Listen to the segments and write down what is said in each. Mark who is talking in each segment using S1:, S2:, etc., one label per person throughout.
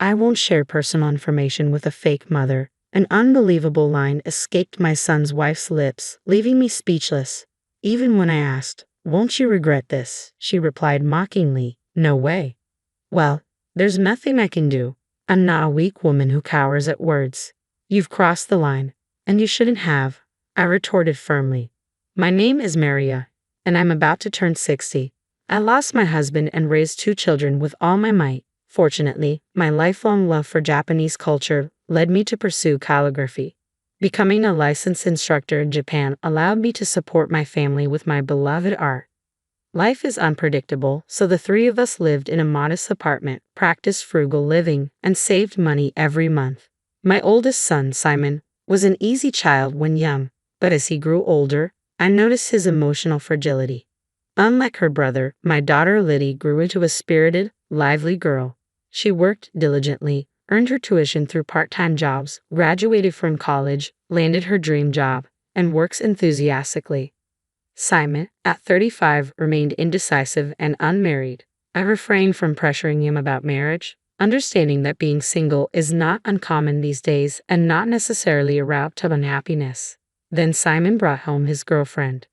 S1: I won't share personal information with a fake mother. An unbelievable line escaped my son's wife's lips, leaving me speechless. Even when I asked, "Won't you regret this?" she replied mockingly, "No way." Well, there's nothing I can do. I'm not a weak woman who cowers at words. You've crossed the line, and you shouldn't have, I retorted firmly. My name is Maria, and I'm about to turn 60. I lost my husband and raised 2 children with all my might. Fortunately, my lifelong love for Japanese culture led me to pursue calligraphy. Becoming a licensed instructor in Japan allowed me to support my family with my beloved art. Life is unpredictable, so the 3 of us lived in a modest apartment, practiced frugal living, and saved money every month. My oldest son, Simon, was an easy child when young, but as he grew older, I noticed his emotional fragility. Unlike her brother, my daughter Liddy grew into a spirited, lively girl. She worked diligently, earned her tuition through part-time jobs, graduated from college, landed her dream job, and works enthusiastically. Simon, at 35, remained indecisive and unmarried. I refrained from pressuring him about marriage, understanding that being single is not uncommon these days and not necessarily a route to unhappiness. Then Simon brought home his girlfriend.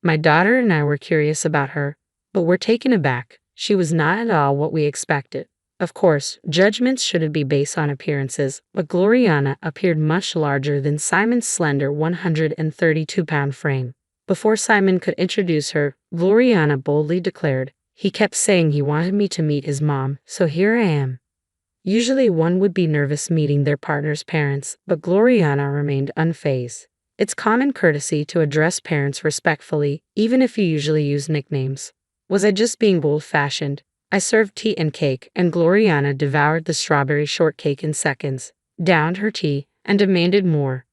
S1: My daughter and I were curious about her, but were taken aback. She was not at all what we expected. Of course, judgments shouldn't be based on appearances, but Gloriana appeared much larger than Simon's slender 132-pound frame. Before Simon could introduce her, Gloriana boldly declared, "He kept saying he wanted me to meet his mom, so here I am." Usually one would be nervous meeting their partner's parents, but Gloriana remained unfazed. It's common courtesy to address parents respectfully, even if you usually use nicknames. Was I just being old-fashioned? I served tea and cake, and Gloriana devoured the strawberry shortcake in seconds, downed her tea, and demanded more.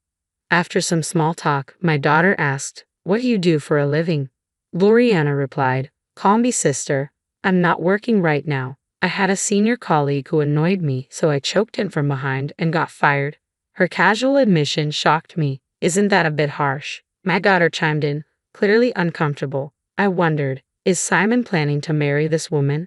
S1: After some small talk, my daughter asked, "What do you do for a living?" Gloriana replied, "Call me sister. I'm not working right now. I had a senior colleague who annoyed me, so I choked him from behind and got fired." Her casual admission shocked me. "Isn't that a bit harsh?" My daughter chimed in, clearly uncomfortable. I wondered, is Simon planning to marry this woman?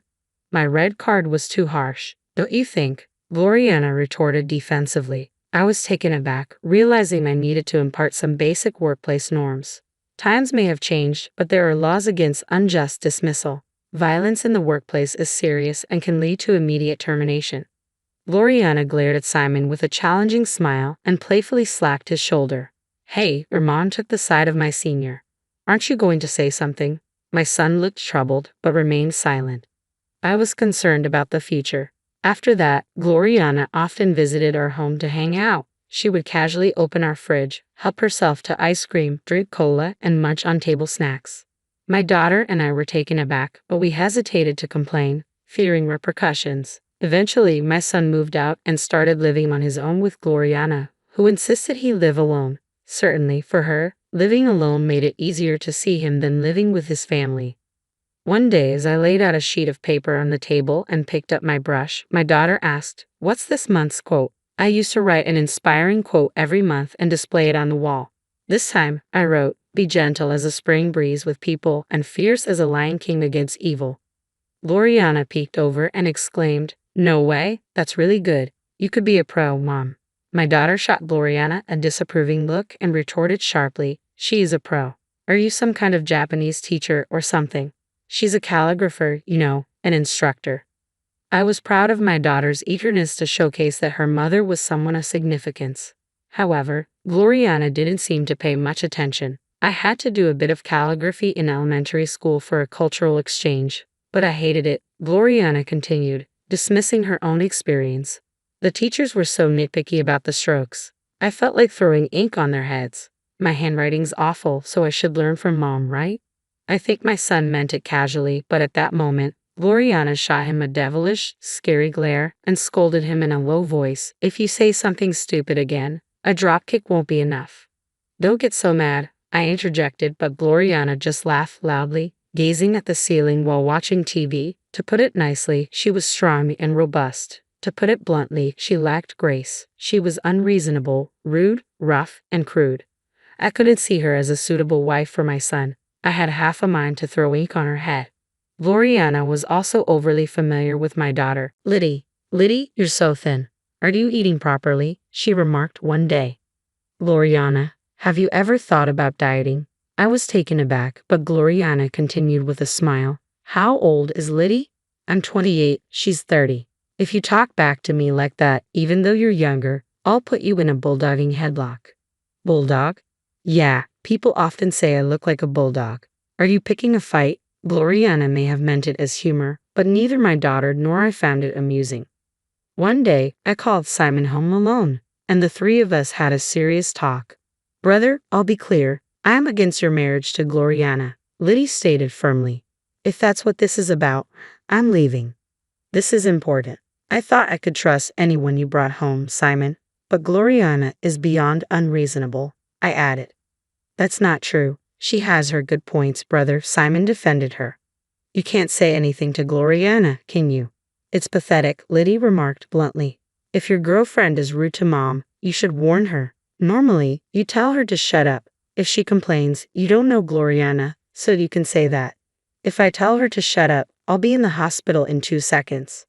S1: My red card was too harsh. "Don't you think?" Gloriana retorted defensively. I was taken aback, realizing I needed to impart some basic workplace norms. Times may have changed, but there are laws against unjust dismissal. Violence in the workplace is serious and can lead to immediate termination. Gloriana glared at Simon with a challenging smile and playfully slapped his shoulder. "Hey," her mom took the side of my senior. "Aren't you going to say something?" My son looked troubled, but remained silent. I was concerned about the future. After that, Gloriana often visited our home to hang out. She would casually open our fridge, help herself to ice cream, drink cola, and munch on table snacks. My daughter and I were taken aback, but we hesitated to complain, fearing repercussions. Eventually, my son moved out and started living on his own with Gloriana, who insisted he live alone. Certainly, for her, living alone made it easier to see him than living with his family. One day, as I laid out a sheet of paper on the table and picked up my brush, my daughter asked, "What's this month's quote?" I used to write an inspiring quote every month and display it on the wall. This time, I wrote, "Be gentle as a spring breeze with people and fierce as a lion king against evil." Gloriana peeked over and exclaimed, "No way, that's really good. You could be a pro, Mom." My daughter shot Gloriana a disapproving look and retorted sharply, "She's a pro. Are you some kind of Japanese teacher or something? She's a calligrapher, you know, an instructor." I was proud of my daughter's eagerness to showcase that her mother was someone of significance. However, Gloriana didn't seem to pay much attention. I had to do a bit of calligraphy in elementary school for a cultural exchange, but I hated it, Gloriana continued, dismissing her own experience. The teachers were so nitpicky about the strokes. I felt like throwing ink on their heads. My handwriting's awful, so I should learn from Mom, right? I think my son meant it casually, but at that moment, Gloriana shot him a devilish, scary glare and scolded him in a low voice, "If you say something stupid again, a dropkick won't be enough." "Don't get so mad," I interjected, but Gloriana just laughed loudly, gazing at the ceiling while watching TV. To put it nicely, she was strong and robust. To put it bluntly, she lacked grace. She was unreasonable, rude, rough, and crude. I couldn't see her as a suitable wife for my son. I had half a mind to throw ink on her head. Gloriana was also overly familiar with my daughter, Liddy. "Liddy, you're so thin. Are you eating properly?" she remarked one day. "Gloriana, have you ever thought about dieting?" I was taken aback, but Gloriana continued with a smile. "How old is Liddy?" "I'm 28, she's 30. If you talk back to me like that, even though you're younger, I'll put you in a bulldogging headlock." "Bulldog?" "Yeah, people often say I look like a bulldog." "Are you picking a fight?" Gloriana may have meant it as humor, but neither my daughter nor I found it amusing. One day, I called Simon home alone, and the three of us had a serious talk. "Brother, I'll be clear. I am against your marriage to Gloriana," Liddy stated firmly. "If that's what this is about, I'm leaving." "This is important. I thought I could trust anyone you brought home, Simon, but Gloriana is beyond unreasonable," I added. "That's not true. She has her good points, brother," Simon defended her. "You can't say anything to Gloriana, can you?" "It's pathetic," Liddy remarked bluntly. "If your girlfriend is rude to mom, you should warn her. Normally, you tell her to shut up. If she complains, you don't know Gloriana, so you can say that. If I tell her to shut up, I'll be in the hospital in 2 seconds."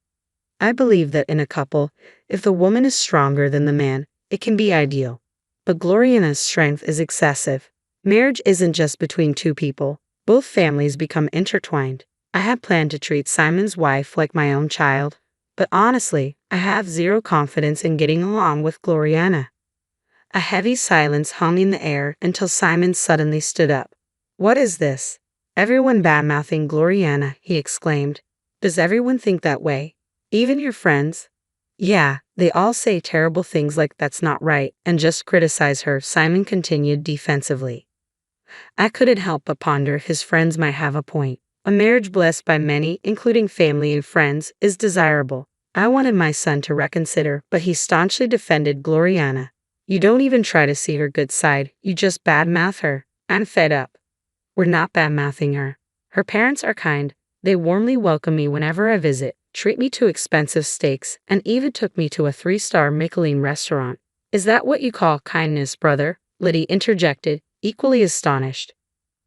S1: I believe that in a couple, if the woman is stronger than the man, it can be ideal. But Gloriana's strength is excessive. Marriage isn't just between two people. Both families become intertwined. I had planned to treat Simon's wife like my own child, but honestly, I have zero confidence in getting along with Gloriana. A heavy silence hung in the air until Simon suddenly stood up. "What is this? Everyone bad-mouthing Gloriana," he exclaimed. "Does everyone think that way? Even your friends?" "Yeah, they all say terrible things like that's not right and just criticize her," Simon continued defensively. I couldn't help but ponder if his friends might have a point. A marriage blessed by many, including family and friends, is desirable. I wanted my son to reconsider, but he staunchly defended Gloriana. "You don't even try to see her good side, you just badmouth her. I'm fed up." "We're not badmouthing her. Her parents are kind. They warmly welcome me whenever I visit, treat me to expensive steaks, and even took me to a 3-star Michelin restaurant." "Is that what you call kindness, brother?" Liddy interjected, equally astonished.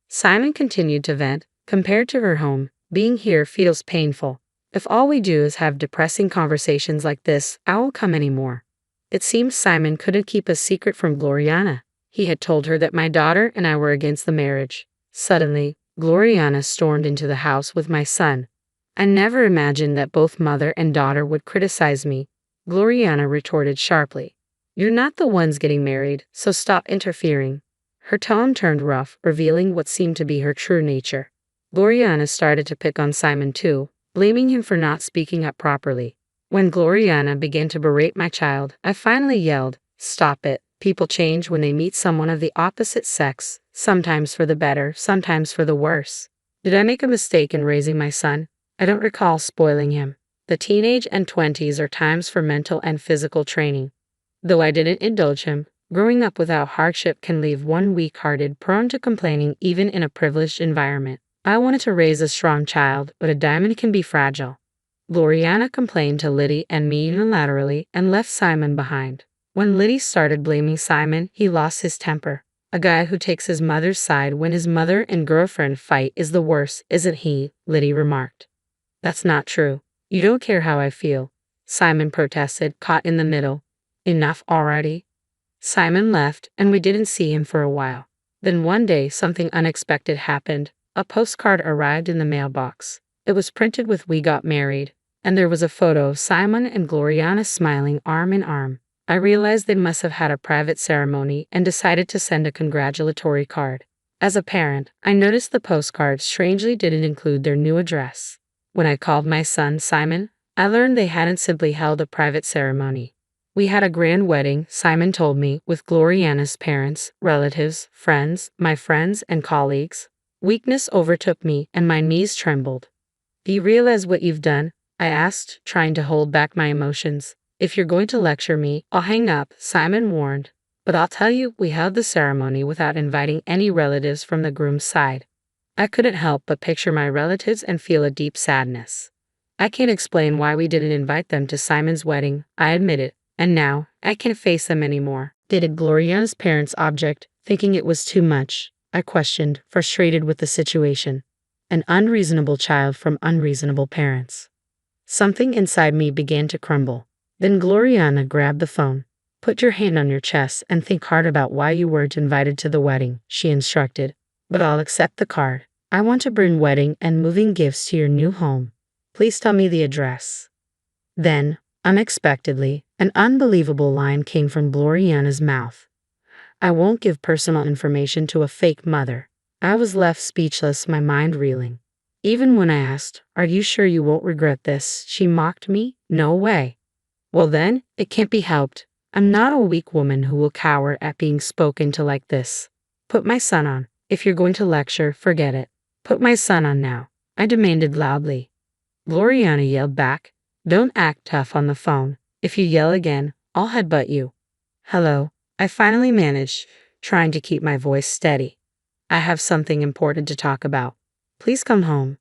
S1: Simon continued to vent. "Compared to her home, being here feels painful. If all we do is have depressing conversations like this, I won't come anymore." It seems Simon couldn't keep a secret from Gloriana. He had told her that my daughter and I were against the marriage. Suddenly, Gloriana stormed into the house with my son. I never imagined that both mother and daughter would criticize me. Gloriana retorted sharply. "You're not the ones getting married, so stop interfering." Her tone turned rough, revealing what seemed to be her true nature. Gloriana started to pick on Simon too, blaming him for not speaking up properly. When Gloriana began to berate my child, I finally yelled, "Stop it. People change when they meet someone of the opposite sex, sometimes for the better, sometimes for the worse." Did I make a mistake in raising my son? I don't recall spoiling him. The teenage and 20s are times for mental and physical training. Though I didn't indulge him, growing up without hardship can leave one weak-hearted, prone to complaining even in a privileged environment. I wanted to raise a strong child, but a diamond can be fragile. Gloriana complained to Liddy and me unilaterally and left Simon behind. When Liddy started blaming Simon, he lost his temper. "A guy who takes his mother's side when his mother and girlfriend fight is the worst, isn't he?" Liddy remarked. "That's not true. You don't care how I feel," Simon protested, caught in the middle. "Enough already." Simon left, and we didn't see him for a while. Then one day, something unexpected happened. A postcard arrived in the mailbox. It was printed with "We got married," and there was a photo of Simon and Gloriana smiling arm in arm. I realized they must have had a private ceremony and decided to send a congratulatory card. As a parent, I noticed the postcard strangely didn't include their new address. When I called my son Simon, I learned they hadn't simply held a private ceremony. "We had a grand wedding," Simon told me, "with Gloriana's parents, relatives, friends, my friends, and colleagues." Weakness overtook me, and my knees trembled. "Do you realize what you've done?" I asked, trying to hold back my emotions. "If you're going to lecture me, I'll hang up," Simon warned. "But I'll tell you, we held the ceremony without inviting any relatives from the groom's side." I couldn't help but picture my relatives and feel a deep sadness. "I can't explain why we didn't invite them to Simon's wedding," I admitted, "and now I can't face them anymore." Did Gloriana's parents object, thinking it was too much? I questioned, frustrated with the situation. An unreasonable child from unreasonable parents. Something inside me began to crumble. Then Gloriana grabbed the phone. Put your hand on your chest and think hard about why you weren't invited to the wedding, she instructed. But I'll accept the card. I want to bring wedding and moving gifts to your new home. Please tell me the address. Then, unexpectedly, an unbelievable line came from Gloriana's mouth. I won't give personal information to a fake mother. I was left speechless, my mind reeling. Even when I asked, "Are you sure you won't regret this?" she mocked me. No way. Well then, it can't be helped. I'm not a weak woman who will cower at being spoken to like this. Put my son on. If you're going to lecture, forget it. Put my son on now, I demanded loudly. Gloriana yelled back, don't act tough on the phone. If you yell again, I'll headbutt you. Hello, I finally managed, trying to keep my voice steady. I have something important to talk about. Please come home.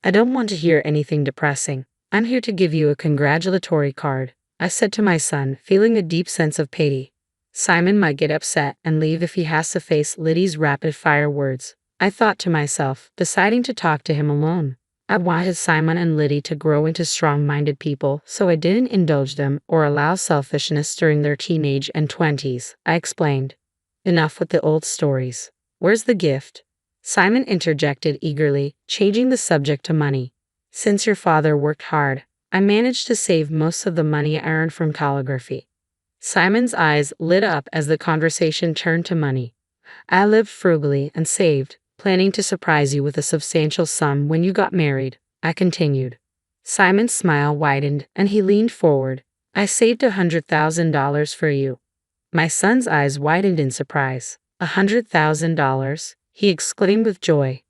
S1: I don't want to hear anything depressing. I'm here to give you a congratulatory card, I said to my son, feeling a deep sense of pity. Simon might get upset and leave if he has to face Liddy's rapid-fire words, I thought to myself, deciding to talk to him alone. I wanted Simon and Liddy to grow into strong-minded people, so I didn't indulge them or allow selfishness during their teenage and 20s, I explained. Enough with the old stories. Where's the gift? Simon interjected eagerly, changing the subject to money. Since your father worked hard, I managed to save most of the money I earned from calligraphy. Simon's eyes lit up as the conversation turned to money. I lived frugally and saved, planning to surprise you with a substantial sum when you got married, I continued. Simon's smile widened and he leaned forward. I saved $100,000 for you. My son's eyes widened in surprise. $100,000, he exclaimed with joy.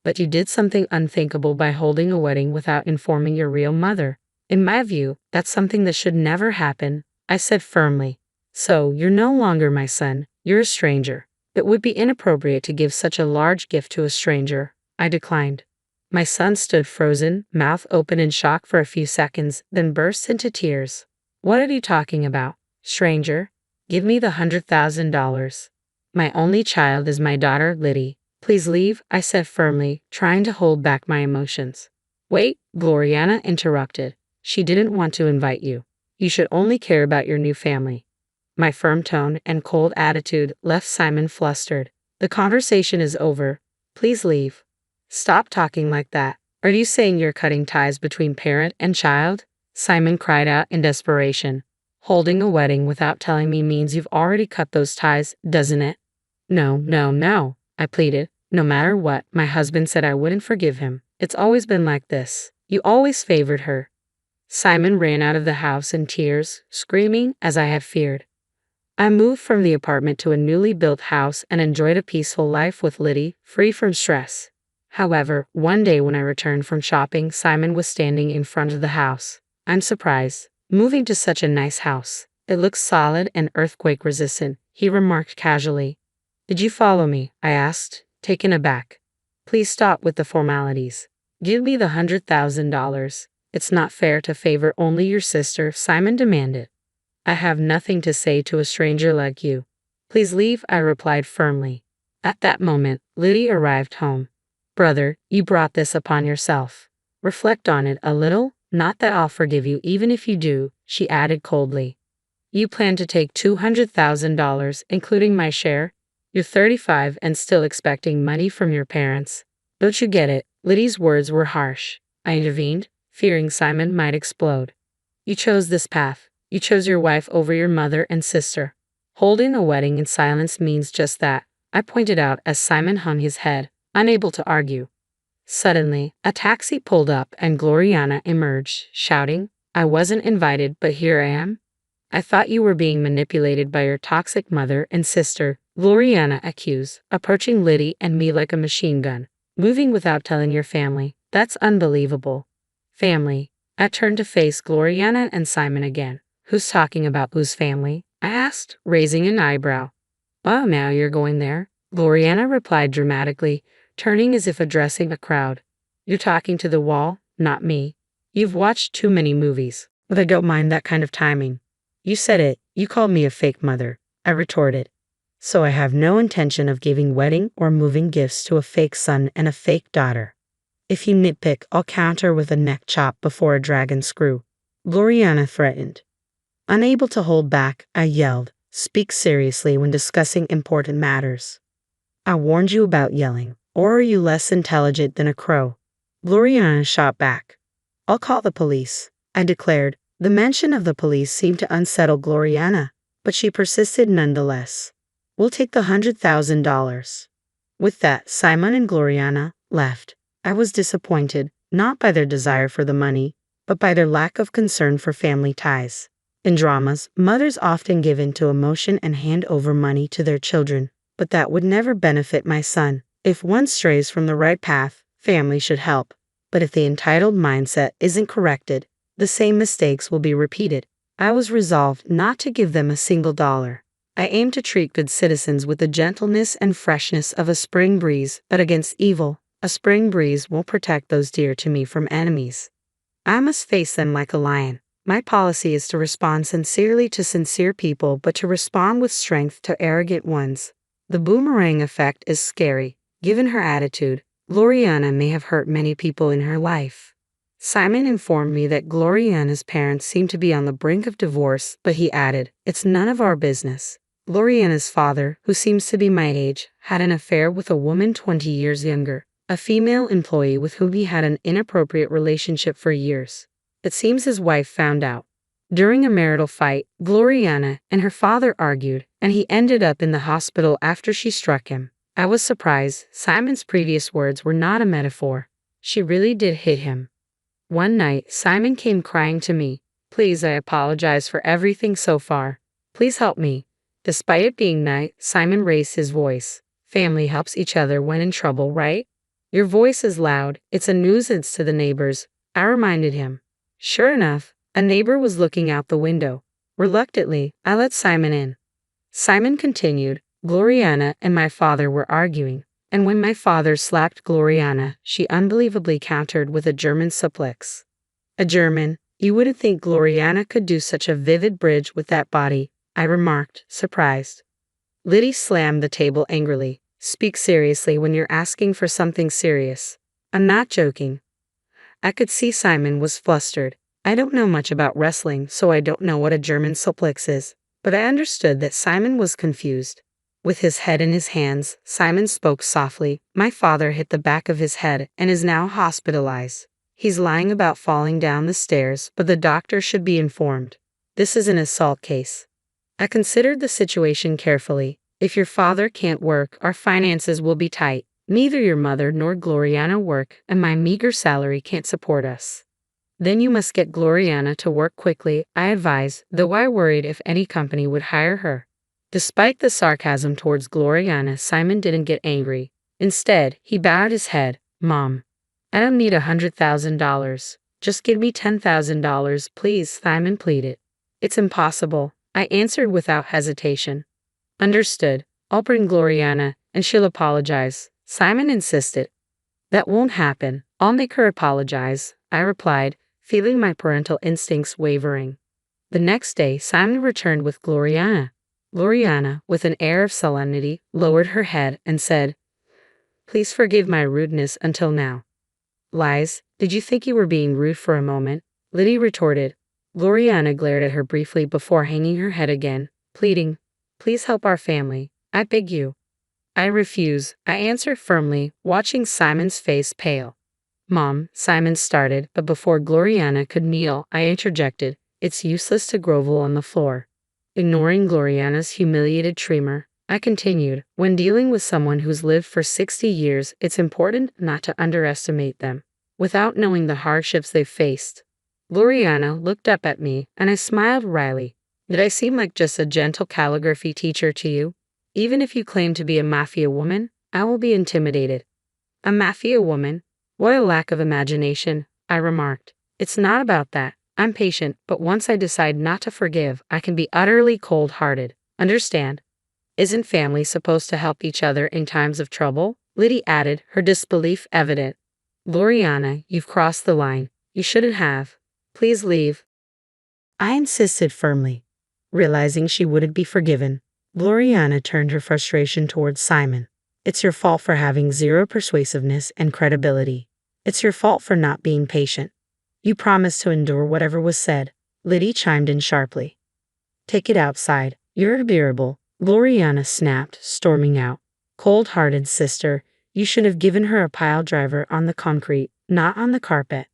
S1: But you did something unthinkable by holding a wedding without informing your real mother. In my view, that's something that should never happen, I said firmly. So, you're no longer my son, you're a stranger. It would be inappropriate to give such a large gift to a stranger, I declined. My son stood frozen, mouth open in shock for a few seconds, then burst into tears. What are you talking about, stranger? Give me the $100,000. My only child is my daughter, Liddy. Please leave, I said firmly, trying to hold back my emotions. Wait, Gloriana interrupted. She didn't want to invite you. You should only care about your new family. My firm tone and cold attitude left Simon flustered. The conversation is over. Please leave. Stop talking like that. Are you saying you're cutting ties between parent and child? Simon cried out in desperation. Holding a wedding without telling me means you've already cut those ties, doesn't it? No, I pleaded. No matter what, my husband said I wouldn't forgive him. It's always been like this. You always favored her. Simon ran out of the house in tears, screaming as I had feared. I moved from the apartment to a newly built house and enjoyed a peaceful life with Liddy, free from stress. However, one day when I returned from shopping, Simon was standing in front of the house. I'm surprised. Moving to such a nice house. It looks solid and earthquake resistant, he remarked casually. Did you follow me? I asked, taken aback. Please stop with the formalities. Give me the $100,000. It's not fair to favor only your sister, Simon demanded. I have nothing to say to a stranger like you. Please leave, I replied firmly. At that moment, Liddy arrived home. Brother, you brought this upon yourself. Reflect on it a little, not that I'll forgive you even if you do, she added coldly. You plan to take $200,000, including my share? You're 35 and still expecting money from your parents. Don't you get it? Liddy's words were harsh. I intervened, fearing Simon might explode. You chose this path. You chose your wife over your mother and sister. Holding a wedding in silence means just that, I pointed out as Simon hung his head, unable to argue. Suddenly, a taxi pulled up and Gloriana emerged, shouting, I wasn't invited, but here I am. I thought you were being manipulated by your toxic mother and sister, Gloriana accused, approaching Liddy and me like a machine gun. Moving without telling your family, that's unbelievable. Family. I turned to face Gloriana and Simon again. Who's talking about whose family? I asked, raising an eyebrow. Oh, now you're going there, Gloriana replied dramatically, turning as if addressing a crowd. You're talking to the wall, not me. You've watched too many movies, but I don't mind that kind of timing. You said it, you called me a fake mother, I retorted. So I have no intention of giving wedding or moving gifts to a fake son and a fake daughter. If you nitpick, I'll counter with a neck chop before a dragon screw, Gloriana threatened. Unable to hold back, I yelled, "Speak seriously when discussing important matters." "I warned you about yelling, or are you less intelligent than a crow?" Gloriana shot back. "I'll call the police," I declared. The mention of the police seemed to unsettle Gloriana, but she persisted nonetheless. "We'll take the $100,000. With that, Simon and Gloriana left. I was disappointed, not by their desire for the money, but by their lack of concern for family ties. In dramas, mothers often give in to emotion and hand over money to their children, but that would never benefit my son. If one strays from the right path, family should help. But if the entitled mindset isn't corrected, the same mistakes will be repeated. I was resolved not to give them a single dollar. I aimed to treat good citizens with the gentleness and freshness of a spring breeze, but against evil, a spring breeze won't protect those dear to me from enemies. I must face them like a lion. My policy is to respond sincerely to sincere people, but to respond with strength to arrogant ones. The boomerang effect is scary. Given her attitude, Gloriana may have hurt many people in her life. Simon informed me that Gloriana's parents seemed to be on the brink of divorce, but he added, "It's none of our business." Gloriana's father, who seems to be my age, had an affair with a woman 20 years younger, a female employee with whom he had an inappropriate relationship for years. It seems his wife found out. During a marital fight, Gloriana and her father argued, and he ended up in the hospital after she struck him. I was surprised. Simon's previous words were not a metaphor. She really did hit him. One night, Simon came crying to me. "Please, I apologize for everything so far. Please help me." Despite it being night, Simon raised his voice. "Family helps each other when in trouble, right? Your voice is loud. It's a nuisance to the neighbors," I reminded him. Sure enough, a neighbor was looking out the window. Reluctantly, I let Simon in. Simon continued, "Gloriana and my father were arguing, and when my father slapped Gloriana, she unbelievably countered with a German suplex." "A German? You wouldn't think Gloriana could do such a vivid bridge with that body," I remarked, surprised. Liddy slammed the table angrily. "Speak seriously when you're asking for something serious. I'm not joking." I could see Simon was flustered. I don't know much about wrestling, so I don't know what a German suplex is, but I understood that Simon was confused. With his head in his hands, Simon spoke softly. "My father hit the back of his head and is now hospitalized. He's lying about falling down the stairs, but the doctor should be informed. This is an assault case." I considered the situation carefully. If your father can't work, our finances will be tight. Neither your mother nor Gloriana work, and my meager salary can't support us. Then you must get Gloriana to work quickly, I advised, though I worried if any company would hire her. Despite the sarcasm towards Gloriana, Simon didn't get angry. Instead, he bowed his head. "Mom, I don't need $100,000. Just give me $10,000, please," Simon pleaded. "It's impossible," I answered without hesitation. "Understood. I'll bring Gloriana, and she'll apologize." Simon insisted. "That won't happen. I'll make her apologize," I replied, feeling my parental instincts wavering. The next day, Simon returned with Gloriana. Gloriana, with an air of solemnity, lowered her head and said, "Please forgive my rudeness until now." "Lies, did you think you were being rude for a moment?" Liddy retorted. Gloriana glared at her briefly before hanging her head again, pleading, "Please help our family. I beg you." "I refuse," I answered firmly, watching Simon's face pale. "Mom," Simon started, but before Gloriana could kneel, I interjected, "It's useless to grovel on the floor." Ignoring Gloriana's humiliated tremor, I continued, "When dealing with someone who's lived for 60 years, it's important not to underestimate them, without knowing the hardships they've faced." Gloriana looked up at me, and I smiled wryly. "Did I seem like just a gentle calligraphy teacher to you? Even if you claim to be a mafia woman, I will be intimidated." "A mafia woman? What a lack of imagination," I remarked. "It's not about that. I'm patient, but once I decide not to forgive, I can be utterly cold-hearted. Understand? Isn't family supposed to help each other in times of trouble?" Liddy added, her disbelief evident. "Gloriana, you've crossed the line. You shouldn't have. Please leave." I insisted firmly. Realizing she wouldn't be forgiven, Gloriana turned her frustration towards Simon. "It's your fault for having zero persuasiveness and credibility. It's your fault for not being patient. You promised to endure whatever was said, Liddy chimed in sharply. Take it outside. You're unbearable, Gloriana snapped, storming out. Cold-hearted sister, you should have given her a pile driver on the concrete, not on the carpet.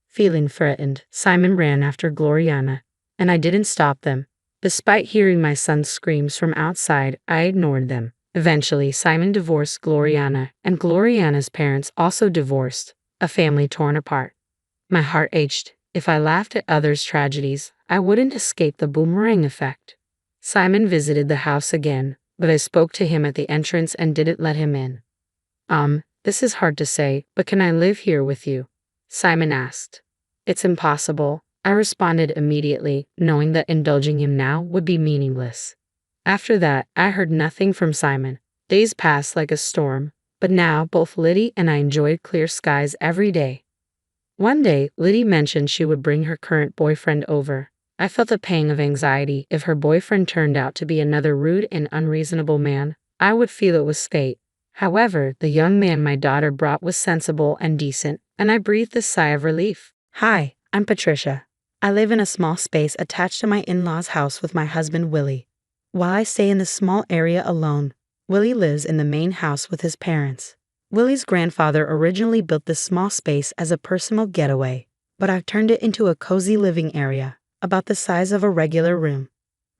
S1: Feeling threatened, Simon ran after Gloriana, and I didn't stop them. Despite hearing my son's screams from outside, I ignored them. Eventually, Simon divorced Gloriana, and Gloriana's parents also divorced, a family torn apart. My heart ached. If I laughed at others' tragedies, I wouldn't escape the boomerang effect. Simon visited the house again, but I spoke to him at the entrance and didn't let him in. This is hard to say, but can I live here with you? Simon asked. It's impossible, I responded immediately, knowing that indulging him now would be meaningless. After that, I heard nothing from Simon. Days passed like a storm, but now both Liddy and I enjoyed clear skies every day. One day, Liddy mentioned she would bring her current boyfriend over. I felt a pang of anxiety. If her boyfriend turned out to be another rude and unreasonable man, I would feel it was fate. However, the young man my daughter brought was sensible and decent, and I breathed a sigh of relief. Hi, I'm Patricia. I live in a small space attached to my in-laws' house with my husband Willie. While I stay in this small area alone, Willie lives in the main house with his parents. Willie's grandfather originally built this small space as a personal getaway, but I've turned it into a cozy living area, about the size of a regular room.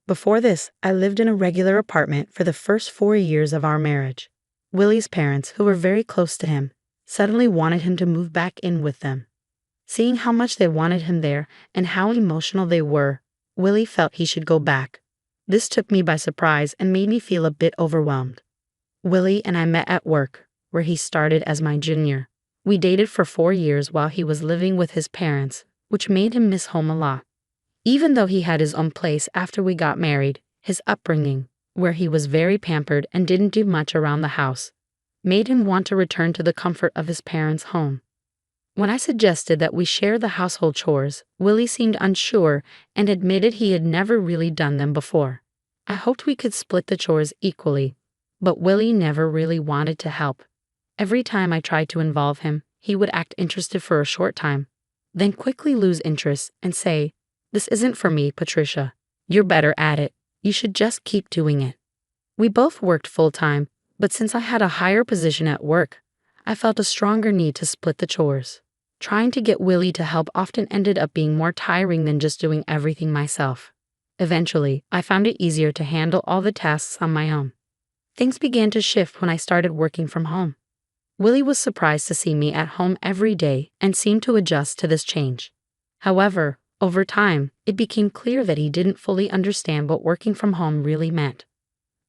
S1: Before this, I lived in a regular apartment for the first 4 years of our marriage. Willie's parents, who were very close to him, suddenly wanted him to move back in with them. Seeing how much they wanted him there and how emotional they were, Willie felt he should go back. This took me by surprise and made me feel a bit overwhelmed. Willie and I met at work, where he started as my junior. We dated for 4 years while he was living with his parents, which made him miss home a lot. Even though he had his own place after we got married, his upbringing, where he was very pampered and didn't do much around the house, made him want to return to the comfort of his parents' home. When I suggested that we share the household chores, Willie seemed unsure and admitted he had never really done them before. I hoped we could split the chores equally, but Willie never really wanted to help. Every time I tried to involve him, he would act interested for a short time, then quickly lose interest and say, "This isn't for me, Patricia. You're better at it. You should just keep doing it." We both worked full-time, but since I had a higher position at work, I felt a stronger need to split the chores. Trying to get Willie to help often ended up being more tiring than just doing everything myself. Eventually, I found it easier to handle all the tasks on my own. Things began to shift when I started working from home. Willie was surprised to see me at home every day and seemed to adjust to this change. However, over time, it became clear that he didn't fully understand what working from home really meant.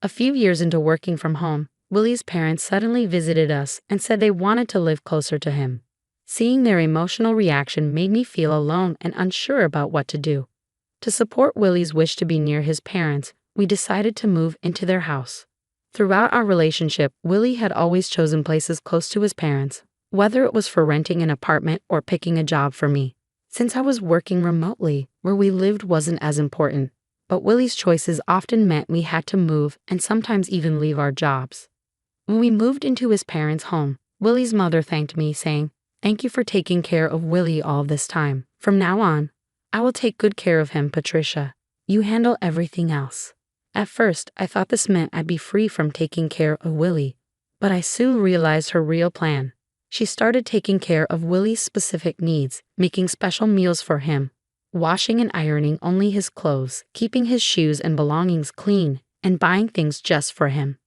S1: A few years into working from home, Willie's parents suddenly visited us and said they wanted to live closer to him. Seeing their emotional reaction made me feel alone and unsure about what to do. To support Willie's wish to be near his parents, we decided to move into their house. Throughout our relationship, Willie had always chosen places close to his parents, whether it was for renting an apartment or picking a job for me. Since I was working remotely, where we lived wasn't as important, but Willie's choices often meant we had to move and sometimes even leave our jobs. When we moved into his parents' home, Willie's mother thanked me, saying, "Thank you for taking care of Willie all this time. From now on, I will take good care of him, Patricia. You handle everything else." At first, I thought this meant I'd be free from taking care of Willie, but I soon realized her real plan. She started taking care of Willie's specific needs, making special meals for him, washing and ironing only his clothes, keeping his shoes and belongings clean, and buying things just for him.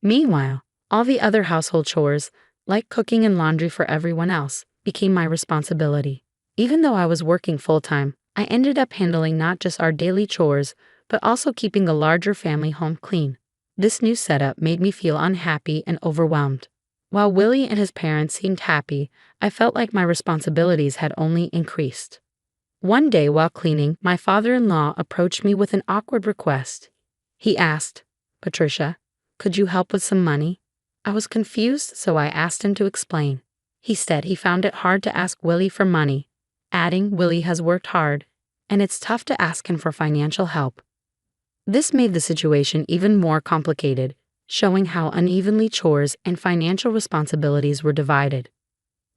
S1: Meanwhile, all the other household chores, like cooking and laundry for everyone else, became my responsibility. Even though I was working full-time, I ended up handling not just our daily chores, but also keeping the larger family home clean. This new setup made me feel unhappy and overwhelmed. While Willie and his parents seemed happy, I felt like my responsibilities had only increased. One day while cleaning, my father-in-law approached me with an awkward request. He asked, "Patricia, could you help with some money?" I was confused, so I asked him to explain. He said he found it hard to ask Willie for money, adding Willie has worked hard, and it's tough to ask him for financial help. This made the situation even more complicated, showing how unevenly chores and financial responsibilities were divided.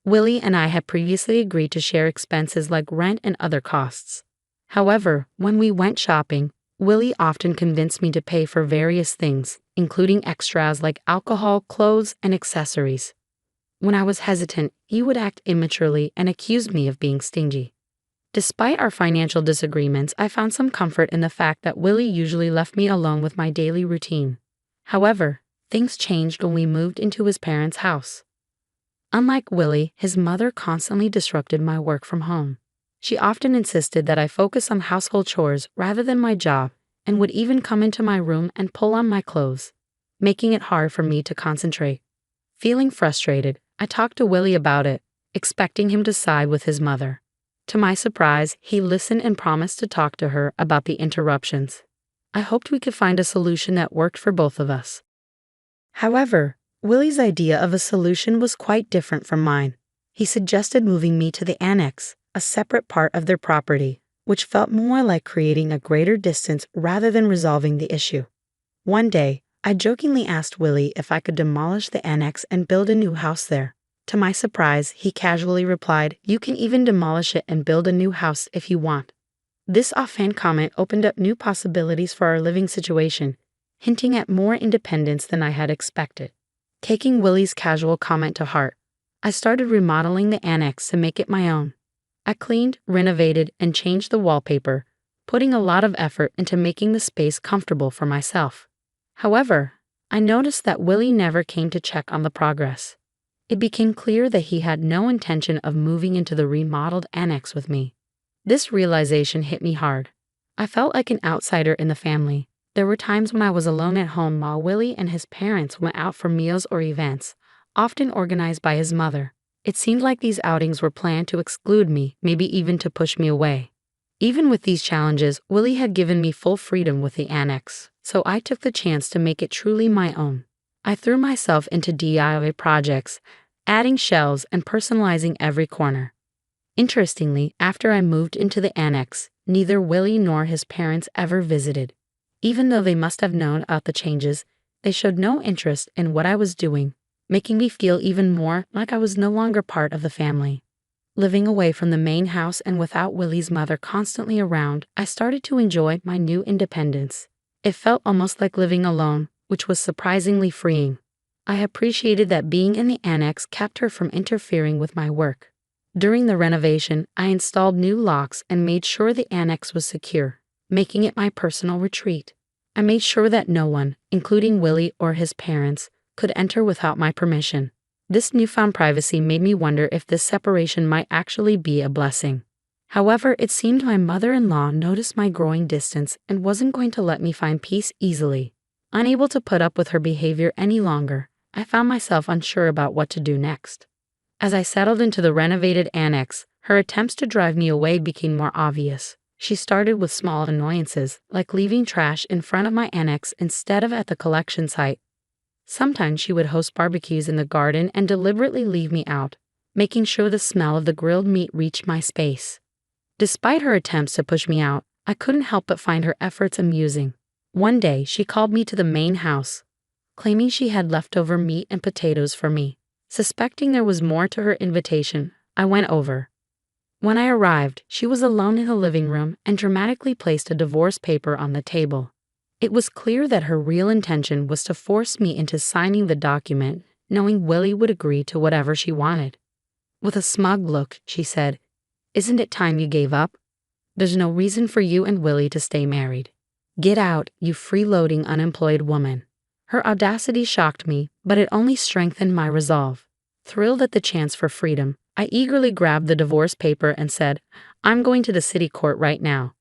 S1: Willie and I had previously agreed to share expenses like rent and other costs. However, when we went shopping, Willie often convinced me to pay for various things, including extras like alcohol, clothes, and accessories. When I was hesitant, he would act immaturely and accuse me of being stingy. Despite our financial disagreements, I found some comfort in the fact that Willie usually left me alone with my daily routine. However, things changed when we moved into his parents' house. Unlike Willie, his mother constantly disrupted my work from home. She often insisted that I focus on household chores rather than my job, and would even come into my room and pull on my clothes, making it hard for me to concentrate. Feeling frustrated, I talked to Willie about it, expecting him to side with his mother. To my surprise, he listened and promised to talk to her about the interruptions. I hoped we could find a solution that worked for both of us. However, Willie's idea of a solution was quite different from mine. He suggested moving me to the annex, a separate part of their property, which felt more like creating a greater distance rather than resolving the issue. One day, I jokingly asked Willie if I could demolish the annex and build a new house there. To my surprise, he casually replied, "You can even demolish it and build a new house if you want." This offhand comment opened up new possibilities for our living situation, hinting at more independence than I had expected. Taking Willie's casual comment to heart, I started remodeling the annex to make it my own. I cleaned, renovated, and changed the wallpaper, putting a lot of effort into making the space comfortable for myself. However, I noticed that Willie never came to check on the progress. It became clear that he had no intention of moving into the remodeled annex with me. This realization hit me hard. I felt like an outsider in the family. There were times when I was alone at home while Willie and his parents went out for meals or events, often organized by his mother. It seemed like these outings were planned to exclude me, maybe even to push me away. Even with these challenges, Willie had given me full freedom with the annex, so I took the chance to make it truly my own. I threw myself into DIY projects, adding shelves and personalizing every corner. Interestingly, after I moved into the annex, neither Willie nor his parents ever visited. Even though they must have known about the changes, they showed no interest in what I was doing, making me feel even more like I was no longer part of the family. Living away from the main house and without Willie's mother constantly around, I started to enjoy my new independence. It felt almost like living alone, which was surprisingly freeing. I appreciated that being in the annex kept her from interfering with my work. During the renovation, I installed new locks and made sure the annex was secure, making it my personal retreat. I made sure that no one, including Willie or his parents, could enter without my permission. This newfound privacy made me wonder if this separation might actually be a blessing. However, it seemed my mother-in-law noticed my growing distance and wasn't going to let me find peace easily. Unable to put up with her behavior any longer, I found myself unsure about what to do next. As I settled into the renovated annex, her attempts to drive me away became more obvious. She started with small annoyances, like leaving trash in front of my annex instead of at the collection site. Sometimes she would host barbecues in the garden and deliberately leave me out, making sure the smell of the grilled meat reached my space. Despite her attempts to push me out, I couldn't help but find her efforts amusing. One day, she called me to the main house, claiming she had leftover meat and potatoes for me. Suspecting there was more to her invitation, I went over. When I arrived, she was alone in the living room and dramatically placed a divorce paper on the table. It was clear that her real intention was to force me into signing the document, knowing Willie would agree to whatever she wanted. With a smug look, she said, "Isn't it time you gave up? There's no reason for you and Willie to stay married. Get out, you freeloading unemployed woman." Her audacity shocked me, but it only strengthened my resolve. Thrilled at the chance for freedom, I eagerly grabbed the divorce paper and said, "I'm going to the city court right now.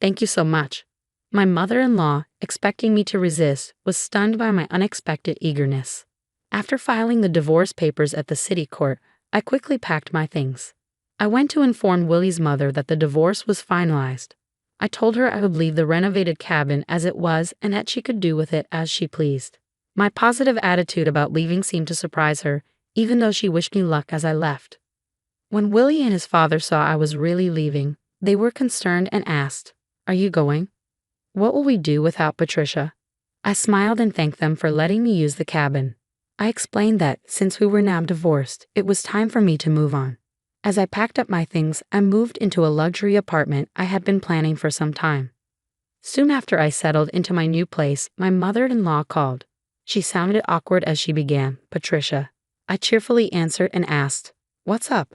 S1: Thank you so much." My mother-in-law, expecting me to resist, was stunned by my unexpected eagerness. After filing the divorce papers at the city court, I quickly packed my things. I went to inform Willie's mother that the divorce was finalized. I told her I would leave the renovated cabin as it was and that she could do with it as she pleased. My positive attitude about leaving seemed to surprise her, even though she wished me luck as I left. When Willie and his father saw I was really leaving, they were concerned and asked, "Are you going? What will we do without Patricia?" I smiled and thanked them for letting me use the cabin. I explained that, since we were now divorced, it was time for me to move on. As I packed up my things, I moved into a luxury apartment I had been planning for some time. Soon after I settled into my new place, my mother-in-law called. She sounded awkward as she began, "Patricia." I cheerfully answered and asked, "What's up?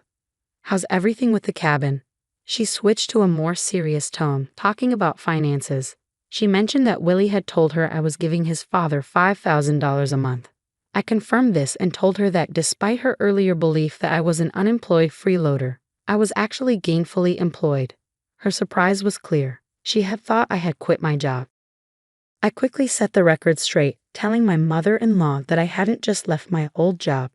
S1: How's everything with the cabin?" She switched to a more serious tone, talking about finances. She mentioned that Willie had told her I was giving his father $5,000 a month. I confirmed this and told her that despite her earlier belief that I was an unemployed freeloader, I was actually gainfully employed. Her surprise was clear. She had thought I had quit my job. I quickly set the record straight, telling my mother-in-law that I hadn't just left my old job.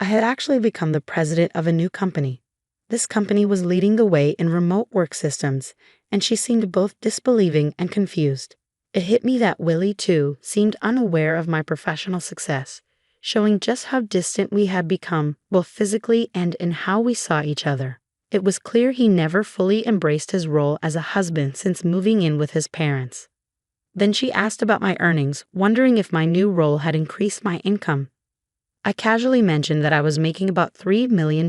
S1: I had actually become the president of a new company. This company was leading the way in remote work systems, and she seemed both disbelieving and confused. It hit me that Willie, too, seemed unaware of my professional success, showing just how distant we had become, both physically and in how we saw each other. It was clear he never fully embraced his role as a husband since moving in with his parents. Then she asked about my earnings, wondering if my new role had increased my income. I casually mentioned that I was making about $3 million.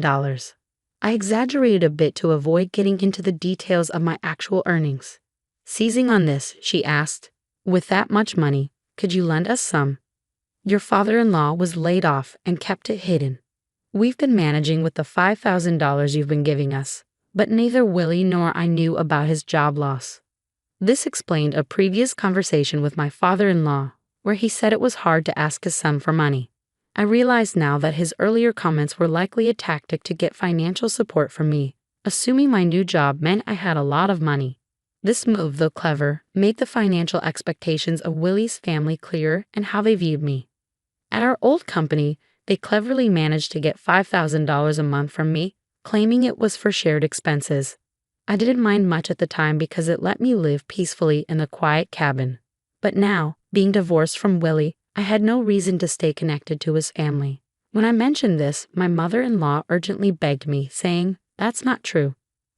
S1: I exaggerated a bit to avoid getting into the details of my actual earnings. Seizing on this, she asked, "With that much money, could you lend us some? Your father-in-law was laid off and kept it hidden. We've been managing with the $5,000 you've been giving us, but neither Willie nor I knew about his job loss." This explained a previous conversation with my father-in-law, where he said it was hard to ask his son for money. I realized now that his earlier comments were likely a tactic to get financial support from me, assuming my new job meant I had a lot of money. This move, though clever, made the financial expectations of Willie's family clearer and how they viewed me. At our old company, they cleverly managed to get $5,000 a month from me, claiming it was for shared expenses. I didn't mind much at the time because it let me live peacefully in a quiet cabin. But now, being divorced from Willie, I had no reason to stay connected to his family. When I mentioned this, my mother-in-law urgently begged me, saying, "That's not true.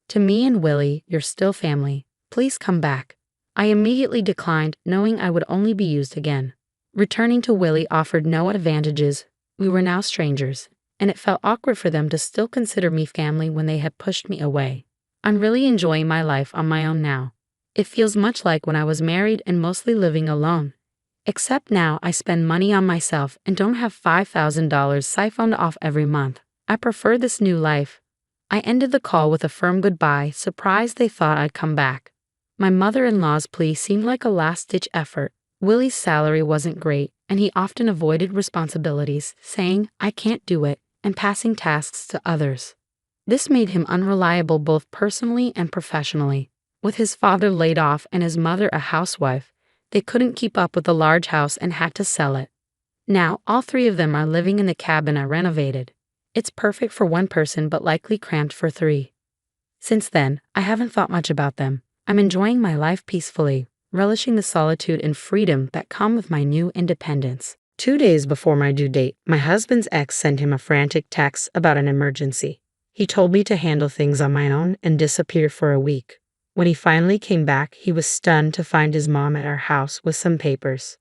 S1: To me and Willie, you're still family. Please come back." I immediately declined, knowing I would only be used again. Returning to Willie offered no advantages. We were now strangers, and it felt awkward for them to still consider me family when they had pushed me away. I'm really enjoying my life on my own now. It feels much like when I was married and mostly living alone. Except now I spend money on myself and don't have $5,000 siphoned off every month. I prefer this new life. I ended the call with a firm goodbye, surprised they thought I'd come back. My mother-in-law's plea seemed like a last-ditch effort. Willie's salary wasn't great, and he often avoided responsibilities, saying, "I can't do it," and passing tasks to others. This made him unreliable both personally and professionally. With his father laid off and his mother a housewife, they couldn't keep up with the large house and had to sell it. Now, all three of them are living in the cabin I renovated. It's perfect for one person but likely cramped for three. Since then, I haven't thought much about them. I'm enjoying my life peacefully, relishing the solitude and freedom that come with my new independence. 2 days before my due date, my husband's ex sent him a frantic text about an emergency. He told me to handle things on my own and disappeared for a week. When he finally came back, he was stunned to find his mom at our house with some papers.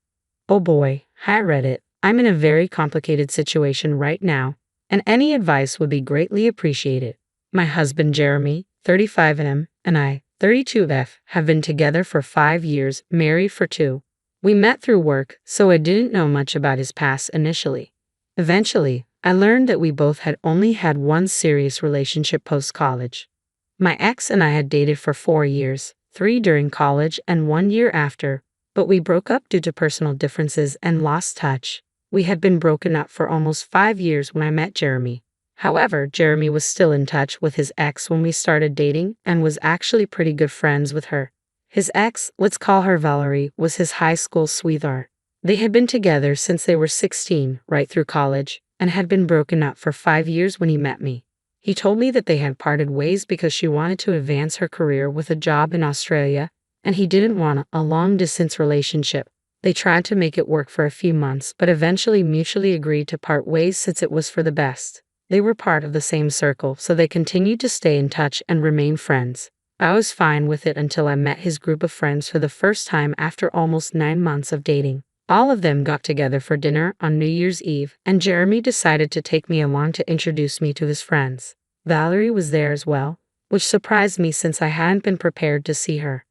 S1: Oh boy, I read it. I'm in a very complicated situation right now, and any advice would be greatly appreciated. My husband Jeremy, 35M, and I, 32F, have been together for 5 years, married for 2. We met through work, so I didn't know much about his past initially. Eventually, I learned that we both had only had one serious relationship post-college. My ex and I had dated for 4 years, 3 during college and 1 year after, but we broke up due to personal differences and lost touch. We had been broken up for almost 5 years when I met Jeremy. However, Jeremy was still in touch with his ex when we started dating and was actually pretty good friends with her. His ex, let's call her Valerie, was his high school sweetheart. They had been together since they were 16, right through college, and had been broken up for 5 years when he met me. He told me that they had parted ways because she wanted to advance her career with a job in Australia, and he didn't want a long-distance relationship. They tried to make it work for a few months, but eventually mutually agreed to part ways since it was for the best. They were part of the same circle, so they continued to stay in touch and remain friends. I was fine with it until I met his group of friends for the first time after almost 9 months of dating. All of them got together for dinner on New Year's Eve, and Jeremy decided to take me along to introduce me to his friends. Valerie was there as well, which surprised me since I hadn't been prepared to see her.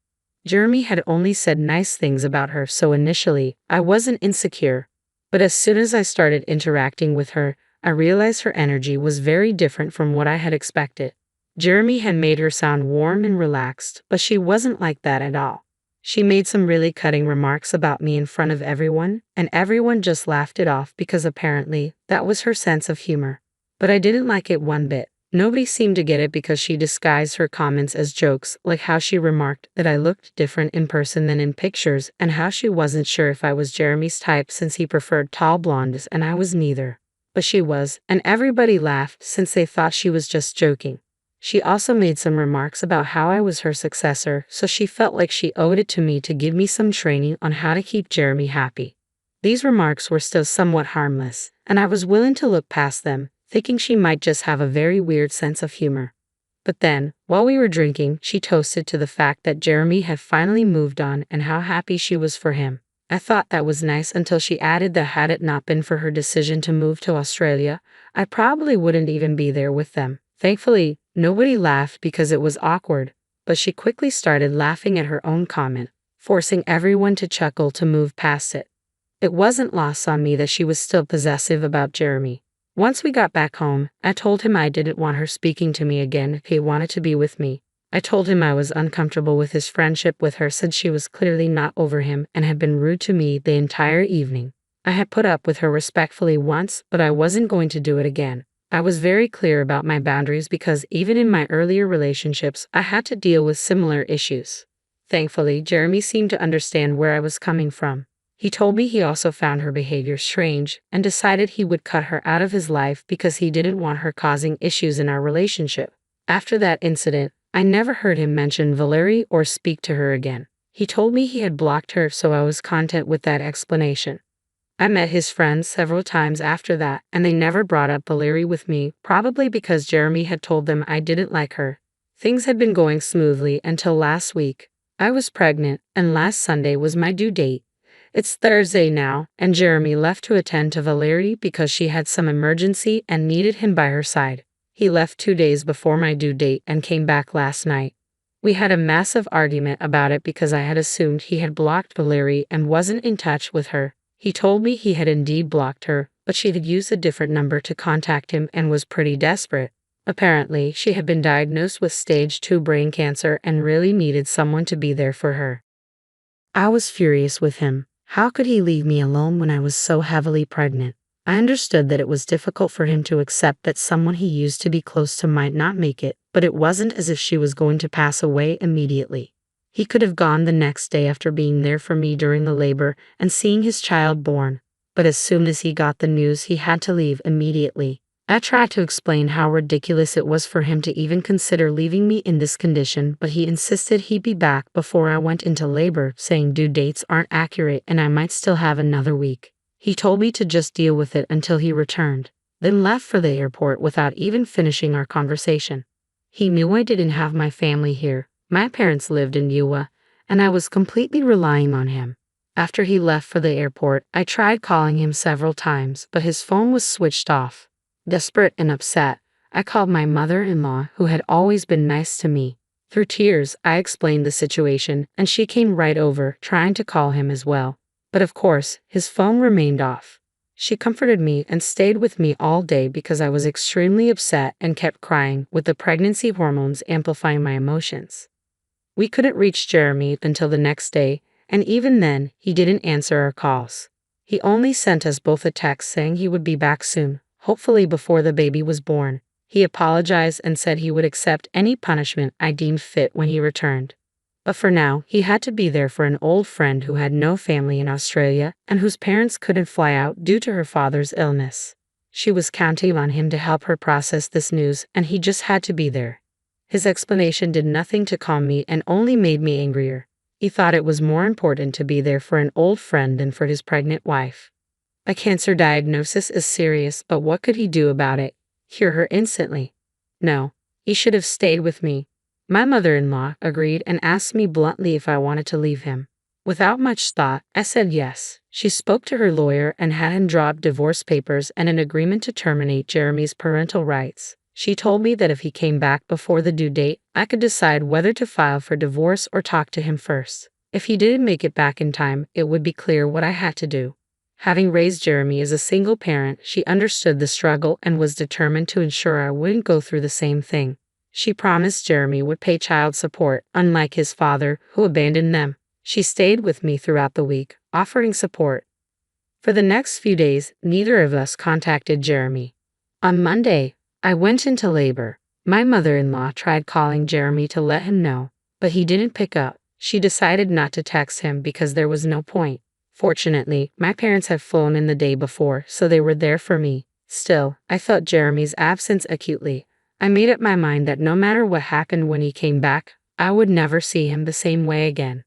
S1: Jeremy had only said nice things about her, so initially, I wasn't insecure. But as soon as I started interacting with her, I realized her energy was very different from what I had expected. Jeremy had made her sound warm and relaxed, but she wasn't like that at all. She made some really cutting remarks about me in front of everyone, and everyone just laughed it off because apparently that was her sense of humor. But I didn't like it one bit. Nobody seemed to get it because she disguised her comments as jokes, like how she remarked that I looked different in person than in pictures, and how she wasn't sure if I was Jeremy's type since he preferred tall blondes and I was neither. But she was, and everybody laughed since they thought she was just joking. She also made some remarks about how I was her successor, so she felt like she owed it to me to give me some training on how to keep Jeremy happy. These remarks were still somewhat harmless, and I was willing to look past them, thinking she might just have a very weird sense of humor. But then, while we were drinking, she toasted to the fact that Jeremy had finally moved on and how happy she was for him. I thought that was nice until she added that had it not been for her decision to move to Australia, I probably wouldn't even be there with them. Thankfully, nobody laughed because it was awkward, but she quickly started laughing at her own comment, forcing everyone to chuckle to move past it. It wasn't lost on me that she was still possessive about Jeremy. Once we got back home, I told him I didn't want her speaking to me again if he wanted to be with me. I told him I was uncomfortable with his friendship with her since she was clearly not over him and had been rude to me the entire evening. I had put up with her respectfully once, but I wasn't going to do it again. I was very clear about my boundaries because even in my earlier relationships, I had to deal with similar issues. Thankfully, Jeremy seemed to understand where I was coming from. He told me he also found her behavior strange and decided he would cut her out of his life because he didn't want her causing issues in our relationship. After that incident, I never heard him mention Valerie or speak to her again. He told me he had blocked her, so I was content with that explanation. I met his friends several times after that, and they never brought up Valerie with me, probably because Jeremy had told them I didn't like her. Things had been going smoothly until last week. I was pregnant, and last Sunday was my due date. It's Thursday now, and Jeremy left to attend to Valerie because she had some emergency and needed him by her side. He left 2 days before my due date and came back last night. We had a massive argument about it because I had assumed he had blocked Valerie and wasn't in touch with her. He told me he had indeed blocked her, but she had used a different number to contact him and was pretty desperate. Apparently, she had been diagnosed with stage 2 brain cancer and really needed someone to be there for her. I was furious with him. How could he leave me alone when I was so heavily pregnant? I understood that it was difficult for him to accept that someone he used to be close to might not make it, but it wasn't as if she was going to pass away immediately. He could have gone the next day after being there for me during the labor and seeing his child born, but as soon as he got the news, he had to leave immediately. I tried to explain how ridiculous it was for him to even consider leaving me in this condition, but he insisted he'd be back before I went into labor, saying due dates aren't accurate and I might still have another week. He told me to just deal with it until he returned, then left for the airport without even finishing our conversation. He knew I didn't have my family here. My parents lived in Ua, and I was completely relying on him. After he left for the airport, I tried calling him several times, but his phone was switched off. Desperate and upset, I called my mother-in-law, who had always been nice to me. Through tears, I explained the situation, and she came right over, trying to call him as well. But of course, his phone remained off. She comforted me and stayed with me all day because I was extremely upset and kept crying, with the pregnancy hormones amplifying my emotions. We couldn't reach Jeremy until the next day, and even then, he didn't answer our calls. He only sent us both a text saying he would be back soon, hopefully before the baby was born. He apologized and said he would accept any punishment I deemed fit when he returned. But for now, he had to be there for an old friend who had no family in Australia and whose parents couldn't fly out due to her father's illness. She was counting on him to help her process this news, and he just had to be there. His explanation did nothing to calm me and only made me angrier. He thought it was more important to be there for an old friend than for his pregnant wife. A cancer diagnosis is serious, but what could he do about it? Cure her instantly? No, he should have stayed with me. My mother-in-law agreed and asked me bluntly if I wanted to leave him. Without much thought, I said yes. She spoke to her lawyer and had him draw up divorce papers and an agreement to terminate Jeremy's parental rights. She told me that if he came back before the due date, I could decide whether to file for divorce or talk to him first. If he didn't make it back in time, it would be clear what I had to do. Having raised Jeremy as a single parent, she understood the struggle and was determined to ensure I wouldn't go through the same thing. She promised Jeremy would pay child support, unlike his father, who abandoned them. She stayed with me throughout the week, offering support. For the next few days, neither of us contacted Jeremy. On Monday, I went into labor. My mother-in-law tried calling Jeremy to let him know, but he didn't pick up. She decided not to text him because there was no point. Fortunately, my parents had flown in the day before, so they were there for me. Still, I felt Jeremy's absence acutely. I made up my mind that no matter what happened when he came back, I would never see him the same way again.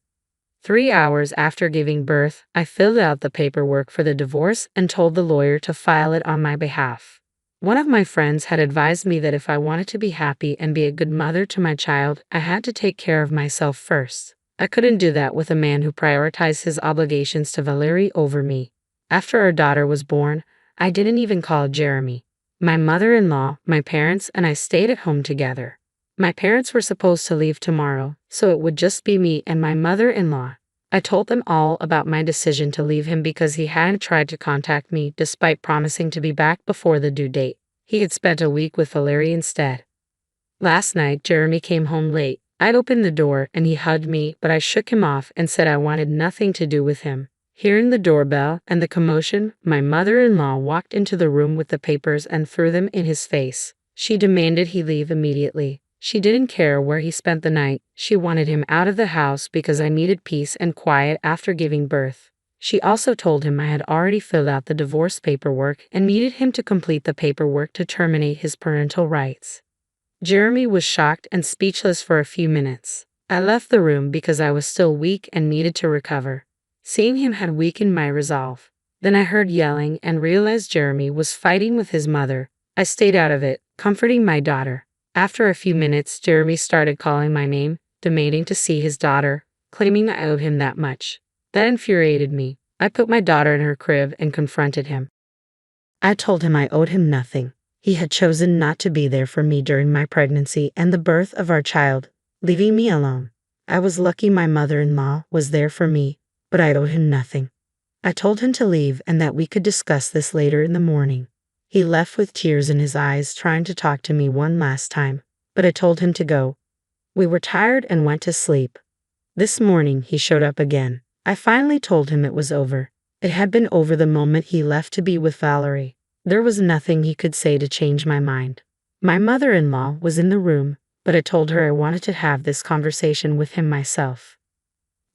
S1: 3 hours after giving birth, I filled out the paperwork for the divorce and told the lawyer to file it on my behalf. One of my friends had advised me that if I wanted to be happy and be a good mother to my child, I had to take care of myself first. I couldn't do that with a man who prioritized his obligations to Valerie over me. After our daughter was born, I didn't even call Jeremy. My mother-in-law, my parents, and I stayed at home together. My parents were supposed to leave tomorrow, so it would just be me and my mother-in-law. I told them all about my decision to leave him because he hadn't tried to contact me despite promising to be back before the due date. He had spent a week with Valerie instead. Last night, Jeremy came home late. I'd opened the door and he hugged me, but I shook him off and said I wanted nothing to do with him. Hearing the doorbell and the commotion, my mother-in-law walked into the room with the papers and threw them in his face. She demanded he leave immediately. She didn't care where he spent the night. She wanted him out of the house because I needed peace and quiet after giving birth. She also told him I had already filled out the divorce paperwork and needed him to complete the paperwork to terminate his parental rights. Jeremy was shocked and speechless for a few minutes. I left the room because I was still weak and needed to recover. Seeing him had weakened my resolve. Then I heard yelling and realized Jeremy was fighting with his mother. I stayed out of it, comforting my daughter. After a few minutes, Jeremy started calling my name, demanding to see his daughter, claiming I owed him that much. That infuriated me. I put my daughter in her crib and confronted him. I told him I owed him nothing. He had chosen not to be there for me during my pregnancy and the birth of our child, leaving me alone. I was lucky my mother-in-law was there for me, but I owed him nothing. I told him to leave and that we could discuss this later in the morning. He left with tears in his eyes, trying to talk to me one last time, but I told him to go. We were tired and went to sleep. This morning he showed up again. I finally told him it was over. It had been over the moment he left to be with Valerie. There was nothing he could say to change my mind. My mother-in-law was in the room, but I told her I wanted to have this conversation with him myself.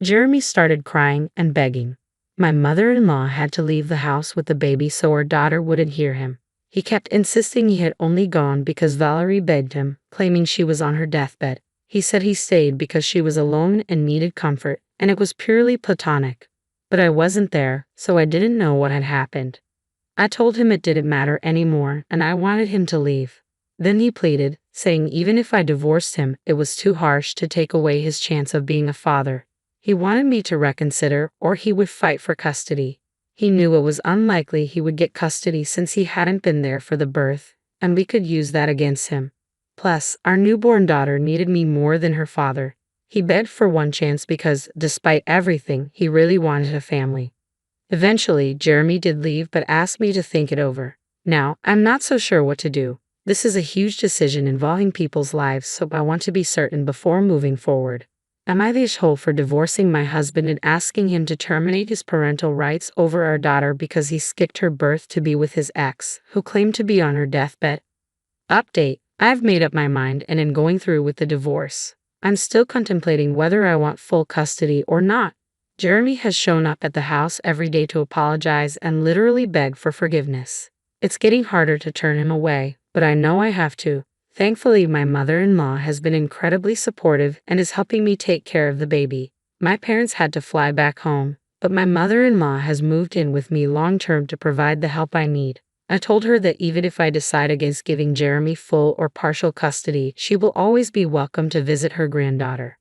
S1: Jeremy started crying and begging. My mother-in-law had to leave the house with the baby so our daughter wouldn't hear him. He kept insisting he had only gone because Valerie begged him, claiming she was on her deathbed. He said he stayed because she was alone and needed comfort, and it was purely platonic. But I wasn't there, so I didn't know what had happened. I told him it didn't matter anymore and I wanted him to leave. Then he pleaded, saying even if I divorced him, it was too harsh to take away his chance of being a father. He wanted me to reconsider or he would fight for custody. He knew it was unlikely he would get custody since he hadn't been there for the birth, and we could use that against him. Plus, our newborn daughter needed me more than her father. He begged for one chance because, despite everything, he really wanted a family. Eventually, Jeremy did leave but asked me to think it over. Now, I'm not so sure what to do. This is a huge decision involving people's lives, so I want to be certain before moving forward. Am I the asshole for divorcing my husband and asking him to terminate his parental rights over our daughter because he skipped her birth to be with his ex, who claimed to be on her deathbed? Update: I've made up my mind and am going through with the divorce. I'm still contemplating whether I want full custody or not. Jeremy has shown up at the house every day to apologize and literally beg for forgiveness. It's getting harder to turn him away, but I know I have to. Thankfully, my mother-in-law has been incredibly supportive and is helping me take care of the baby. My parents had to fly back home, but my mother-in-law has moved in with me long-term to provide the help I need. I told her that even if I decide against giving Jeremy full or partial custody, she will always be welcome to visit her granddaughter.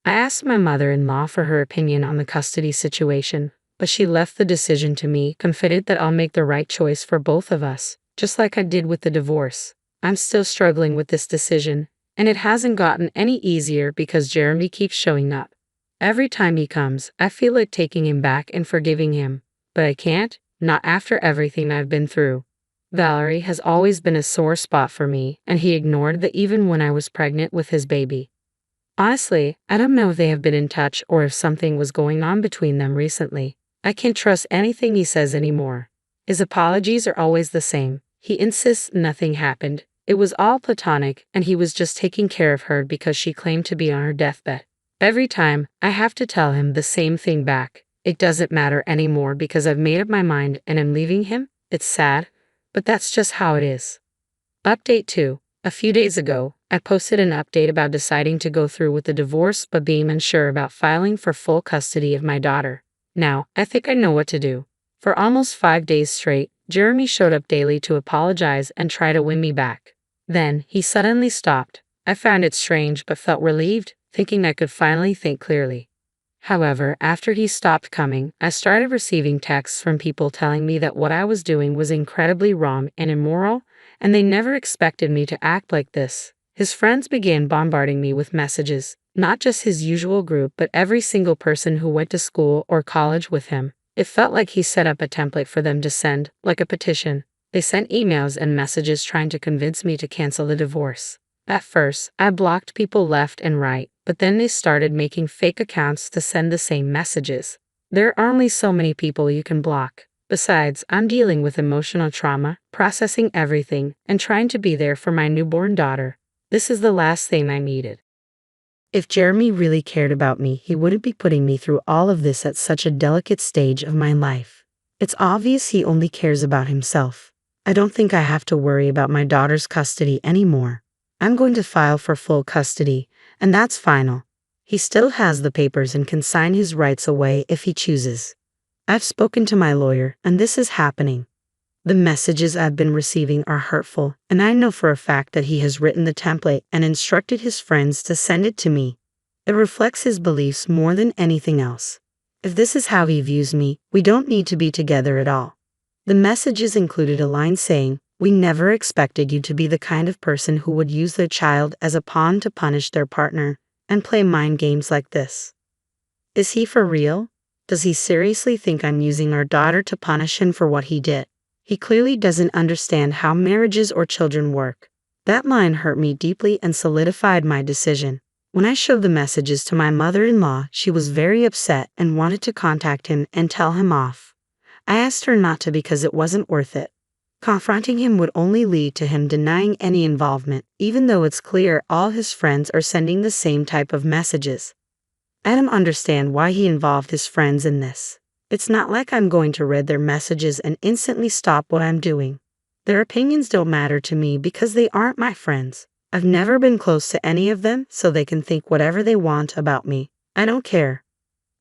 S1: I asked my mother-in-law for her opinion on the custody situation, but she left the decision to me, confident that I'll make the right choice for both of us, just like I did with the divorce. I'm still struggling with this decision, and it hasn't gotten any easier because Jeremy keeps showing up. Every time he comes, I feel like taking him back and forgiving him, but I can't, not after everything I've been through. Valerie has always been a sore spot for me, and he ignored that even when I was pregnant with his baby. Honestly, I don't know if they have been in touch or if something was going on between them recently. I can't trust anything he says anymore. His apologies are always the same. He insists nothing happened. It was all platonic, and he was just taking care of her because she claimed to be on her deathbed. Every time, I have to tell him the same thing back. It doesn't matter anymore because I've made up my mind and I'm leaving him. It's sad, but that's just how it is. Update 2. A few days ago, I posted an update about deciding to go through with the divorce but being unsure about filing for full custody of my daughter. Now, I think I know what to do. For almost 5 days straight, Jeremy showed up daily to apologize and try to win me back. Then, he suddenly stopped. I found it strange but felt relieved, thinking I could finally think clearly. However, after he stopped coming, I started receiving texts from people telling me that what I was doing was incredibly wrong and immoral, and they never expected me to act like this. His friends began bombarding me with messages, not just his usual group but every single person who went to school or college with him. It felt like he set up a template for them to send, like a petition. They sent emails and messages trying to convince me to cancel the divorce. At first, I blocked people left and right, but then they started making fake accounts to send the same messages. There are only so many people you can block. Besides, I'm dealing with emotional trauma, processing everything, and trying to be there for my newborn daughter. This is the last thing I needed. If Jeremy really cared about me, he wouldn't be putting me through all of this at such a delicate stage of my life. It's obvious he only cares about himself. I don't think I have to worry about my daughter's custody anymore. I'm going to file for full custody, and that's final. He still has the papers and can sign his rights away if he chooses. I've spoken to my lawyer, and this is happening. The messages I've been receiving are hurtful, and I know for a fact that he has written the template and instructed his friends to send it to me. It reflects his beliefs more than anything else. If this is how he views me, we don't need to be together at all. The messages included a line saying, "We never expected you to be the kind of person who would use their child as a pawn to punish their partner and play mind games like this." Is he for real? Does he seriously think I'm using our daughter to punish him for what he did? He clearly doesn't understand how marriages or children work. That line hurt me deeply and solidified my decision. When I showed the messages to my mother-in-law, she was very upset and wanted to contact him and tell him off. I asked her not to because it wasn't worth it. Confronting him would only lead to him denying any involvement, even though it's clear all his friends are sending the same type of messages. I don't understand why he involved his friends in this. It's not like I'm going to read their messages and instantly stop what I'm doing. Their opinions don't matter to me because they aren't my friends. I've never been close to any of them, so they can think whatever they want about me. I don't care.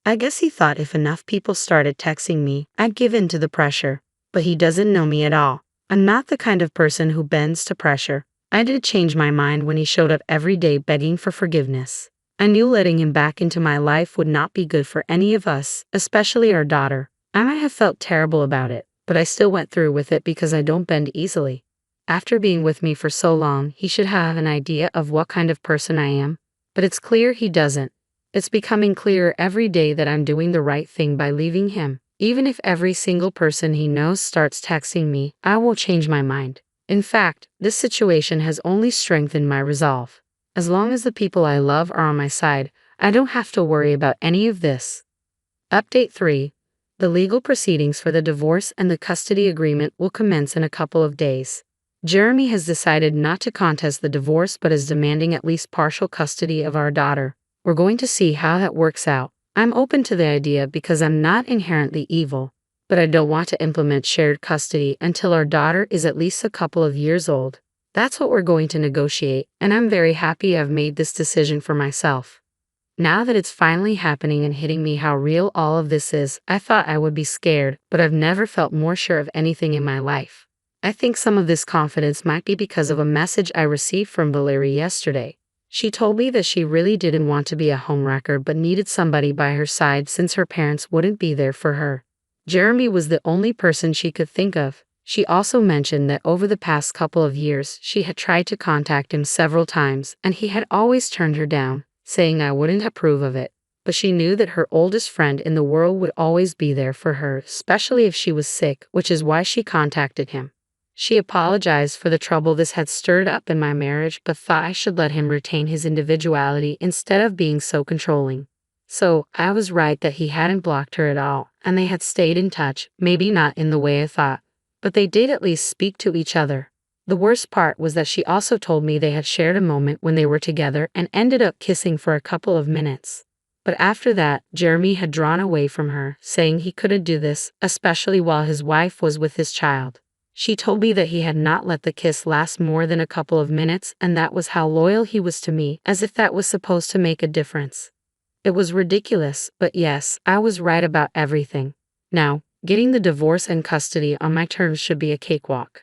S1: I guess he thought if enough people started texting me, I'd give in to the pressure. But he doesn't know me at all. I'm not the kind of person who bends to pressure. I did change my mind when he showed up every day begging for forgiveness. I knew letting him back into my life would not be good for any of us, especially our daughter. I might have felt terrible about it, but I still went through with it because I don't bend easily. After being with me for so long, he should have an idea of what kind of person I am, but it's clear he doesn't. It's becoming clearer every day that I'm doing the right thing by leaving him. Even if every single person he knows starts texting me, I will change my mind. In fact, this situation has only strengthened my resolve. As long as the people I love are on my side, I don't have to worry about any of this. Update 3. The legal proceedings for the divorce and the custody agreement will commence in a couple of days. Jeremy has decided not to contest the divorce but is demanding at least partial custody of our daughter. We're going to see how that works out. I'm open to the idea because I'm not inherently evil, but I don't want to implement shared custody until our daughter is at least a couple of years old. That's what we're going to negotiate, and I'm very happy I've made this decision for myself. Now that it's finally happening and hitting me how real all of this is, I thought I would be scared, but I've never felt more sure of anything in my life. I think some of this confidence might be because of a message I received from Valerie yesterday. She told me that she really didn't want to be a homewrecker but needed somebody by her side since her parents wouldn't be there for her. Jeremy was the only person she could think of. She also mentioned that over the past couple of years she had tried to contact him several times and he had always turned her down, saying I wouldn't approve of it. But she knew that her oldest friend in the world would always be there for her, especially if she was sick, which is why she contacted him. She apologized for the trouble this had stirred up in my marriage, but thought I should let him retain his individuality instead of being so controlling. So, I was right that he hadn't blocked her at all, and they had stayed in touch, maybe not in the way I thought, but they did at least speak to each other. The worst part was that she also told me they had shared a moment when they were together and ended up kissing for a couple of minutes. But after that, Jeremy had drawn away from her, saying he couldn't do this, especially while his wife was with his child. She told me that he had not let the kiss last more than a couple of minutes, and that was how loyal he was to me, as if that was supposed to make a difference. It was ridiculous, but yes, I was right about everything. Now, getting the divorce and custody on my terms should be a cakewalk.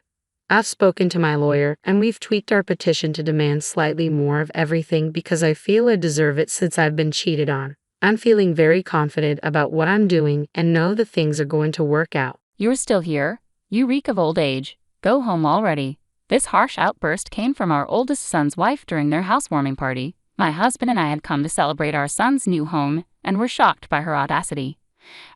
S1: I've spoken to my lawyer, and we've tweaked our petition to demand slightly more of everything because I feel I deserve it since I've been cheated on. I'm feeling very confident about what I'm doing and know that things are going to work out.
S2: You're still here? You reek of old age. Go home already. This harsh outburst came from our oldest son's wife during their housewarming party. My husband and I had come to celebrate our son's new home and were shocked by her audacity.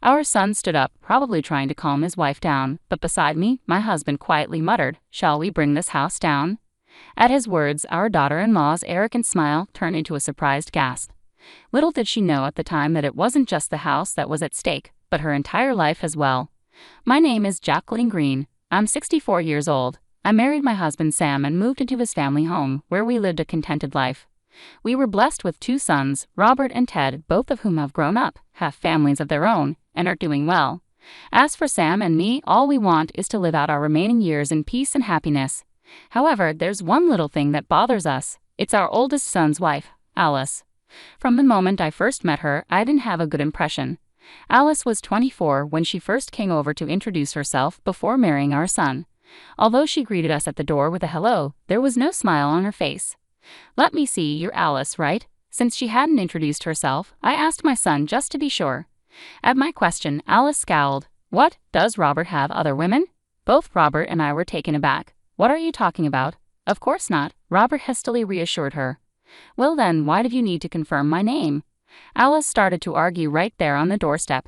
S2: Our son stood up, probably trying to calm his wife down, but beside me, my husband quietly muttered, "Shall we bring this house down?" At his words, our daughter-in-law's arrogant smile turned into a surprised gasp. Little did she know at the time that it wasn't just the house that was at stake, but her entire life as well. My name is Jacqueline Green. I'm 64 years old. I married my husband Sam and moved into his family home, where we lived a contented life. We were blessed with 2 sons, Robert and Ted, both of whom have grown up, have families of their own, and are doing well. As for Sam and me, all we want is to live out our remaining years in peace and happiness. However, there's one little thing that bothers us. It's our oldest son's wife, Alice. From the moment I first met her, I didn't have a good impression. Alice was 24 when she first came over to introduce herself before marrying our son. Although she greeted us at the door with a hello, there was no smile on her face. "Let me see, you're Alice, right?" Since she hadn't introduced herself, I asked my son just to be sure. At my question, Alice scowled. "What, does Robert have other women?" Both Robert and I were taken aback. "What are you talking about?" "Of course not," Robert hastily reassured her. "Well then, why did you need to confirm my name?" Alice started to argue right there on the doorstep.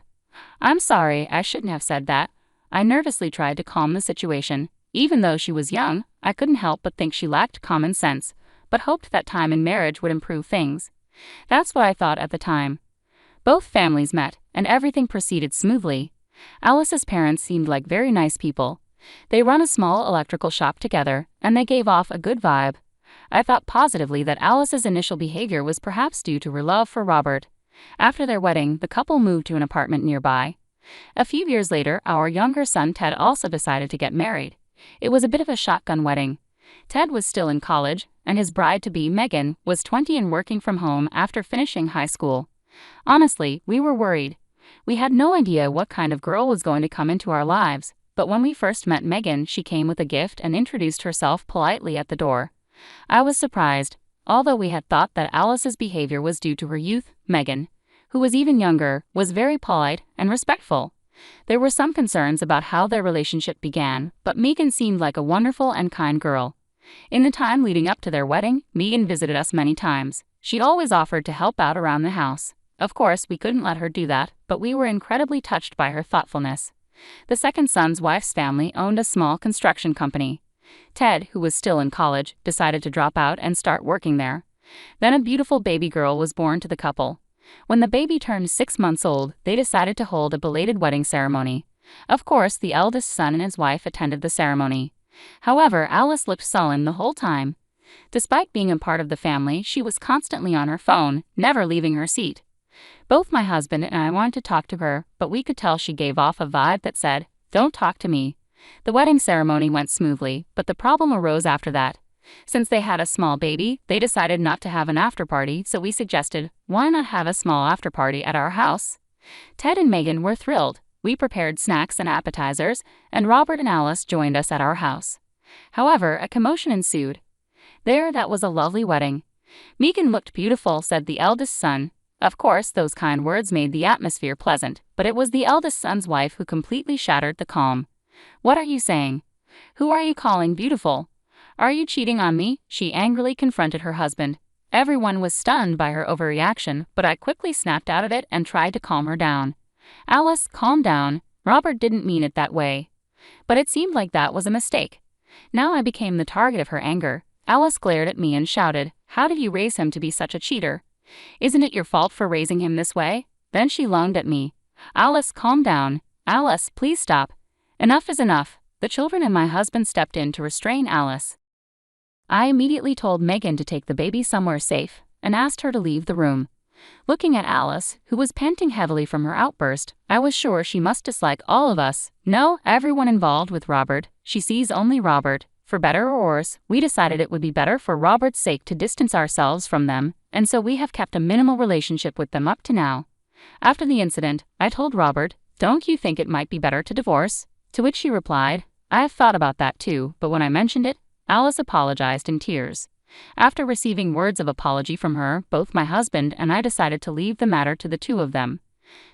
S2: "I'm sorry, I shouldn't have said that." I nervously tried to calm the situation. Even though she was young, I couldn't help but think she lacked common sense, but hoped that time in marriage would improve things. That's what I thought at the time. Both families met, and everything proceeded smoothly. Alice's parents seemed like very nice people. They run a small electrical shop together, and they gave off a good vibe. I thought positively that Alice's initial behavior was perhaps due to her love for Robert. After their wedding, the couple moved to an apartment nearby. A few years later, our younger son Ted also decided to get married. It was a bit of a shotgun wedding. Ted was still in college, and his bride-to-be, Megan, was 20 and working from home after finishing high school. Honestly, we were worried. We had no idea what kind of girl was going to come into our lives, but when we first met Megan, she came with a gift and introduced herself politely at the door. I was surprised. Although we had thought that Alice's behavior was due to her youth, Megan, who was even younger, was very polite and respectful. There were some concerns about how their relationship began, but Megan seemed like a wonderful and kind girl. In the time leading up to their wedding, Megan visited us many times. She always offered to help out around the house. Of course, we couldn't let her do that, but we were incredibly touched by her thoughtfulness. The second son's wife's family owned a small construction company. Ted, who was still in college, decided to drop out and start working there. Then a beautiful baby girl was born to the couple. When the baby turned 6 months old, they decided to hold a belated wedding ceremony. Of course, the eldest son and his wife attended the ceremony. However, Alice looked sullen the whole time. Despite being a part of the family, she was constantly on her phone, never leaving her seat. Both my husband and I wanted to talk to her, but we could tell she gave off a vibe that said, "Don't talk to me." The wedding ceremony went smoothly, but the problem arose after that. Since they had a small baby, they decided not to have an after-party, so we suggested, why not have a small after-party at our house? Ted and Megan were thrilled. We prepared snacks and appetizers, and Robert and Alice joined us at our house. However, a commotion ensued. That was a lovely wedding. Megan looked beautiful, said the eldest son. Of course, those kind words made the atmosphere pleasant, but it was the eldest son's wife who completely shattered the calm. What are you saying? Who are you calling beautiful? Are you cheating on me? She angrily confronted her husband. Everyone was stunned by her overreaction, but I quickly snapped out of it and tried to calm her down. Alice, calm down. Robert didn't mean it that way. But it seemed like that was a mistake. Now I became the target of her anger. Alice glared at me and shouted, "How did you raise him to be such a cheater? Isn't it your fault for raising him this way?" Then she lunged at me. "Alice, calm down. Alice, please stop. Enough is enough." The children and my husband stepped in to restrain Alice. I immediately told Megan to take the baby somewhere safe and asked her to leave the room. Looking at Alice, who was panting heavily from her outburst, I was sure she must dislike all of us. No, everyone involved with Robert. She sees only Robert. For better or worse, we decided it would be better for Robert's sake to distance ourselves from them, and so we have kept a minimal relationship with them up to now. After the incident, I told Robert, "Don't you think it might be better to divorce?" To which he replied, "I have thought about that too," but when I mentioned it, Alice apologized in tears. After receiving words of apology from her, both my husband and I decided to leave the matter to the two of them.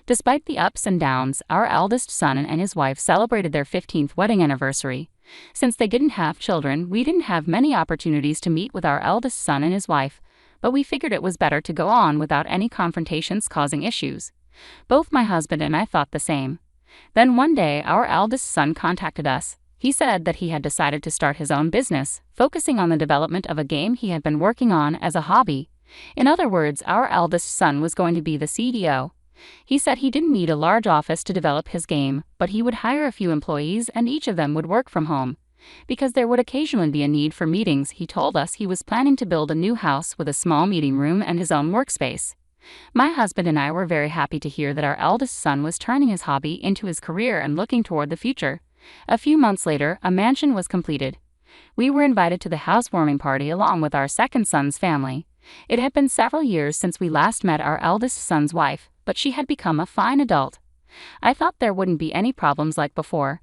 S2: Despite the ups and downs, our eldest son and his wife celebrated their 15th wedding anniversary. Since they didn't have children, we didn't have many opportunities to meet with our eldest son and his wife, but we figured it was better to go on without any confrontations causing issues. Both my husband and I thought the same. Then one day, our eldest son contacted us. He said that he had decided to start his own business, focusing on the development of a game he had been working on as a hobby. In other words, our eldest son was going to be the CDO. He said he didn't need a large office to develop his game, but he would hire a few employees and each of them would work from home. Because there would occasionally be a need for meetings, he told us he was planning to build a new house with a small meeting room and his own workspace. My husband and I were very happy to hear that our eldest son was turning his hobby into his career and looking toward the future. A few months later, a mansion was completed. We were invited to the housewarming party along with our second son's family. It had been several years since we last met our eldest son's wife, but she had become a fine adult. I thought there wouldn't be any problems like before.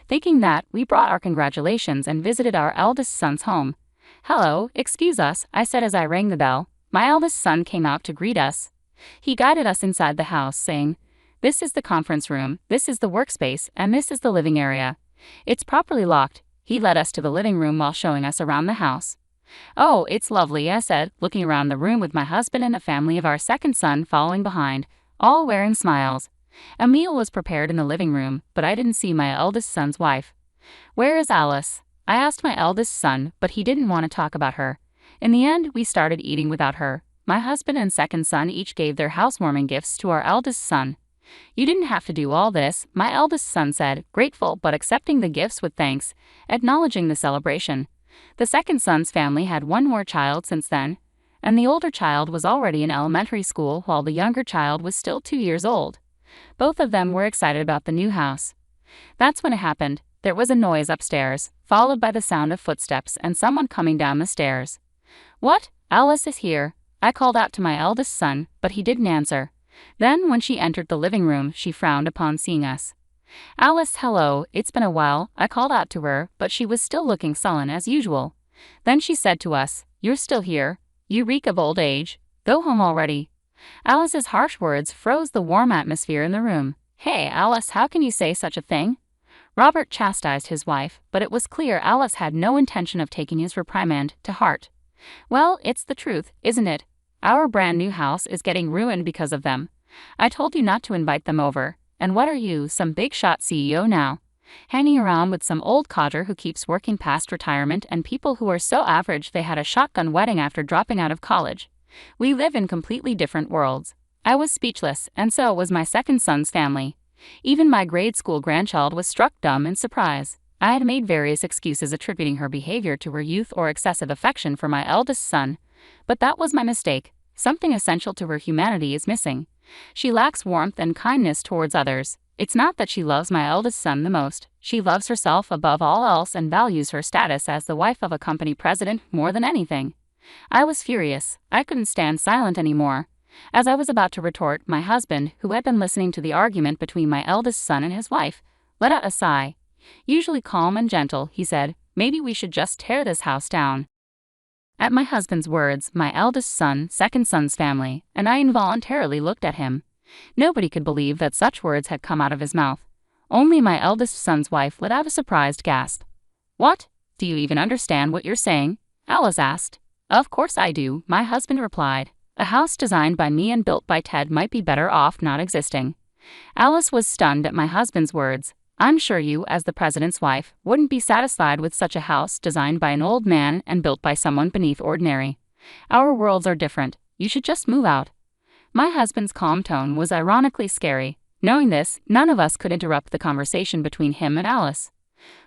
S2: Thinking that, we brought our congratulations and visited our eldest son's home. "Hello, excuse us," I said as I rang the bell. My eldest son came out to greet us. He guided us inside the house, saying, "This is the conference room, this is the workspace, and this is the living area. It's properly locked." He led us to the living room while showing us around the house. "Oh, it's lovely," I said, looking around the room with my husband and the family of our second son following behind, all wearing smiles. A meal was prepared in the living room, but I didn't see my eldest son's wife. "Where is Alice?" I asked my eldest son, but he didn't want to talk about her. In the end, we started eating without her. My husband and second son each gave their housewarming gifts to our eldest son. "You didn't have to do all this," my eldest son said, grateful but accepting the gifts with thanks, acknowledging the celebration. The second son's family had one more child since then, and the older child was already in elementary school while the younger child was still 2 years old. Both of them were excited about the new house. That's when it happened. There was a noise upstairs, followed by the sound of footsteps and someone coming down the stairs. "What? Alice is here," I called out to my eldest son, but he didn't answer. Then, when she entered the living room, she frowned upon seeing us. "Alice, hello, it's been a while," I called out to her, but she was still looking sullen as usual. Then she said to us, "You're still here? You reek of old age. Go home already." Alice's harsh words froze the warm atmosphere in the room. "Hey, Alice, how can you say such a thing?" Robert chastised his wife, but it was clear Alice had no intention of taking his reprimand to heart. "Well, it's the truth, isn't it? Our brand new house is getting ruined because of them. I told you not to invite them over, and what are you, some big shot CEO now? Hanging around with some old codger who keeps working past retirement and people who are so average they had a shotgun wedding after dropping out of college. We live in completely different worlds." I was speechless, and so was my second son's family. Even my grade school grandchild was struck dumb in surprise. I had made various excuses attributing her behavior to her youth or excessive affection for my eldest son, but that was my mistake. Something essential to her humanity is missing. She lacks warmth and kindness towards others. It's not that she loves my eldest son the most. She loves herself above all else and values her status as the wife of a company president more than anything. I was furious. I couldn't stand silent anymore. As I was about to retort, my husband, who had been listening to the argument between my eldest son and his wife, let out a sigh. Usually calm and gentle, he said, "Maybe we should just tear this house down." At my husband's words, my eldest son, second son's family, and I involuntarily looked at him. Nobody could believe that such words had come out of his mouth. Only my eldest son's wife let out a surprised gasp. "What? Do you even understand what you're saying?" Alice asked. "Of course I do," my husband replied. "A house designed by me and built by Ted might be better off not existing." Alice was stunned at my husband's words. "I'm sure you, as the president's wife, wouldn't be satisfied with such a house designed by an old man and built by someone beneath ordinary. Our worlds are different. You should just move out." My husband's calm tone was ironically scary. Knowing this, none of us could interrupt the conversation between him and Alice.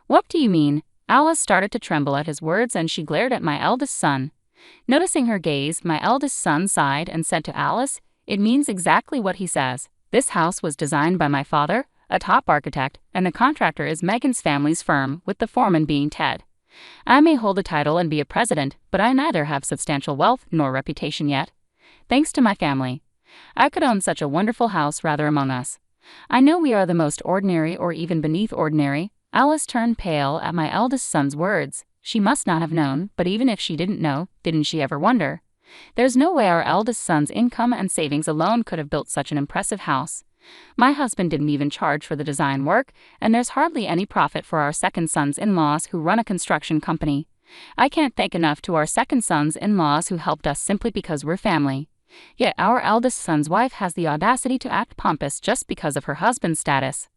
S2: "What do you mean?" Alice started to tremble at his words and she glared at my eldest son. Noticing her gaze, my eldest son sighed and said to Alice, "It means exactly what he says. This house was designed by my father, a top architect, and the contractor is Megan's family's firm, with the foreman being Ted. I may hold a title and be a president, but I neither have substantial wealth nor reputation yet. Thanks to my family, I could own such a wonderful house rather among us. I know we are the most ordinary or even beneath ordinary." Alice turned pale at my eldest son's words. She must not have known, but even if she didn't know, didn't she ever wonder? There's no way our eldest son's income and savings alone could have built such an impressive house. My husband didn't even charge for the design work, and there's hardly any profit for our second son's in-laws who run a construction company. I can't thank enough to our second son's in-laws who helped us simply because we're family. Yet our eldest son's wife has the audacity to act pompous just because of her husband's status.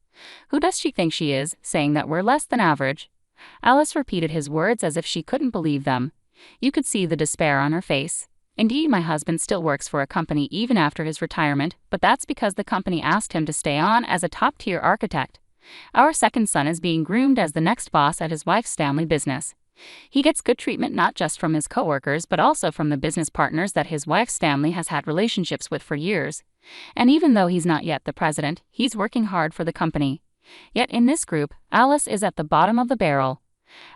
S2: Who does she think she is, saying that we're less than average? Alice repeated his words as if she couldn't believe them. You could see the despair on her face. Indeed, my husband still works for a company even after his retirement, but that's because the company asked him to stay on as a top-tier architect. Our second son is being groomed as the next boss at his wife's family business. He gets good treatment not just from his coworkers but also from the business partners that his wife's family has had relationships with for years. And even though he's not yet the president, he's working hard for the company. Yet in this group, Alice is at the bottom of the barrel.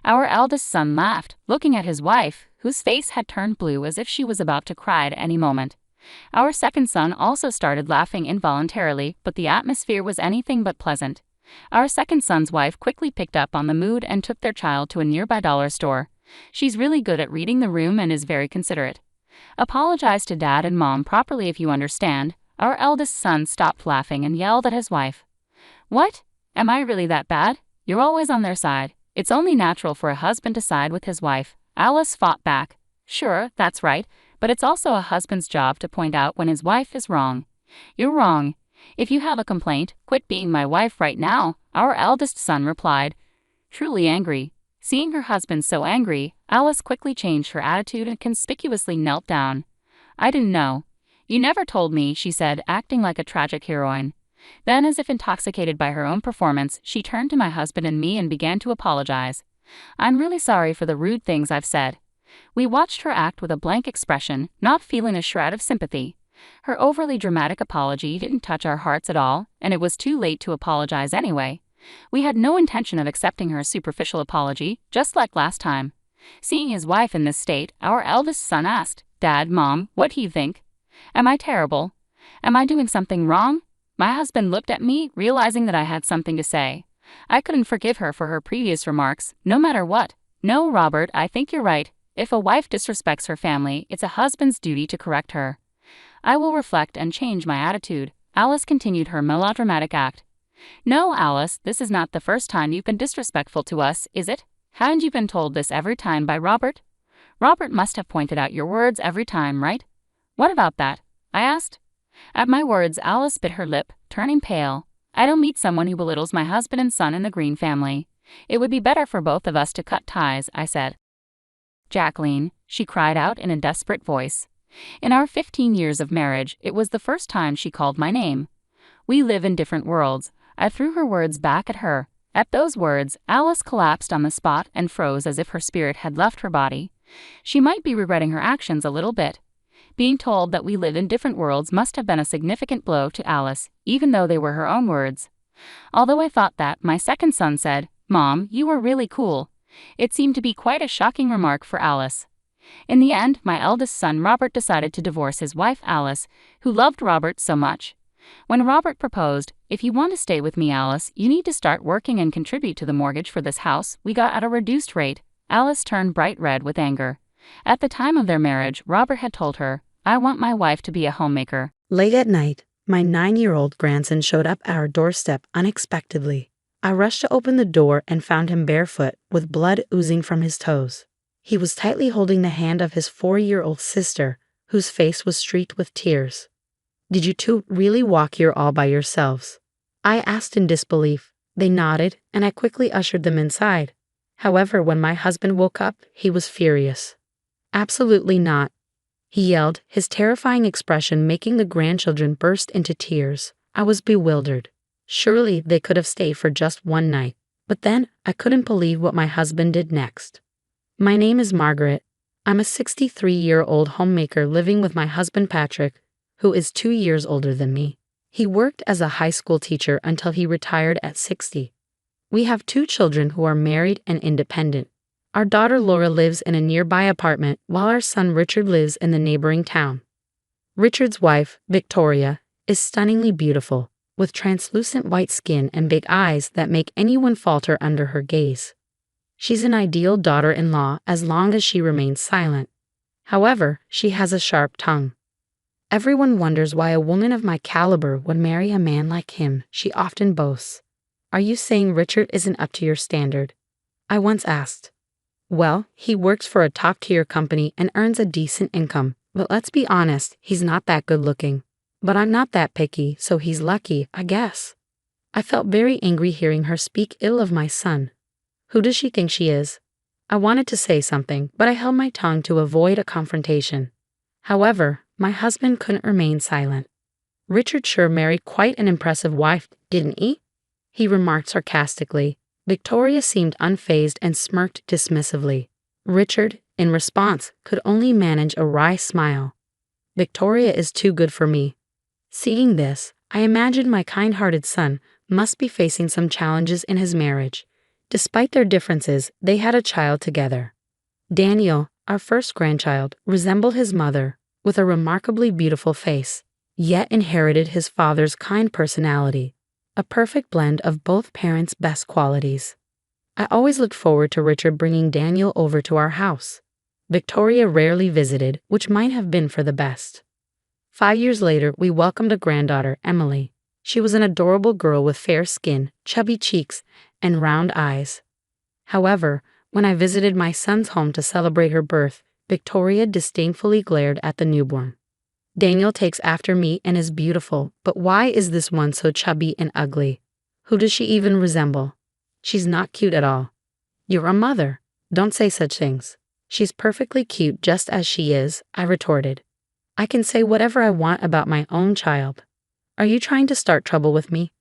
S2: Our eldest son laughed, looking at his wife, whose face had turned blue as if she was about to cry at any moment. Our second son also started laughing involuntarily, but the atmosphere was anything but pleasant. Our second son's wife quickly picked up on the mood and took their child to a nearby dollar store. She's really good at reading the room and is very considerate. "Apologize to Dad and Mom properly if you understand." Our eldest son stopped laughing and yelled at his wife. "What? Am I really that bad? You're always on their side. It's only natural for a husband to side with his wife." Alice fought back. "Sure, that's right, but it's also a husband's job to point out when his wife is wrong. You're wrong. If you have a complaint, quit being my wife right now," our eldest son replied, truly angry. Seeing her husband so angry, Alice quickly changed her attitude and conspicuously knelt down. "I didn't know. You never told me," she said, acting like a tragic heroine. Then, as if intoxicated by her own performance, she turned to my husband and me and began to apologize. "I'm really sorry for the rude things I've said." We watched her act with a blank expression, not feeling a shred of sympathy. Her overly dramatic apology didn't touch our hearts at all, and it was too late to apologize anyway. We had no intention of accepting her superficial apology, just like last time. Seeing his wife in this state, our eldest son asked, "Dad, Mom, what do you think? Am I terrible? Am I doing something wrong?" My husband looked at me, realizing that I had something to say. I couldn't forgive her for her previous remarks, no matter what. "No, Robert, I think you're right. If a wife disrespects her family, it's a husband's duty to correct her. I will reflect and change my attitude." Alice continued her melodramatic act. "No, Alice, this is not the first time you've been disrespectful to us, is it? Haven't you been told this every time by Robert? Robert must have pointed out your words every time, right?" "What about that?" I asked. At my words, Alice bit her lip, turning pale. "I don't meet someone who belittles my husband and son in the Green family. It would be better for both of us to cut ties," I said. "Jacqueline," she cried out in a desperate voice. In our 15 years of marriage, it was the first time she called my name. "We live in different worlds." I threw her words back at her. At those words, Alice collapsed on the spot and froze as if her spirit had left her body. She might be regretting her actions a little bit. Being told that we live in different worlds must have been a significant blow to Alice, even though they were her own words. Although I thought that, my second son said, "Mom, you were really cool." It seemed to be quite a shocking remark for Alice. In the end, my eldest son Robert decided to divorce his wife Alice, who loved Robert so much. When Robert proposed, "If you want to stay with me, Alice, you need to start working and contribute to the mortgage for this house we got at a reduced rate," Alice turned bright red with anger. At the time of their marriage, Robert had told her, "I want my wife to be a homemaker."
S1: Late at night, my 9-year-old grandson showed up at our doorstep unexpectedly. I rushed to open the door and found him barefoot, with blood oozing from his toes. He was tightly holding the hand of his 4-year-old sister, whose face was streaked with tears. "Did you two really walk here all by yourselves?" I asked in disbelief. They nodded, and I quickly ushered them inside. However, when my husband woke up, he was furious. "Absolutely not," he yelled, his terrifying expression making the grandchildren burst into tears. I was bewildered. Surely they could have stayed for just one night. But then, I couldn't believe what my husband did next. "My name is Margaret. I'm a 63-year-old homemaker living with my husband Patrick, who is 2 years older than me. He worked as a high school teacher until he retired at 60. We have 2 children who are married and independent. Our daughter Laura lives in a nearby apartment, while our son Richard lives in the neighboring town. Richard's wife, Victoria, is stunningly beautiful, with translucent white skin and big eyes that make anyone falter under her gaze. She's an ideal daughter-in-law as long as she remains silent. However, she has a sharp tongue. Everyone wonders why a woman of my caliber would marry a man like him, she often boasts. Are you saying Richard isn't up to your standard? I once asked. Well, he works for a top-tier company and earns a decent income, but let's be honest, he's not that good-looking. But I'm not that picky, so he's lucky, I guess. I felt very angry hearing her speak ill of my son. Who does she think she is? I wanted to say something, but I held my tongue to avoid a confrontation. However, my husband couldn't remain silent. Richard sure married quite an impressive wife, didn't he? He remarked sarcastically. Victoria seemed unfazed and smirked dismissively. Richard, in response, could only manage a wry smile. Victoria is too good for me. Seeing this, I imagined my kind-hearted son must be facing some challenges in his marriage. Despite their differences, they had a child together. Daniel, our first grandchild, resembled his mother, with a remarkably beautiful face, yet inherited his father's kind personality, a perfect blend of both parents' best qualities. I always looked forward to Richard bringing Daniel over to our house. Victoria rarely visited, which might have been for the best. 5 years later, we welcomed a granddaughter, Emily. She was an adorable girl with fair skin, chubby cheeks, and round eyes. However, when I visited my son's home to celebrate her birth, Victoria disdainfully glared at the newborn. Daniel takes after me and is beautiful, but why is this one so chubby and ugly? Who does she even resemble? She's not cute at all. You're a mother. Don't say such things. She's perfectly cute just as she is, I retorted. I can say whatever I want about my own child. Are you trying to start trouble with me?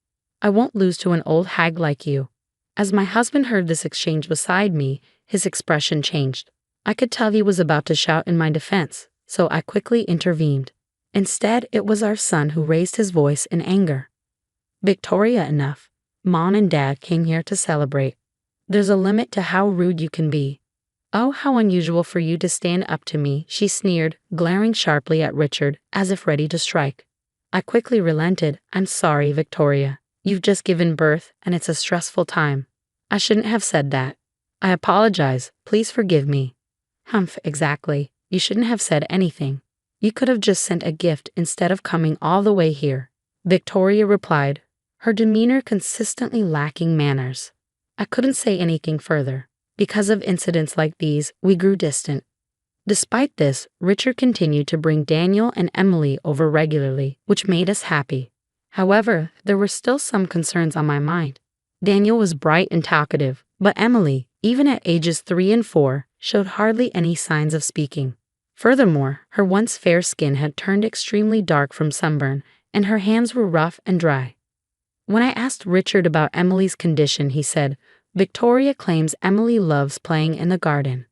S1: I won't lose to an old hag like you. As my husband heard this exchange beside me, his expression changed. I could tell he was about to shout in my defense, so I quickly intervened. Instead, it was our son who raised his voice in anger. Victoria, enough. Mom and Dad came here to celebrate. There's a limit to how rude you can be. Oh, how unusual for you to stand up to me, she sneered, glaring sharply at Richard, as if ready to strike. I quickly relented. I'm sorry, Victoria. You've just given birth, and it's a stressful time. I shouldn't have said that. I apologize. Please forgive me. Humph, exactly. You shouldn't have said anything. You could have just sent a gift instead of coming all the way here, Victoria replied, her demeanor consistently lacking manners. I couldn't say anything further. Because of incidents like these, we grew distant. Despite this, Richard continued to bring Daniel and Emily over regularly, which made us happy. However, there were still some concerns on my mind. Daniel was bright and talkative, but Emily, even at ages 3 and 4, showed hardly any signs of speaking. Furthermore, her once fair skin had turned extremely dark from sunburn, and her hands were rough and dry. When I asked Richard about Emily's condition, he said, Victoria claims Emily loves playing in the garden.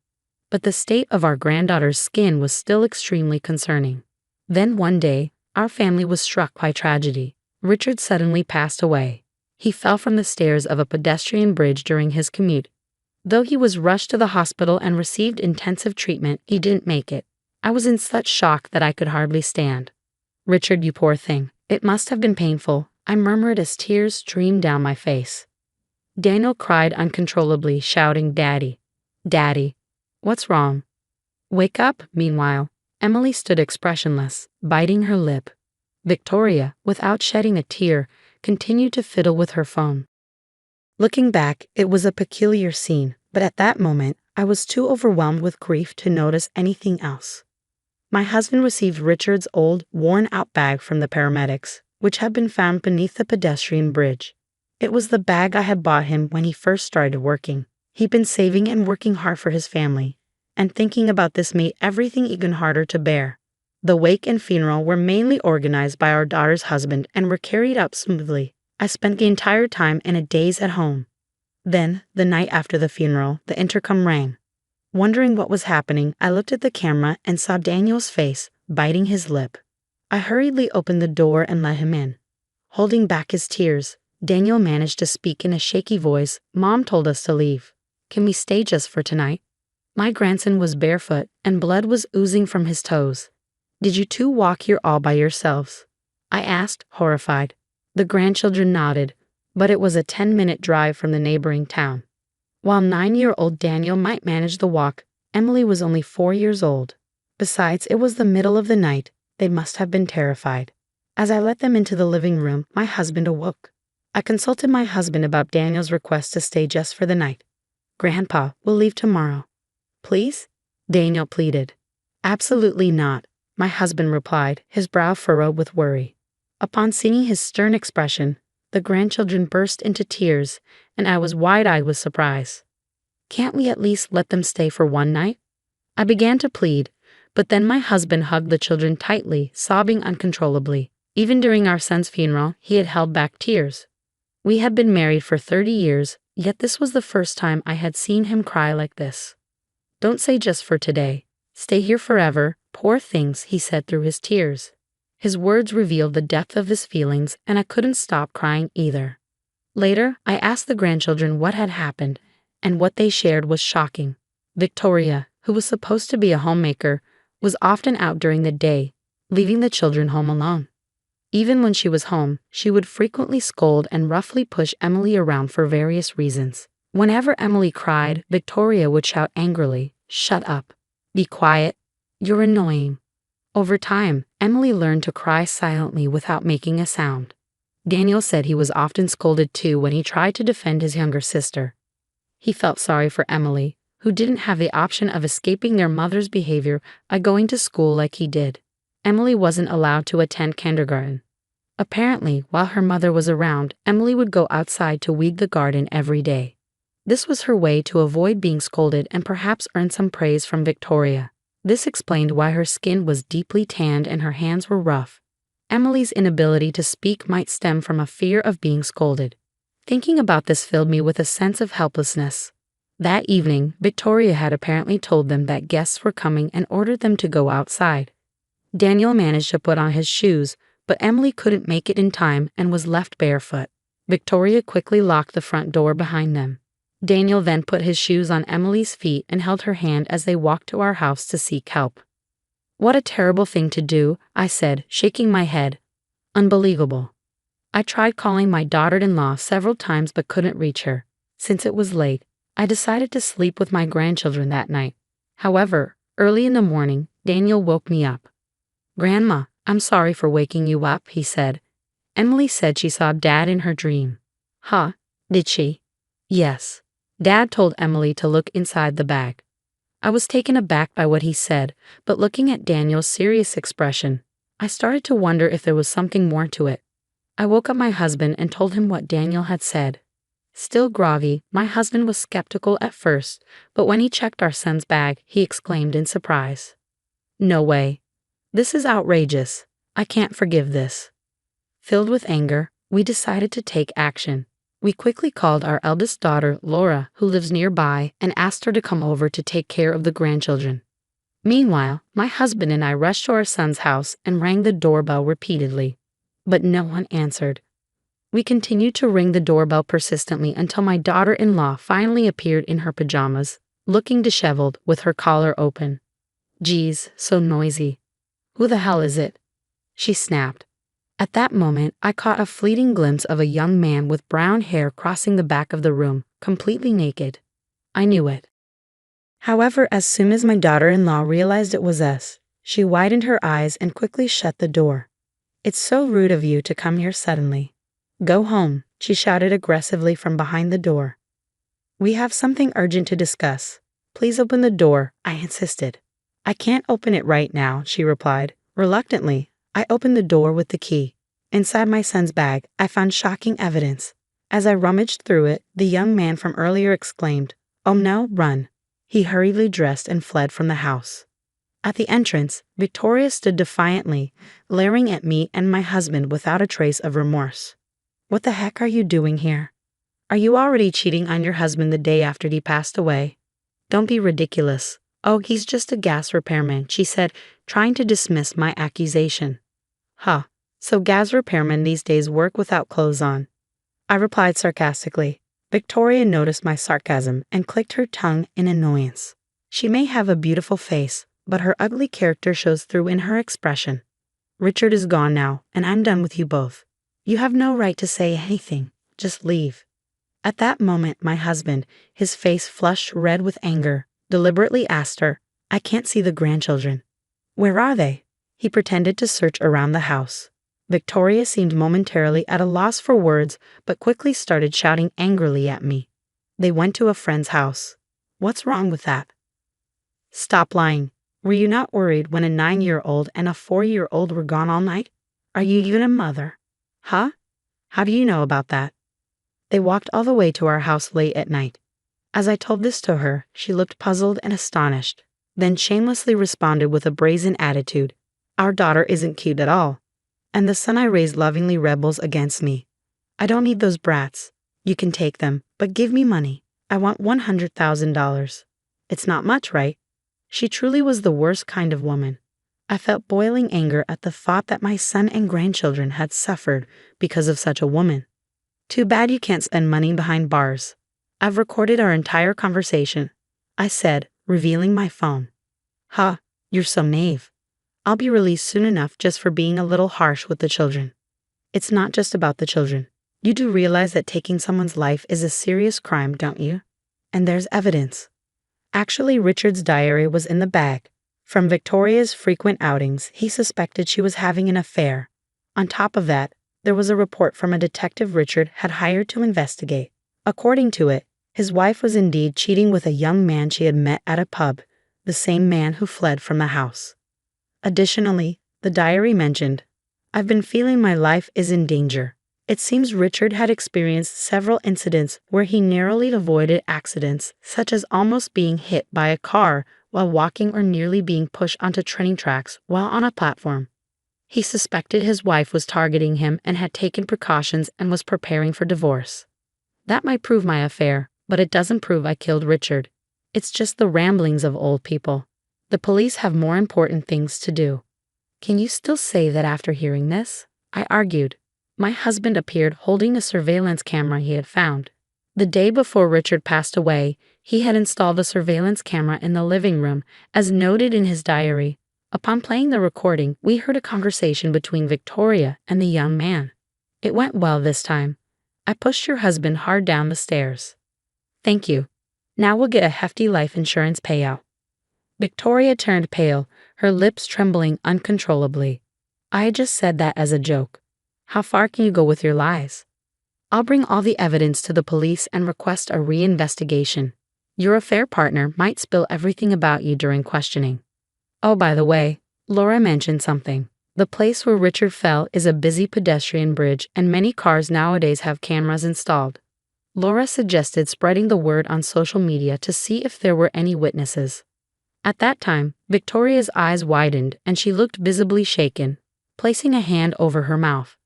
S1: But the state of our granddaughter's skin was still extremely concerning. Then one day, our family was struck by tragedy. Richard suddenly passed away. He fell from the stairs of a pedestrian bridge during his commute. Though he was rushed to the hospital and received intensive treatment, he didn't make it. I was in such shock that I could hardly stand. Richard, you poor thing. It must have been painful, I murmured as tears streamed down my face. Daniel cried uncontrollably, shouting, Daddy. Daddy. What's wrong? Wake up, meanwhile. Emily stood expressionless, biting her lip. Victoria, without shedding a tear, continued to fiddle with her phone. Looking back, it was a peculiar scene, but at that moment, I was too overwhelmed with grief to notice anything else. My husband received Richard's old, worn-out bag from the paramedics, which had been found beneath the pedestrian bridge. It was the bag I had bought him when he first started working. He'd been saving and working hard for his family, and thinking about this made everything even harder to bear. The wake and funeral were mainly organized by our daughter's husband and were carried out smoothly. I spent the entire time in a daze at home. Then, the night after the funeral, the intercom rang. Wondering what was happening, I looked at the camera and saw Daniel's face, biting his lip. I hurriedly opened the door and let him in. Holding back his tears, Daniel managed to speak in a shaky voice. Mom told us to leave. Can we stay just for tonight? My grandson was barefoot, and blood was oozing from his toes. Did you two walk here all by yourselves? I asked, horrified. The grandchildren nodded, but it was a 10-minute drive from the neighboring town. While 9-year-old Daniel might manage the walk, Emily was only 4 years old. Besides, it was the middle of the night. They must have been terrified. As I let them into the living room, my husband awoke. I consulted my husband about Daniel's request to stay just for the night. Grandpa, we'll leave tomorrow. Please? Daniel pleaded. Absolutely not, my husband replied, his brow furrowed with worry. Upon seeing his stern expression, the grandchildren burst into tears, and I was wide-eyed with surprise. Can't we at least let them stay for one night? I began to plead, but then my husband hugged the children tightly, sobbing uncontrollably. Even during our son's funeral, he had held back tears. We had been married for 30 years, yet this was the first time I had seen him cry like this. Don't say just for today. Stay here forever, poor things, he said through his tears. His words revealed the depth of his feelings, and I couldn't stop crying either. Later, I asked the grandchildren what had happened, and what they shared was shocking. Victoria, who was supposed to be a homemaker, was often out during the day, leaving the children home alone. Even when she was home, she would frequently scold and roughly push Emily around for various reasons. Whenever Emily cried, Victoria would shout angrily, "Shut up. Be quiet. You're annoying." Over time, Emily learned to cry silently without making a sound. Daniel said he was often scolded too when he tried to defend his younger sister. He felt sorry for Emily, who didn't have the option of escaping their mother's behavior by going to school like he did. Emily wasn't allowed to attend kindergarten. Apparently, while her mother was around, Emily would go outside to weed the garden every day. This was her way to avoid being scolded and perhaps earn some praise from Victoria. This explained why her skin was deeply tanned and her hands were rough. Emily's inability to speak might stem from a fear of being scolded. Thinking about this filled me with a sense of helplessness. That evening, Victoria had apparently told them that guests were coming and ordered them to go outside. Daniel managed to put on his shoes, but Emily couldn't make it in time and was left barefoot. Victoria quickly locked the front door behind them. Daniel then put his shoes on Emily's feet and held her hand as they walked to our house to seek help. What a terrible thing to do, I said, shaking my head. Unbelievable. I tried calling my daughter-in-law several times but couldn't reach her. Since it was late, I decided to sleep with my grandchildren that night. However, early in the morning, Daniel woke me up. "Grandma, I'm sorry for waking you up," he said. Emily said she saw Dad in her dream. Huh? Did she? Yes. Dad told Emily to look inside the bag. I was taken aback by what he said, but looking at Daniel's serious expression, I started to wonder if there was something more to it. I woke up my husband and told him what Daniel had said. Still groggy, my husband was skeptical at first, but when he checked our son's bag, he exclaimed in surprise. "No way. This is outrageous. I can't forgive this." Filled with anger, we decided to take action. We quickly called our eldest daughter, Laura, who lives nearby, and asked her to come over to take care of the grandchildren. Meanwhile, my husband and I rushed to our son's house and rang the doorbell repeatedly, but no one answered. We continued to ring the doorbell persistently until my daughter-in-law finally appeared in her pajamas, looking disheveled with her collar open. "Geez, so noisy. Who the hell is it?" she snapped. At that moment, I caught a fleeting glimpse of a young man with brown hair crossing the back of the room, completely naked. I knew it. However, as soon as my daughter-in-law realized it was us, she widened her eyes and quickly shut the door. "It's so rude of you to come here suddenly. Go home," she shouted aggressively from behind the door. "We have something urgent to discuss. Please open the door," I insisted. "I can't open it right now," she replied. Reluctantly, I opened the door with the key. Inside my son's bag, I found shocking evidence. As I rummaged through it, the young man from earlier exclaimed, "Oh no, run." He hurriedly dressed and fled from the house. At the entrance, Victoria stood defiantly, glaring at me and my husband without a trace of remorse. "What the heck are you doing here? Are you already cheating on your husband the day after he passed away? Don't be ridiculous." "Oh, he's just a gas repairman," she said, trying to dismiss my accusation. "Huh, so gas repairmen these days work without clothes on," I replied sarcastically. Victoria noticed my sarcasm and clicked her tongue in annoyance. She may have a beautiful face, but her ugly character shows through in her expression. "Richard is gone now, and I'm done with you both. You have no right to say anything. Just leave." At that moment, my husband, his face flushed red with anger, deliberately asked her, "I can't see the grandchildren. Where are they?" He pretended to search around the house. Victoria seemed momentarily at a loss for words, but quickly started shouting angrily at me. "They went to a friend's house. What's wrong with that?" "Stop lying. Were you not worried when a 9-year-old and a 4-year-old were gone all night? Are you even a mother?" "Huh? How do you know about that?" "They walked all the way to our house late at night." As I told this to her, she looked puzzled and astonished, then shamelessly responded with a brazen attitude, "Our daughter isn't cute at all. And the son I raised lovingly rebels against me. I don't need those brats. You can take them, but give me money. I want $100,000. It's not much, right?" She truly was the worst kind of woman. I felt boiling anger at the thought that my son and grandchildren had suffered because of such a woman. "Too bad you can't spend money behind bars. I've recorded our entire conversation," I said, revealing my phone. "Huh, you're so naive. I'll be released soon enough just for being a little harsh with the children." "It's not just about the children. You do realize that taking someone's life is a serious crime, don't you? And there's evidence." Actually, Richard's diary was in the bag. From Victoria's frequent outings, he suspected she was having an affair. On top of that, there was a report from a detective Richard had hired to investigate. According to it, his wife was indeed cheating with a young man she had met at a pub, the same man who fled from the house. Additionally, the diary mentioned, "I've been feeling my life is in danger." It seems Richard had experienced several incidents where he narrowly avoided accidents, such as almost being hit by a car while walking or nearly being pushed onto train tracks while on a platform. He suspected his wife was targeting him and had taken precautions and was preparing for divorce. That might prove my affair, but it doesn't prove I killed Richard. It's just the ramblings of old people. The police have more important things to do. "Can you still say that after hearing this?" I argued. My husband appeared holding a surveillance camera he had found. The day before Richard passed away, he had installed a surveillance camera in the living room, as noted in his diary. Upon playing the recording, we heard a conversation between Victoria and the young man. "It went well this time. I pushed your husband hard down the stairs." "Thank you. Now we'll get a hefty life insurance payout." Victoria turned pale, her lips trembling uncontrollably. I had just said that as a joke. How far can you go with your lies? "I'll bring all the evidence to the police and request a reinvestigation. Your affair partner might spill everything about you during questioning." Oh, by the way, Laura mentioned something. The place where Richard fell is a busy pedestrian bridge, and many cars nowadays have cameras installed. Laura suggested spreading the word on social media to see if there were any witnesses. At that time, Victoria's eyes widened and she looked visibly shaken, placing a hand over her mouth.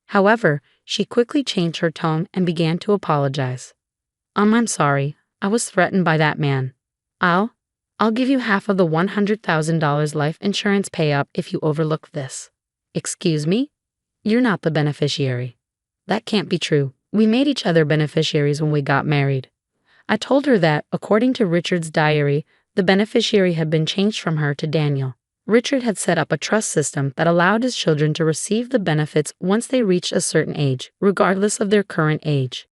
S1: However, she quickly changed her tone and began to apologize. I'm sorry. I was threatened by that man. I'll give you half of the $100,000 life insurance payout if you overlook this." "Excuse me? You're not the beneficiary." "That can't be true. We made each other beneficiaries when we got married." I told her that, according to Richard's diary, the beneficiary had been changed from her to Daniel. Richard had set up a trust system that allowed his children to receive the benefits once they reached a certain age, regardless of their current age.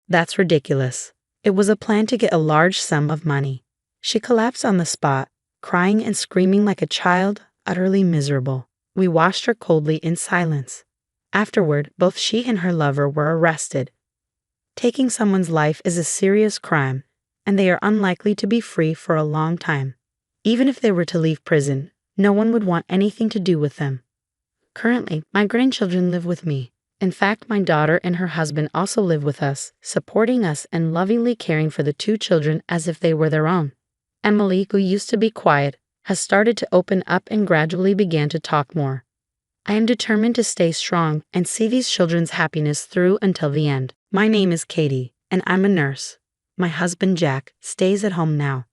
S1: "That's ridiculous. It was a plan to get a large sum of money. She collapsed on the spot, crying and screaming like a child, utterly miserable. We watched her coldly in silence. Afterward, both she and her lover were arrested. Taking someone's life is a serious crime, and they are unlikely to be free for a long time. Even if they were to leave prison, no one would want anything to do with them. Currently, my grandchildren live with me. In fact, my daughter and her husband also live with us, supporting us and lovingly caring for the two children as if they were their own. Emily, who used to be quiet, has started to open up and gradually began to talk more. I am determined to stay strong and see these children's happiness through until the end. My name is Katie, and I'm a nurse. My husband Jack stays at home now.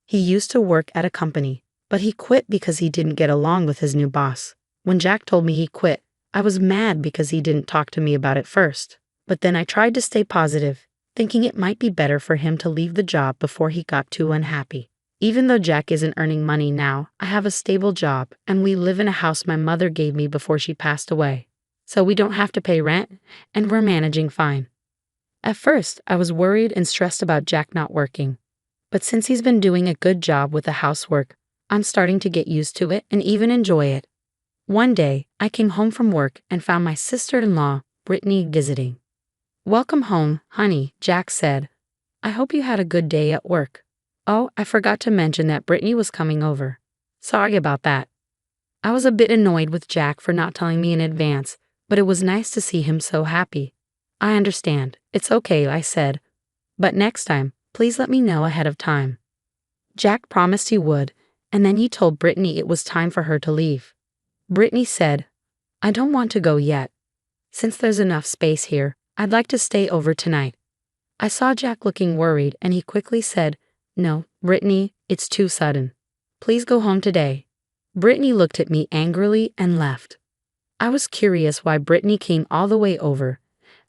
S1: He used to work at a company, but he quit because he didn't get along with his new boss. When Jack told me he quit, I was mad because he didn't talk to me about it first. But then I tried to stay positive, thinking it might be better for him to leave the job before he got too unhappy. Even though Jack isn't earning money now, I have a stable job, and we live in a house my mother gave me before she passed away. So we don't have to pay rent, and we're managing fine. At first, I was worried and stressed about Jack not working. But since he's been doing a good job with the housework, I'm starting to get used to it and even enjoy it. One day, I came home from work and found my sister-in-law, Brittany, visiting. "Welcome home, honey," Jack said. "I hope you had a good day at work." Oh, I forgot to mention that Brittany was coming over. Sorry about that. I was a bit annoyed with Jack for not telling me in advance, but it was nice to see him so happy. "I understand. It's okay," I said. "But next time, please let me know ahead of time." Jack promised he would, and then he told Brittany it was time for her to leave. Brittany said, "I don't want to go yet. Since there's enough space here, I'd like to stay over tonight." I saw Jack looking worried, and he quickly said, "No, Brittany, it's too sudden. Please go home today." Brittany looked at me angrily and left. I was curious why Brittany came all the way over,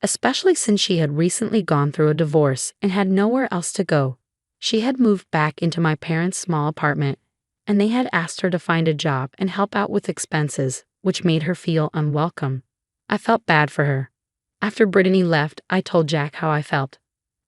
S1: especially since she had recently gone through a divorce and had nowhere else to go. She had moved back into my parents' small apartment, and they had asked her to find a job and help out with expenses, which made her feel unwelcome. I felt bad for her. After Brittany left, I told Jack how I felt.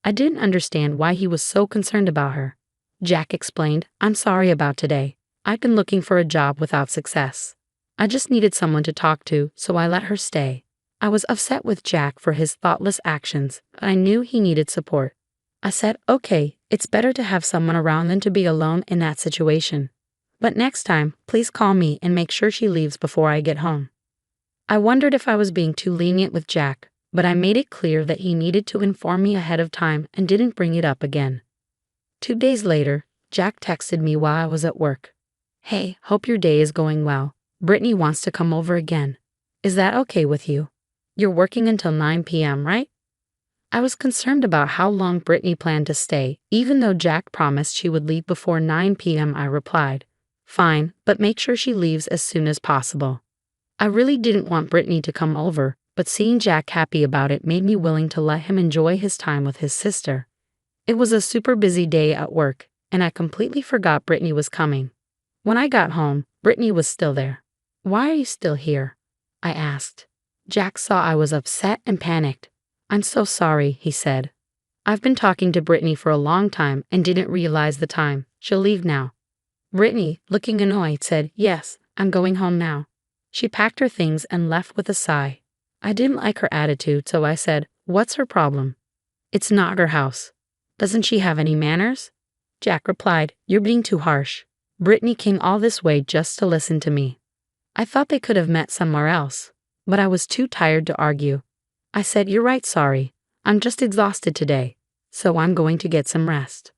S1: I didn't understand why he was so concerned about her. Jack explained, "I'm sorry about today. I've been looking for a job without success. I just needed someone to talk to, so I let her stay." I was upset with Jack for his thoughtless actions, but I knew he needed support. I said, "Okay, it's better to have someone around than to be alone in that situation. But next time, please call me and make sure she leaves before I get home." I wondered if I was being too lenient with Jack, but I made it clear that he needed to inform me ahead of time and didn't bring it up again. 2 days later, Jack texted me while I was at work. "Hey, hope your day is going well. Brittany wants to come over again. Is that okay with you? You're working until 9 p.m., right?" I was concerned about how long Brittany planned to stay. Even though Jack promised she would leave before 9 p.m., I replied, "Fine, but make sure she leaves as soon as possible." I really didn't want Brittany to come over, but seeing Jack happy about it made me willing to let him enjoy his time with his sister. It was a super busy day at work, and I completely forgot Brittany was coming. When I got home, Brittany was still there. "Why are you still here?" I asked. Jack saw I was upset and panicked. "I'm so sorry," he said. "I've been talking to Brittany for a long time and didn't realize the time. She'll leave now." Brittany, looking annoyed, said, "Yes, I'm going home now." She packed her things and left with a sigh. I didn't like her attitude, so I said, "What's her problem?" "It's not her house. Doesn't she have any manners?" Jack replied, "You're being too harsh. Brittany came all this way just to listen to me. I thought they could have met somewhere else, but I was too tired to argue." I said, "You're right, sorry. I'm just exhausted today, so I'm going to get some rest."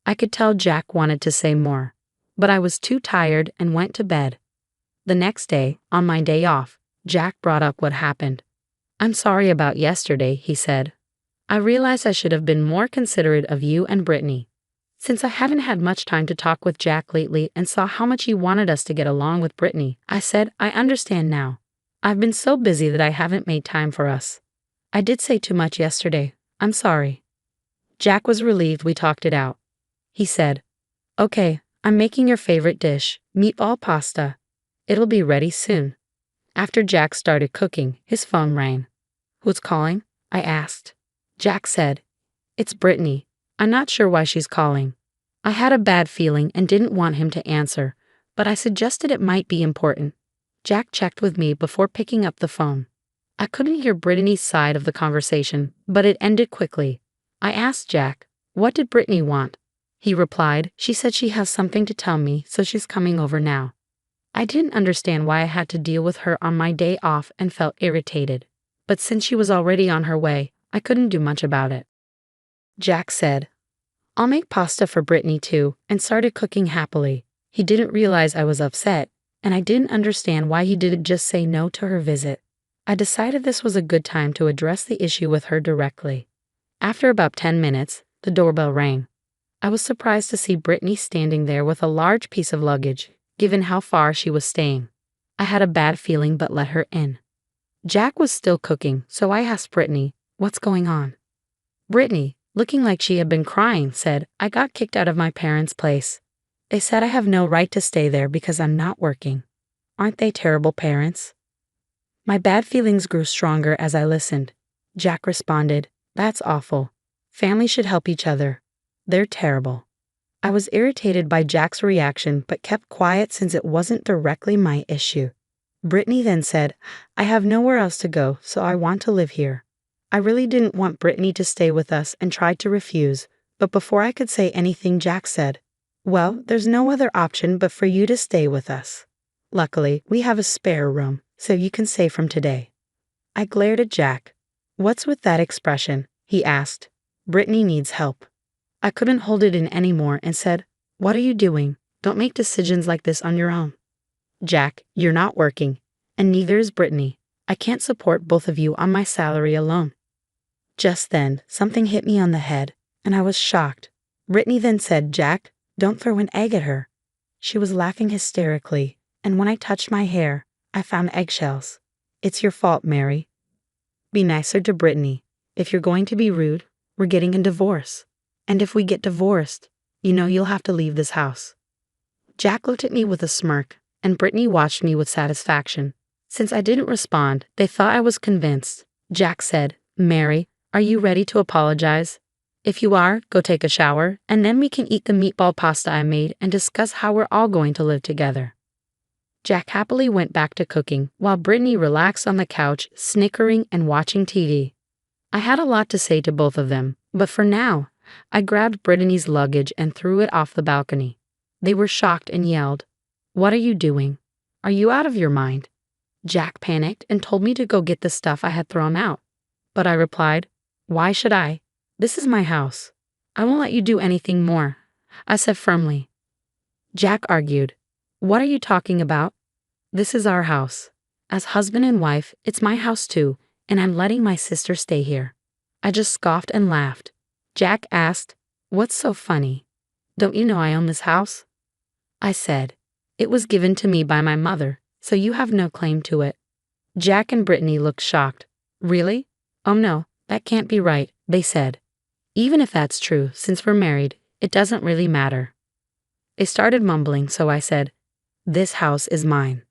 S1: I could tell Jack wanted to say more, but I was too tired and went to bed. The next day, on my day off, Jack brought up what happened. "I'm sorry about yesterday," he said. "I realized I should have been more considerate of you and Brittany." Since I haven't had much time to talk with Jack lately and saw how much he wanted us to get along with Brittany, I said, "I understand now. I've been so busy that I haven't made time for us. I did say too much yesterday. I'm sorry." Jack was relieved we talked it out. He said, "Okay, I'm making your favorite dish, meatball pasta. It'll be ready soon." After Jack started cooking, his phone rang. "Who's calling?" I asked. Jack said, "It's Brittany. I'm not sure why she's calling." I had a bad feeling and didn't want him to answer, but I suggested it might be important. Jack checked with me before picking up the phone. I couldn't hear Brittany's side of the conversation, but it ended quickly. I asked Jack, "What did Brittany want?" He replied, "She said she has something to tell me, so she's coming over now." I didn't understand why I had to deal with her on my day off and felt irritated. But since she was already on her way, I couldn't do much about it. Jack said, "I'll make pasta for Brittany too," and started cooking happily. He didn't realize I was upset, and I didn't understand why he didn't just say no to her visit. I decided this was a good time to address the issue with her directly. After about 10 minutes, the doorbell rang. I was surprised to see Brittany standing there with a large piece of luggage, given how far she was staying. I had a bad feeling but let her in. Jack was still cooking, so I asked Brittany, "What's going on?" Brittany, looking like she had been crying, said, "I got kicked out of my parents' place. They said I have no right to stay there because I'm not working. Aren't they terrible parents?" My bad feelings grew stronger as I listened. Jack responded, "That's awful. Families should help each other. They're terrible." I was irritated by Jack's reaction but kept quiet since it wasn't directly my issue. Brittany then said, "I have nowhere else to go, so I want to live here." I really didn't want Brittany to stay with us and tried to refuse, but before I could say anything, Jack said, "Well, there's no other option but for you to stay with us. Luckily, we have a spare room, so you can stay from today." I glared at Jack. "What's with that expression?" he asked. "Brittany needs help." I couldn't hold it in anymore and said, "What are you doing? Don't make decisions like this on your own." "Jack, you're not working, and neither is Brittany. I can't support both of you on my salary alone." Just then, something hit me on the head, and I was shocked. Brittany then said, "Jack, don't throw an egg at her." She was laughing hysterically, and when I touched my hair, I found eggshells. "It's your fault, Mary. Be nicer to Brittany. If you're going to be rude, we're getting a divorce. And if we get divorced, you'll have to leave this house." Jack looked at me with a smirk, and Brittany watched me with satisfaction. Since I didn't respond, they thought I was convinced. Jack said, "Mary, are you ready to apologize? If you are, go take a shower, and then we can eat the meatball pasta I made and discuss how we're all going to live together." Jack happily went back to cooking, while Brittany relaxed on the couch, snickering and watching TV. I had a lot to say to both of them, but for now, I grabbed Brittany's luggage and threw it off the balcony. They were shocked and yelled, "What are you doing? Are you out of your mind?" Jack panicked and told me to go get the stuff I had thrown out. But I replied, "Why should I? This is my house. I won't let you do anything more," I said firmly. Jack argued, "What are you talking about? This is our house. As husband and wife, it's my house too, and I'm letting my sister stay here." I just scoffed and laughed. Jack asked, "What's so funny? Don't you know I own this house?" I said, "It was given to me by my mother, so you have no claim to it." Jack and Brittany looked shocked. "Really? Oh no, that can't be right," they said. "Even if that's true, since we're married, it doesn't really matter." They started mumbling, so I said, "This house is mine.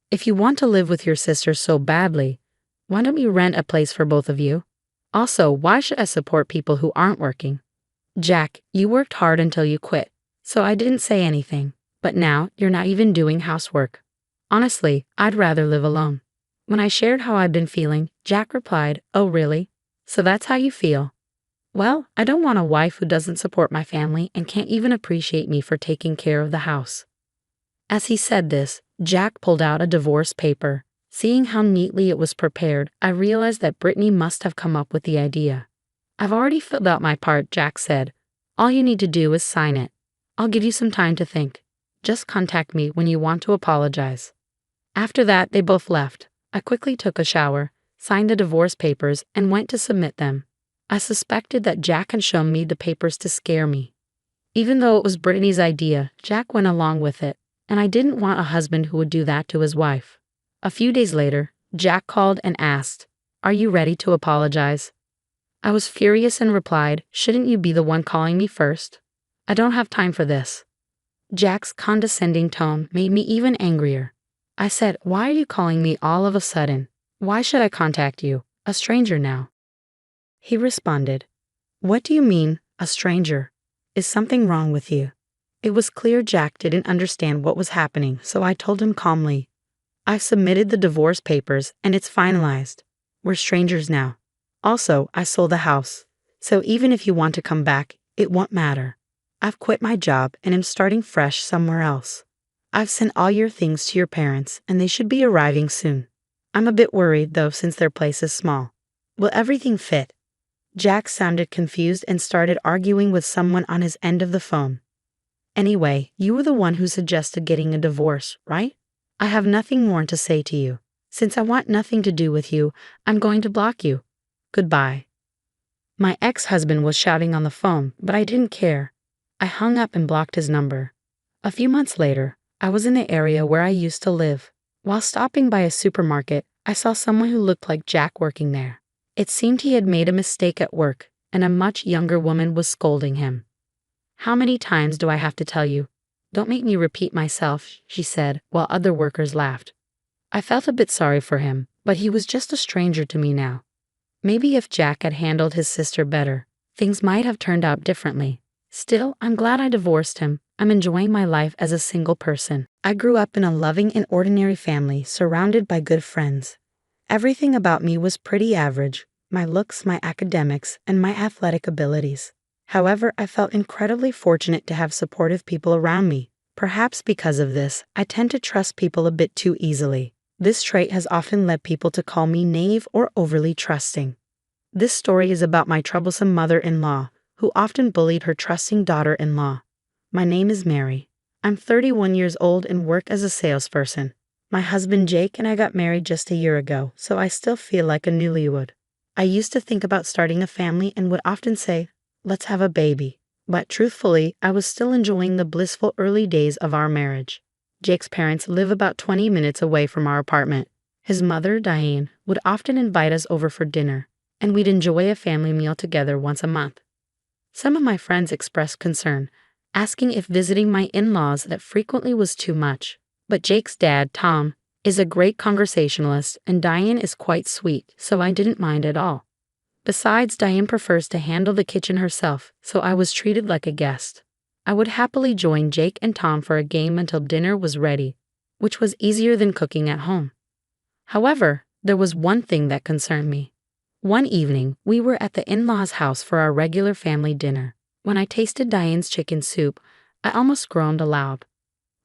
S1: If you want to live with your sister so badly, why don't you rent a place for both of you? Also, why should I support people who aren't working? Jack, you worked hard until you quit, so I didn't say anything, but now you're not even doing housework. Honestly, I'd rather live alone." When I shared how I'd been feeling, Jack replied, "Oh really? So that's how you feel? Well, I don't want a wife who doesn't support my family and can't even appreciate me for taking care of the house." As he said this, Jack pulled out a divorce paper. Seeing how neatly it was prepared, I realized that Brittany must have come up with the idea. "I've already filled out my part," Jack said. "All you need to do is sign it. I'll give you some time to think. Just contact me when you want to apologize." After that, they both left. I quickly took a shower, signed the divorce papers, and went to submit them. I suspected that Jack had shown me the papers to scare me. Even though it was Brittany's idea, Jack went along with it, and I didn't want a husband who would do that to his wife. A few days later, Jack called and asked, "Are you ready to apologize?" I was furious and replied, "Shouldn't you be the one calling me first? I don't have time for this." Jack's condescending tone made me even angrier. I said, "Why are you calling me all of a sudden? Why should I contact you, a stranger now?" He responded, "What do you mean, a stranger? Is something wrong with you? It was clear Jack didn't understand what was happening, so I told him calmly. I've submitted the divorce papers and it's finalized. We're strangers now. Also, I sold the house. So even if you want to come back, it won't matter. I've quit my job and am starting fresh somewhere else. I've sent all your things to your parents and they should be arriving soon. I'm a bit worried though since their place is small. Will everything fit? Jack sounded confused and started arguing with someone on his end of the phone. Anyway, you were the one who suggested getting a divorce, right? I have nothing more to say to you. Since I want nothing to do with you, I'm going to block you. Goodbye. My ex-husband was shouting on the phone, but I didn't care. I hung up and blocked his number. A few months later, I was in the area where I used to live. While stopping by a supermarket, I saw someone who looked like Jack working there. It seemed he had made a mistake at work, and a much younger woman was scolding him. How many times do I have to tell you? Don't make me repeat myself, she said, while other workers laughed. I felt a bit sorry for him, but he was just a stranger to me now. Maybe if Jack had handled his sister better, things might have turned out differently. Still, I'm glad I divorced him. I'm enjoying my life as a single person. I grew up in a loving and ordinary family, surrounded by good friends. Everything about me was pretty average: my looks, my academics, and my athletic abilities. However, I felt incredibly fortunate to have supportive people around me. Perhaps because of this, I tend to trust people a bit too easily. This trait has often led people to call me naive or overly trusting. This story is about my troublesome mother-in-law, who often bullied her trusting daughter-in-law. My name is Mary. I'm 31 years old and work as a salesperson. My husband Jake and I got married just a year ago, so I still feel like a newlywed. I used to think about starting a family and would often say, let's have a baby. But truthfully, I was still enjoying the blissful early days of our marriage. Jake's parents live about 20 minutes away from our apartment. His mother, Diane, would often invite us over for dinner, and we'd enjoy a family meal together once a month. Some of my friends expressed concern, asking if visiting my in-laws that frequently was too much. But Jake's dad, Tom, is a great conversationalist and Diane is quite sweet, so I didn't mind at all. Besides, Diane prefers to handle the kitchen herself, so I was treated like a guest. I would happily join Jake and Tom for a game until dinner was ready, which was easier than cooking at home. However, there was one thing that concerned me. One evening, we were at the in-laws' house for our regular family dinner. When I tasted Diane's chicken soup, I almost groaned aloud.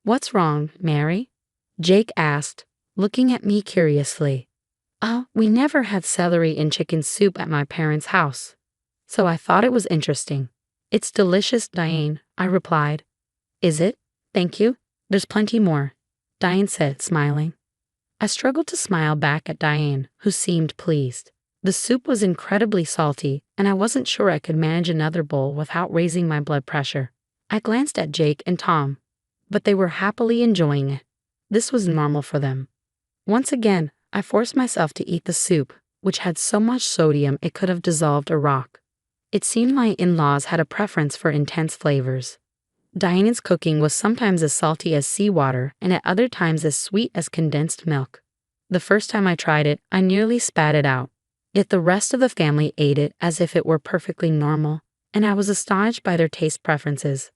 S1: What's wrong, Mary? Jake asked, looking at me curiously. Oh, we never had celery in chicken soup at my parents' house, so I thought it was interesting. It's delicious, Diane, I replied. Is it? Thank you. There's plenty more, Diane said, smiling. I struggled to smile back at Diane, who seemed pleased. The soup was incredibly salty, and I wasn't sure I could manage another bowl without raising my blood pressure. I glanced at Jake and Tom, but they were happily enjoying it. This was normal for them. Once again, I forced myself to eat the soup, which had so much sodium it could have dissolved a rock. It seemed my in-laws had a preference for intense flavors. Diane's cooking was sometimes as salty as seawater and at other times as sweet as condensed milk. The first time I tried it, I nearly spat it out. Yet the rest of the family ate it as if it were perfectly normal, and I was astonished by their taste preferences.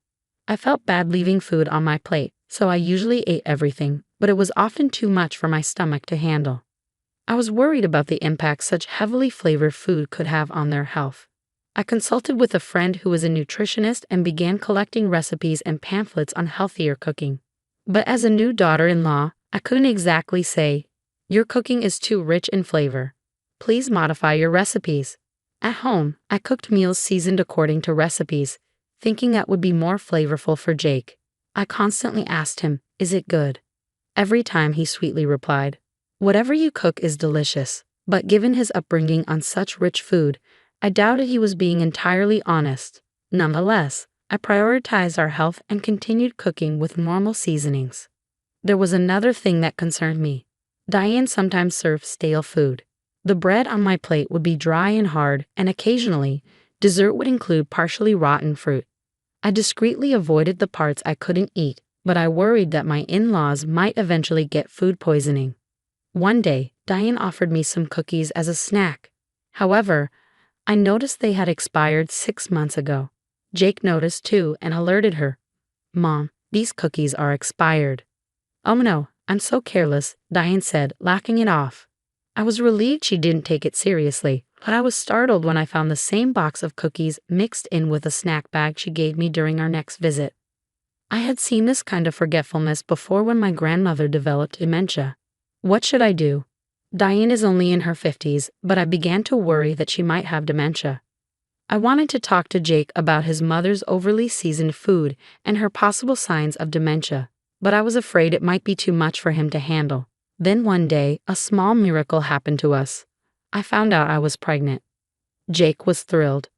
S1: I felt bad leaving food on my plate, so I usually ate everything, but it was often too much for my stomach to handle. I was worried about the impact such heavily flavored food could have on their health. I consulted with a friend who was a nutritionist and began collecting recipes and pamphlets on healthier cooking. But as a new daughter-in-law, I couldn't exactly say, "Your cooking is too rich in flavor. Please modify your recipes." At home, I cooked meals seasoned according to recipes, thinking that would be more flavorful for Jake. I constantly asked him, "Is it good?" Every time he sweetly replied, "Whatever you cook is delicious." But given his upbringing on such rich food, I doubted he was being entirely honest. Nonetheless, I prioritized our health and continued cooking with normal seasonings. There was another thing that concerned me. Diane sometimes served stale food. The bread on my plate would be dry and hard, and occasionally, dessert would include partially rotten fruit. I discreetly avoided the parts I couldn't eat, but I worried that my in-laws might eventually get food poisoning. One day, Diane offered me some cookies as a snack. However, I noticed they had expired 6 months ago. Jake noticed too and alerted her. Mom, these cookies are expired. Oh no, I'm so careless, Diane said, laughing it off. I was relieved she didn't take it seriously, but I was startled when I found the same box of cookies mixed in with a snack bag she gave me during our next visit. I had seen this kind of forgetfulness before when my grandmother developed dementia. What should I do? Diane is only in her 50s, but I began to worry that she might have dementia. I wanted to talk to Jake about his mother's overly seasoned food and her possible signs of dementia, but I was afraid it might be too much for him to handle. Then one day, a small miracle happened to us. I found out I was pregnant. Jake was thrilled.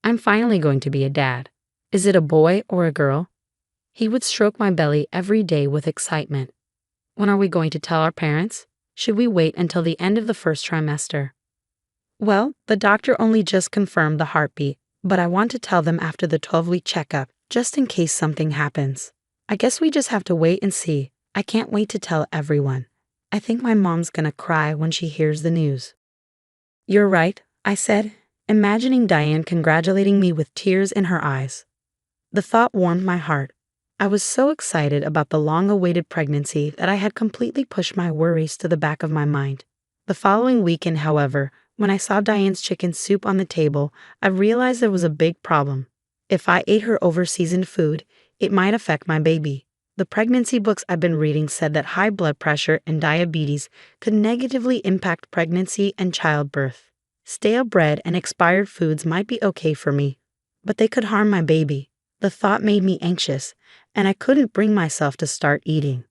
S1: I'm finally going to be a dad. Is it a boy or a girl? He would stroke my belly every day with excitement. When are we going to tell our parents? Should we wait until the end of the first trimester? Well, the doctor only just confirmed the heartbeat, but I want to tell them after the 12-week checkup, just in case something happens. I guess we just have to wait and see. I can't wait to tell everyone. I think my mom's gonna cry when she hears the news. You're right, I said, imagining Diane congratulating me with tears in her eyes. The thought warmed my heart. I was so excited about the long-awaited pregnancy that I had completely pushed my worries to the back of my mind. The following weekend, however, when I saw Diane's chicken soup on the table, I realized there was a big problem. If I ate her over-seasoned food, it might affect my baby. The pregnancy books I've been reading said that high blood pressure and diabetes could negatively impact pregnancy and childbirth. Stale bread and expired foods might be okay for me, but they could harm my baby. The thought made me anxious, and I couldn't bring myself to start eating.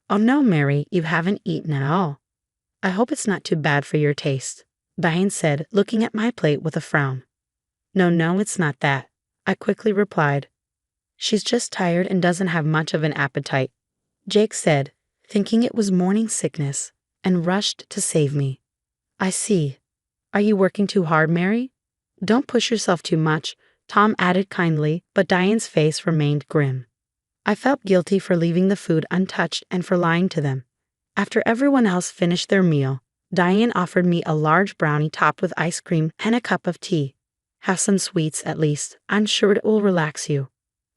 S1: Oh no, Mary, you haven't eaten at all. I hope it's not too bad for your taste, Diane said, looking at my plate with a frown. No, it's not that, I quickly replied. She's just tired and doesn't have much of an appetite, Jake said, thinking it was morning sickness, and rushed to save me. I see. Are you working too hard, Mary? Don't push yourself too much, Tom added kindly, but Diane's face remained grim. I felt guilty for leaving the food untouched and for lying to them. After everyone else finished their meal, Diane offered me a large brownie topped with ice cream and a cup of tea. Have some sweets at least, I'm sure it will relax you.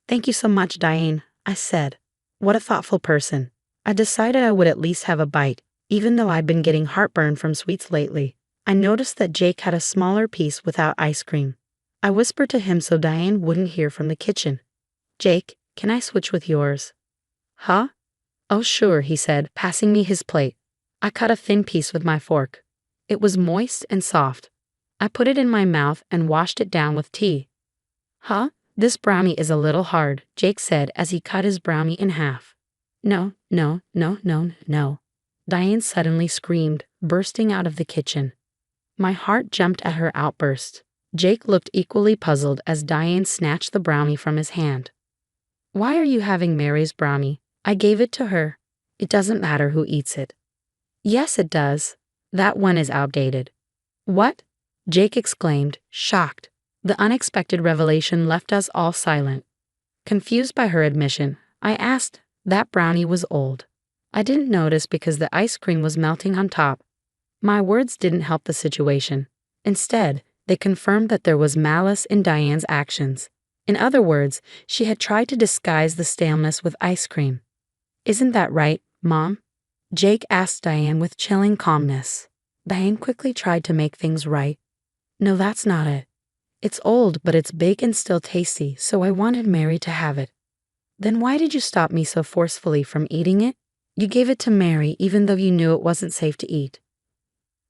S1: Thank you so much, Diane, I said. What a thoughtful person. I decided I would at least have a bite, even though I'd been getting heartburn from sweets lately. I noticed that Jake had a smaller piece without ice cream. I whispered to him so Diane wouldn't hear from the kitchen. Jake, can I switch with yours? Huh? Oh sure, he said, passing me his plate. I cut a thin piece with my fork. It was moist and soft. I put it in my mouth and washed it down with tea. Huh? This brownie is a little hard, Jake said as he cut his brownie in half. No. Diane suddenly screamed, bursting out of the kitchen. My heart jumped at her outburst. Jake looked equally puzzled as Diane snatched the brownie from his hand. Why are you having Mary's brownie? I gave it to her. It doesn't matter who eats it. Yes, it does. That one is outdated. What? Jake exclaimed, shocked. The unexpected revelation left us all silent. Confused by her admission, I asked, that brownie was old. I didn't notice because the ice cream was melting on top. My words didn't help the situation. Instead, they confirmed that there was malice in Diane's actions. In other words, she had tried to disguise the staleness with ice cream. Isn't that right, Mom? Jake asked Diane with chilling calmness. Diane quickly tried to make things right. No, that's not it. It's old, but it's big and still tasty, so I wanted Mary to have it. Then why did you stop me so forcefully from eating it? You gave it to Mary even though you knew it wasn't safe to eat.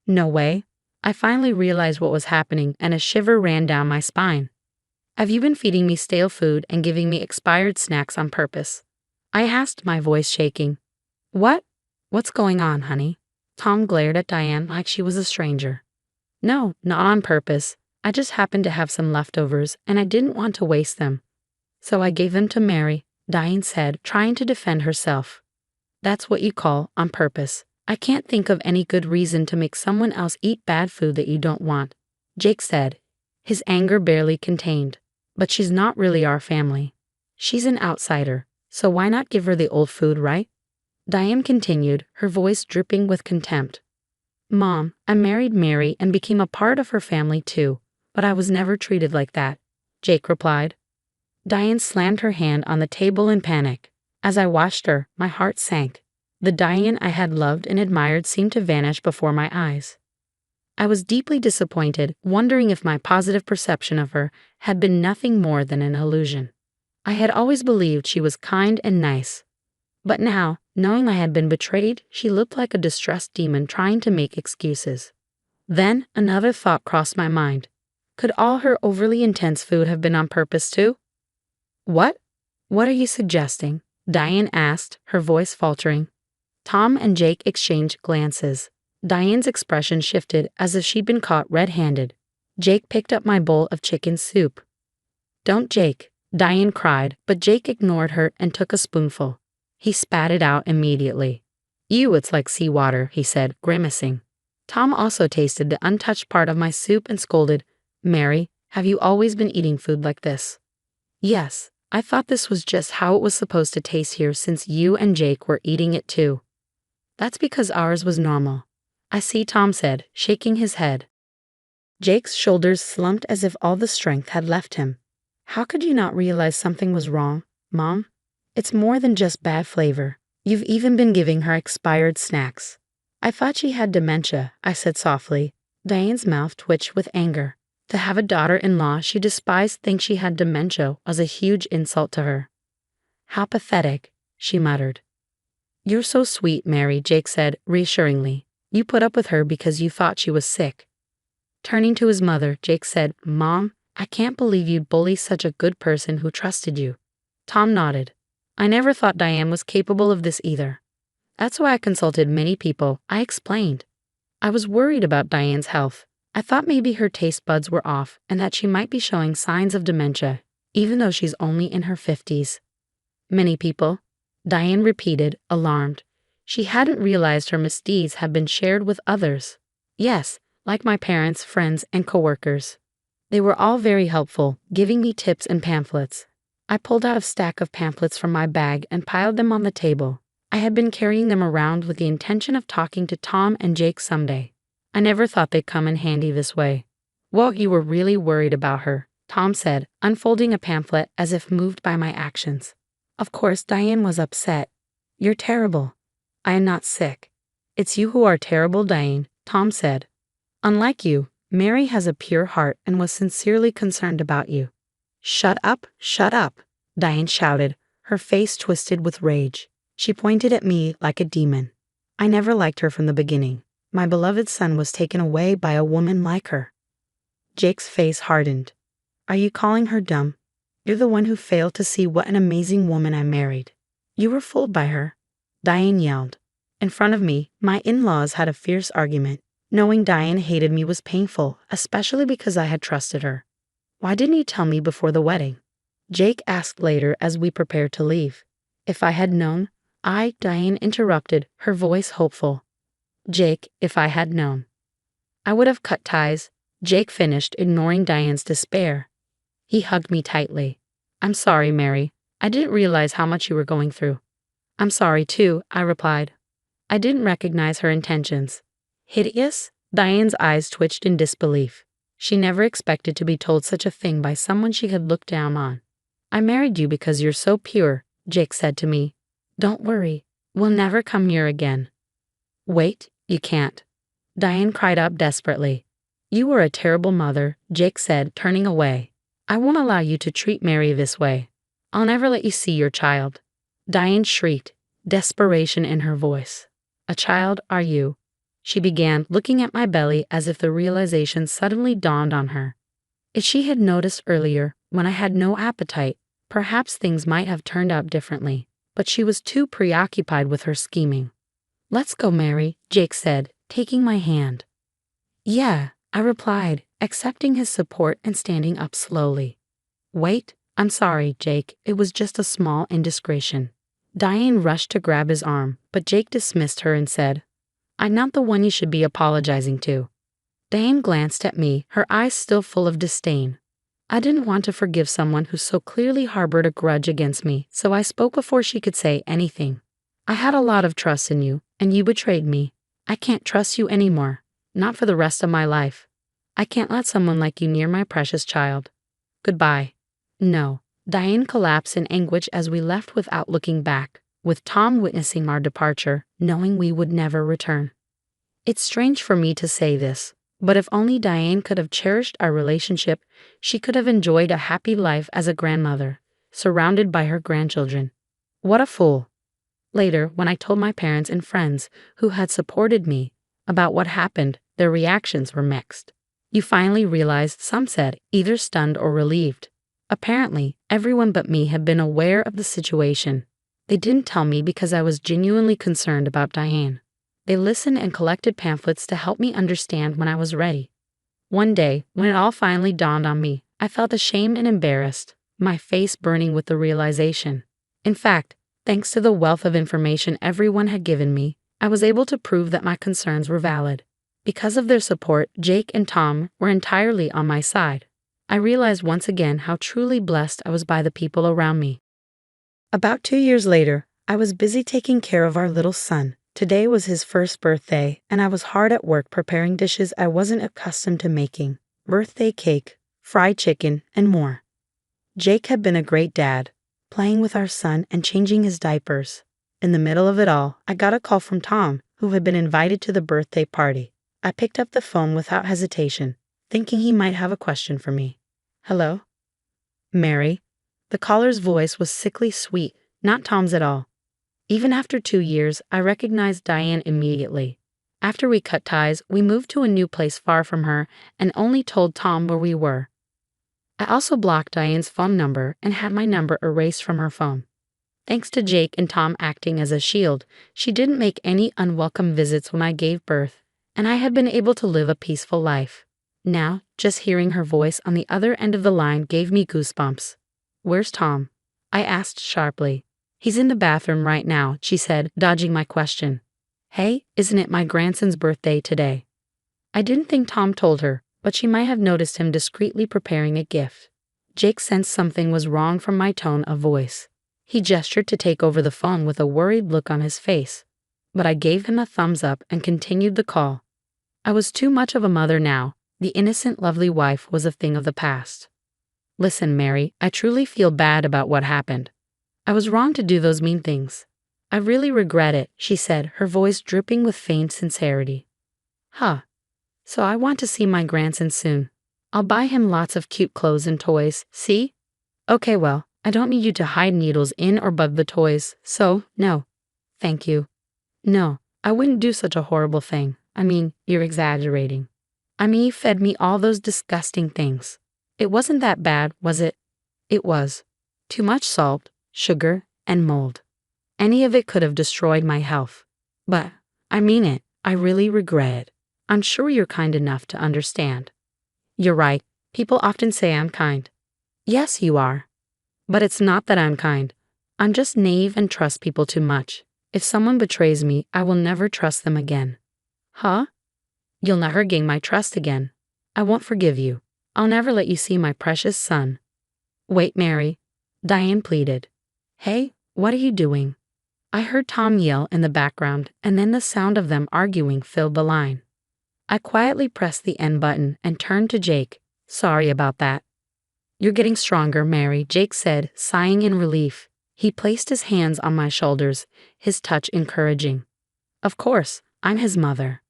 S1: No way. I finally realized what was happening and a shiver ran down my spine. Have you been feeding me stale food and giving me expired snacks on purpose? I asked, my voice shaking. What? What's going on, honey? Tom glared at Diane like she was a stranger. No, not on purpose. I just happened to have some leftovers and I didn't want to waste them. So I gave them to Mary, Diane said, trying to defend herself. That's what you call on purpose. I can't think of any good reason to make someone else eat bad food that you don't want, Jake said, his anger barely contained. But she's not really our family. She's an outsider, so why not give her the old food, right? Diane continued, her voice dripping with contempt. Mom, I married Mary and became a part of her family too, but I was never treated like that, Jake replied. Diane slammed her hand on the table in panic. As I watched her, my heart sank. The Diane I had loved and admired seemed to vanish before my eyes. I was deeply disappointed, wondering if my positive perception of her had been nothing more than an illusion. I had always believed she was kind and nice. But now, knowing I had been betrayed, she looked like a distressed demon trying to make excuses. Then, another thought crossed my mind. Could all her overly intense food have been on purpose too? What? What are you suggesting? Diane asked, her voice faltering. Tom and Jake exchanged glances. Diane's expression shifted as if she'd been caught red-handed. Jake picked up my bowl of chicken soup. Don't, Jake, Diane cried, but Jake ignored her and took a spoonful. He spat it out immediately. Ew, it's like seawater, he said, grimacing. Tom also tasted the untouched part of my soup and scolded, Mary, have you always been eating food like this? Yes, I thought this was just how it was supposed to taste here since you and Jake were eating it too. That's because ours was normal. I see, Tom said, shaking his head. Jake's shoulders slumped as if all the strength had left him. How could you not realize something was wrong, Mom? It's more than just bad flavor. You've even been giving her expired snacks. I thought she had dementia, I said softly. Diane's mouth twitched with anger. To have a daughter-in-law she despised think she had dementia was a huge insult to her. How pathetic, she muttered. You're so sweet, Mary, Jake said reassuringly. You put up with her because you thought she was sick. Turning to his mother, Jake said, Mom, I can't believe you'd bully such a good person who trusted you. Tom nodded. I never thought Diane was capable of this either. That's why I consulted many people, I explained. I was worried about Diane's health. I thought maybe her taste buds were off and that she might be showing signs of dementia, even though she's only in her 50s. Many people? Diane repeated, alarmed. She hadn't realized her misdeeds had been shared with others. Yes, like my parents, friends, and coworkers. They were all very helpful, giving me tips and pamphlets. I pulled out a stack of pamphlets from my bag and piled them on the table. I had been carrying them around with the intention of talking to Tom and Jake someday. I never thought they'd come in handy this way. Well, you were really worried about her, Tom said, unfolding a pamphlet as if moved by my actions. Of course, Diane was upset. You're terrible. I am not sick. It's you who are terrible, Diane, Tom said. Unlike you, Mary has a pure heart and was sincerely concerned about you. Shut up, Diane shouted, her face twisted with rage. She pointed at me like a demon. I never liked her from the beginning. My beloved son was taken away by a woman like her. Jake's face hardened. Are you calling her dumb? You're the one who failed to see what an amazing woman I married. You were fooled by her, Diane yelled. In front of me, my in-laws had a fierce argument. Knowing Diane hated me was painful, especially because I had trusted her. Why didn't you tell me before the wedding? Jake asked later as we prepared to leave. If I had known, Diane interrupted, her voice hopeful. Jake, if I had known. I would have cut ties, Jake finished, ignoring Diane's despair. He hugged me tightly. I'm sorry, Mary. I didn't realize how much you were going through. I'm sorry too, I replied. I didn't recognize her intentions. Hideous? Diane's eyes twitched in disbelief. She never expected to be told such a thing by someone she had looked down on. I married you because you're so pure, Jake said to me. Don't worry, we'll never come here again. Wait, you can't. Diane cried out desperately. You were a terrible mother, Jake said, turning away. I won't allow you to treat Mary this way. I'll never let you see your child. Diane shrieked, desperation in her voice. A child, are you? She began, looking at my belly as if the realization suddenly dawned on her. If she had noticed earlier, when I had no appetite, perhaps things might have turned out differently, but she was too preoccupied with her scheming. Let's go, Mary, Jake said, taking my hand. Yeah, I replied, accepting his support and standing up slowly. Wait, I'm sorry, Jake, it was just a small indiscretion. Diane rushed to grab his arm, but Jake dismissed her and said, I'm not the one you should be apologizing to. Diane glanced at me, her eyes still full of disdain. I didn't want to forgive someone who so clearly harbored a grudge against me, so I spoke before she could say anything. I had a lot of trust in you, and you betrayed me. I can't trust you anymore, not for the rest of my life. I can't let someone like you near my precious child. Goodbye. No, Diane collapsed in anguish as we left without looking back, with Tom witnessing our departure, knowing we would never return. It's strange for me to say this, but if only Diane could have cherished our relationship, she could have enjoyed a happy life as a grandmother, surrounded by her grandchildren. What a fool. Later, when I told my parents and friends who had supported me about what happened, their reactions were mixed. You finally realized, some said, either stunned or relieved. Apparently, everyone but me had been aware of the situation. They didn't tell me because I was genuinely concerned about Diane. They listened and collected pamphlets to help me understand when I was ready. One day, when it all finally dawned on me, I felt ashamed and embarrassed, my face burning with the realization. In fact, thanks to the wealth of information everyone had given me, I was able to prove that my concerns were valid. Because of their support, Jake and Tom were entirely on my side. I realized once again how truly blessed I was by the people around me. About 2 years later, I was busy taking care of our little son. Today was his first birthday, and I was hard at work preparing dishes I wasn't accustomed to making: birthday cake, fried chicken, and more. Jake had been a great dad, playing with our son and changing his diapers. In the middle of it all, I got a call from Tom, who had been invited to the birthday party. I picked up the phone without hesitation, thinking he might have a question for me. "Hello? Mary?" The caller's voice was sickly sweet, not Tom's at all. Even after 2 years, I recognized Diane immediately. After we cut ties, we moved to a new place far from her and only told Tom where we were. I also blocked Diane's phone number and had my number erased from her phone. Thanks to Jake and Tom acting as a shield, she didn't make any unwelcome visits when I gave birth, and I had been able to live a peaceful life. Now, just hearing her voice on the other end of the line gave me goosebumps. "Where's Tom?" I asked sharply. "He's in the bathroom right now," she said, dodging my question. "Hey, isn't it my grandson's birthday today?" I didn't think Tom told her, but she might have noticed him discreetly preparing a gift. Jake sensed something was wrong from my tone of voice. He gestured to take over the phone with a worried look on his face, but I gave him a thumbs up and continued the call. I was too much of a mother now. The innocent, lovely wife was a thing of the past. "Listen, Mary, I truly feel bad about what happened. I was wrong to do those mean things. I really regret it," she said, her voice dripping with feigned sincerity. "Huh. So I want to see my grandson soon. I'll buy him lots of cute clothes and toys, see? Okay, well, I don't need you to hide needles in or above the toys, so, no. Thank you. No, I wouldn't do such a horrible thing. I mean, you're exaggerating. I mean, you fed me all those disgusting things. It wasn't that bad, was it? It was. Too much salt, sugar, and mold. Any of it could have destroyed my health. But, I mean it, I really regret it. I'm sure you're kind enough to understand." "You're right. People often say I'm kind." "Yes, you are. But it's not that I'm kind. I'm just naive and trust people too much. If someone betrays me, I will never trust them again." "Huh? You'll never gain my trust again. I won't forgive you. I'll never let you see my precious son." "Wait, Mary," Diane pleaded. "Hey, what are you doing?" I heard Tom yell in the background, and then the sound of them arguing filled the line. I quietly pressed the end button and turned to Jake. "Sorry about that." "You're getting stronger, Mary," Jake said, sighing in relief. He placed his hands on my shoulders, his touch encouraging. Of course, I'm his mother.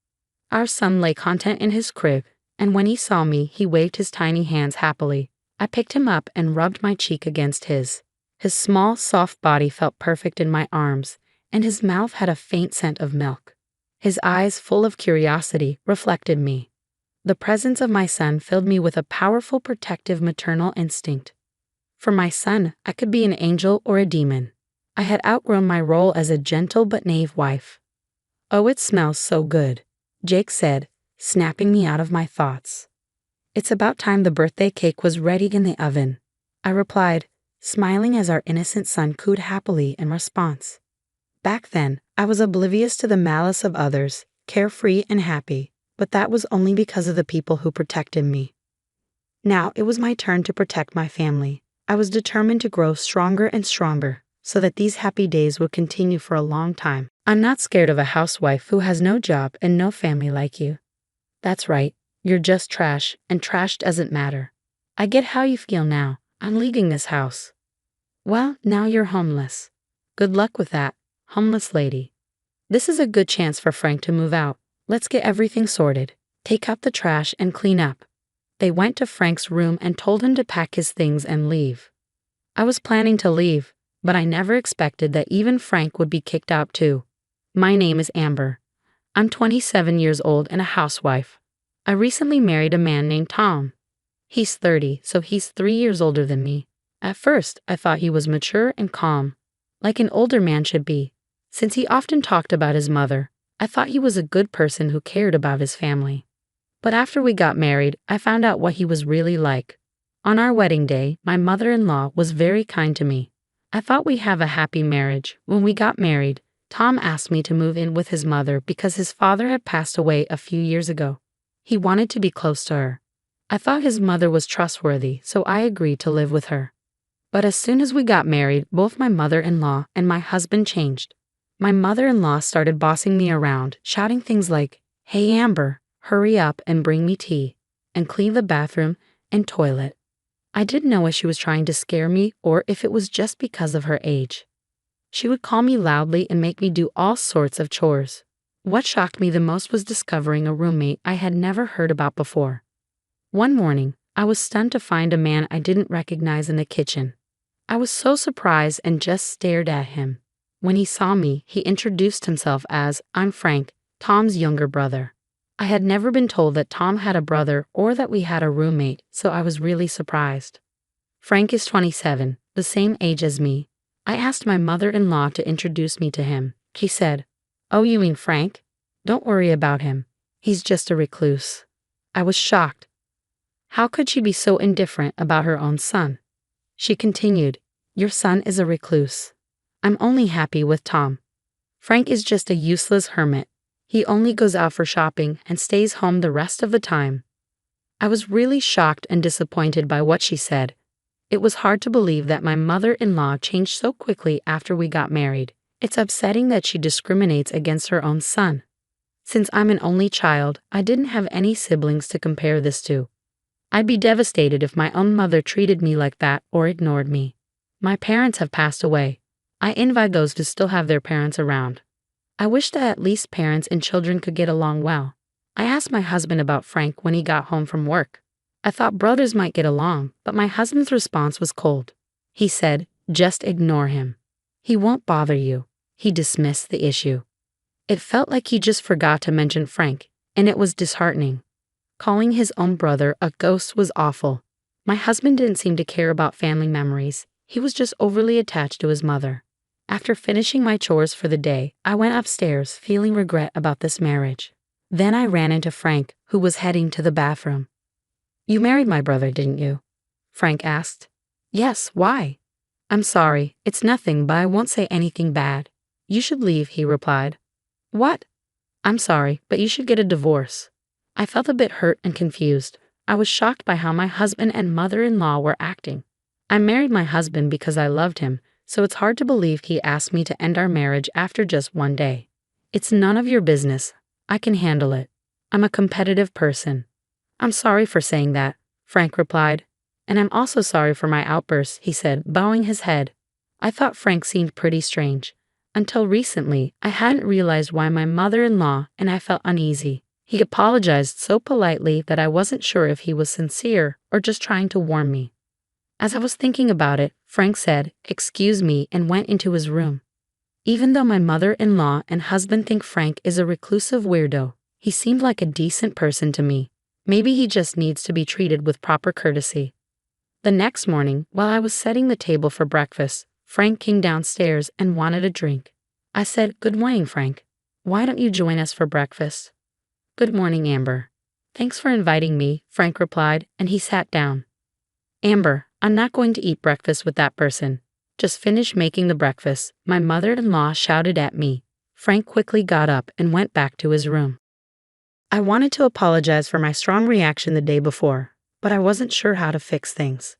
S1: Our son lay content in his crib, and when he saw me, he waved his tiny hands happily. I picked him up and rubbed my cheek against his. His small, soft body felt perfect in my arms, and his mouth had a faint scent of milk. His eyes, full of curiosity, reflected me. The presence of my son filled me with a powerful protective maternal instinct. For my son, I could be an angel or a demon. I had outgrown my role as a gentle but naive wife. "Oh, it smells so good," Jake said, snapping me out of my thoughts. "It's about time the birthday cake was ready in the oven," I replied, smiling as our innocent son cooed happily in response. Back then, I was oblivious to the malice of others, carefree and happy, but that was only because of the people who protected me. Now it was my turn to protect my family. I was determined to grow stronger and stronger, so that these happy days would continue for a long time. I'm not scared of a housewife who has no job and no family like you. That's right, you're just trash, and trash doesn't matter. I get how you feel now. I'm leaving this house. Well, now you're homeless. Good luck with that, homeless lady. This is a good chance for Frank to move out. Let's get everything sorted. Take out the trash and clean up. They went to Frank's room and told him to pack his things and leave. I was planning to leave, but I never expected that even Frank would be kicked out too. My name is Amber. I'm 27 years old and a housewife. I recently married a man named Tom. He's 30, so he's 3 years older than me. At first, I thought he was mature and calm, like an older man should be. Since he often talked about his mother, I thought he was a good person who cared about his family. But after we got married, I found out what he was really like. On our wedding day, my mother-in-law was very kind to me. I thought we'd have a happy marriage. When we got married, Tom asked me to move in with his mother because his father had passed away a few years ago. He wanted to be close to her. I thought his mother was trustworthy, so I agreed to live with her. But as soon as we got married, both my mother-in-law and my husband changed. My mother-in-law started bossing me around, shouting things like, "Hey Amber, hurry up and bring me tea, and clean the bathroom and toilet." I didn't know if she was trying to scare me or if it was just because of her age. She would call me loudly and make me do all sorts of chores. What shocked me the most was discovering a roommate I had never heard about before. One morning, I was stunned to find a man I didn't recognize in the kitchen. I was so surprised and just stared at him. When he saw me, he introduced himself as, "I'm Frank, Tom's younger brother." I had never been told that Tom had a brother or that we had a roommate, so I was really surprised. Frank is 27, the same age as me. I asked my mother-in-law to introduce me to him. She said, "Oh, you mean Frank? Don't worry about him. He's just a recluse." I was shocked. How could she be so indifferent about her own son? She continued, "Your son is a recluse. I'm only happy with Tom. Frank is just a useless hermit. He only goes out for shopping and stays home the rest of the time." I was really shocked and disappointed by what she said. It was hard to believe that my mother-in-law changed so quickly after we got married. It's upsetting that she discriminates against her own son. Since I'm an only child, I didn't have any siblings to compare this to. I'd be devastated if my own mother treated me like that or ignored me. My parents have passed away. I envy those who still have their parents around. I wish that at least parents and children could get along well. I asked my husband about Frank when he got home from work. I thought brothers might get along, but my husband's response was cold. He said, "Just ignore him. He won't bother you." He dismissed the issue. It felt like he just forgot to mention Frank, and it was disheartening. Calling his own brother a ghost was awful. My husband didn't seem to care about family memories. He was just overly attached to his mother. After finishing my chores for the day, I went upstairs feeling regret about this marriage. Then I ran into Frank, who was heading to the bathroom. "You married my brother, didn't you?" Frank asked. "Yes, why?" "I'm sorry, it's nothing, but I won't say anything bad." "You should leave," he replied. "What?" "I'm sorry, but you should get a divorce." I felt a bit hurt and confused. I was shocked by how my husband and mother-in-law were acting. I married my husband because I loved him, so it's hard to believe he asked me to end our marriage after just one day. "It's none of your business. I can handle it. I'm a competitive person." "I'm sorry for saying that," Frank replied. "And I'm also sorry for my outbursts," he said, bowing his head. I thought Frank seemed pretty strange. Until recently, I hadn't realized why my mother-in-law and I felt uneasy. He apologized so politely that I wasn't sure if he was sincere or just trying to warn me. As I was thinking about it, Frank said, "Excuse me," and went into his room. Even though my mother-in-law and husband think Frank is a reclusive weirdo, he seemed like a decent person to me. Maybe he just needs to be treated with proper courtesy. The next morning, while I was setting the table for breakfast, Frank came downstairs and wanted a drink. I said, "Good morning, Frank. Why don't you join us for breakfast?" "Good morning, Amber. Thanks for inviting me," Frank replied, and he sat down. "Amber, I'm not going to eat breakfast with that person. Just finish making the breakfast," my mother-in-law shouted at me. Frank quickly got up and went back to his room. I wanted to apologize for my strong reaction the day before, but I wasn't sure how to fix things.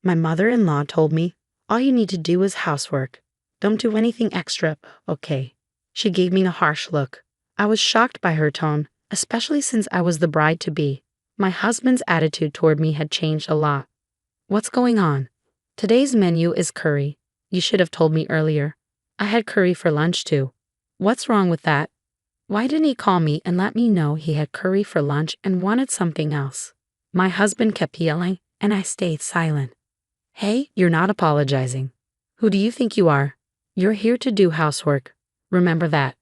S1: My mother-in-law told me, "All you need to do is housework. Don't do anything extra, okay?" She gave me a harsh look. I was shocked by her tone, especially since I was the bride-to-be. My husband's attitude toward me had changed a lot. "What's going on?" "Today's menu is curry. You should have told me earlier. I had curry for lunch too. What's wrong with that? Why didn't he call me and let me know he had curry for lunch and wanted something else? My husband kept yelling, and I stayed silent. Hey, you're not apologizing. Who do you think you are? You're here to do housework. Remember that.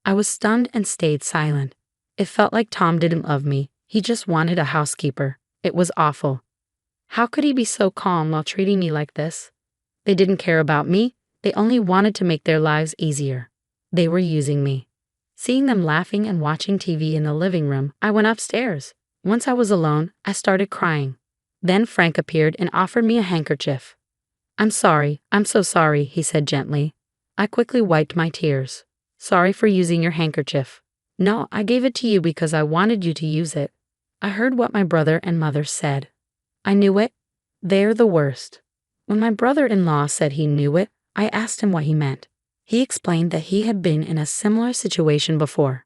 S1: I was stunned and stayed silent. It felt like Tom didn't love me. He just wanted a housekeeper. It was awful. How could he be so calm while treating me like this? They didn't care about me. They only wanted to make their lives easier. They were using me. Seeing them laughing and watching TV in the living room, I went upstairs. Once I was alone, I started crying. Then Frank appeared and offered me a handkerchief. I'm so sorry, he said gently. I quickly wiped my tears. Sorry for using your handkerchief. No, I gave it to you because I wanted you to use it. I heard what my brother and mother said. I knew it. They're the worst. When my brother-in-law said he knew it, I asked him what he meant. He explained that he had been in a similar situation before.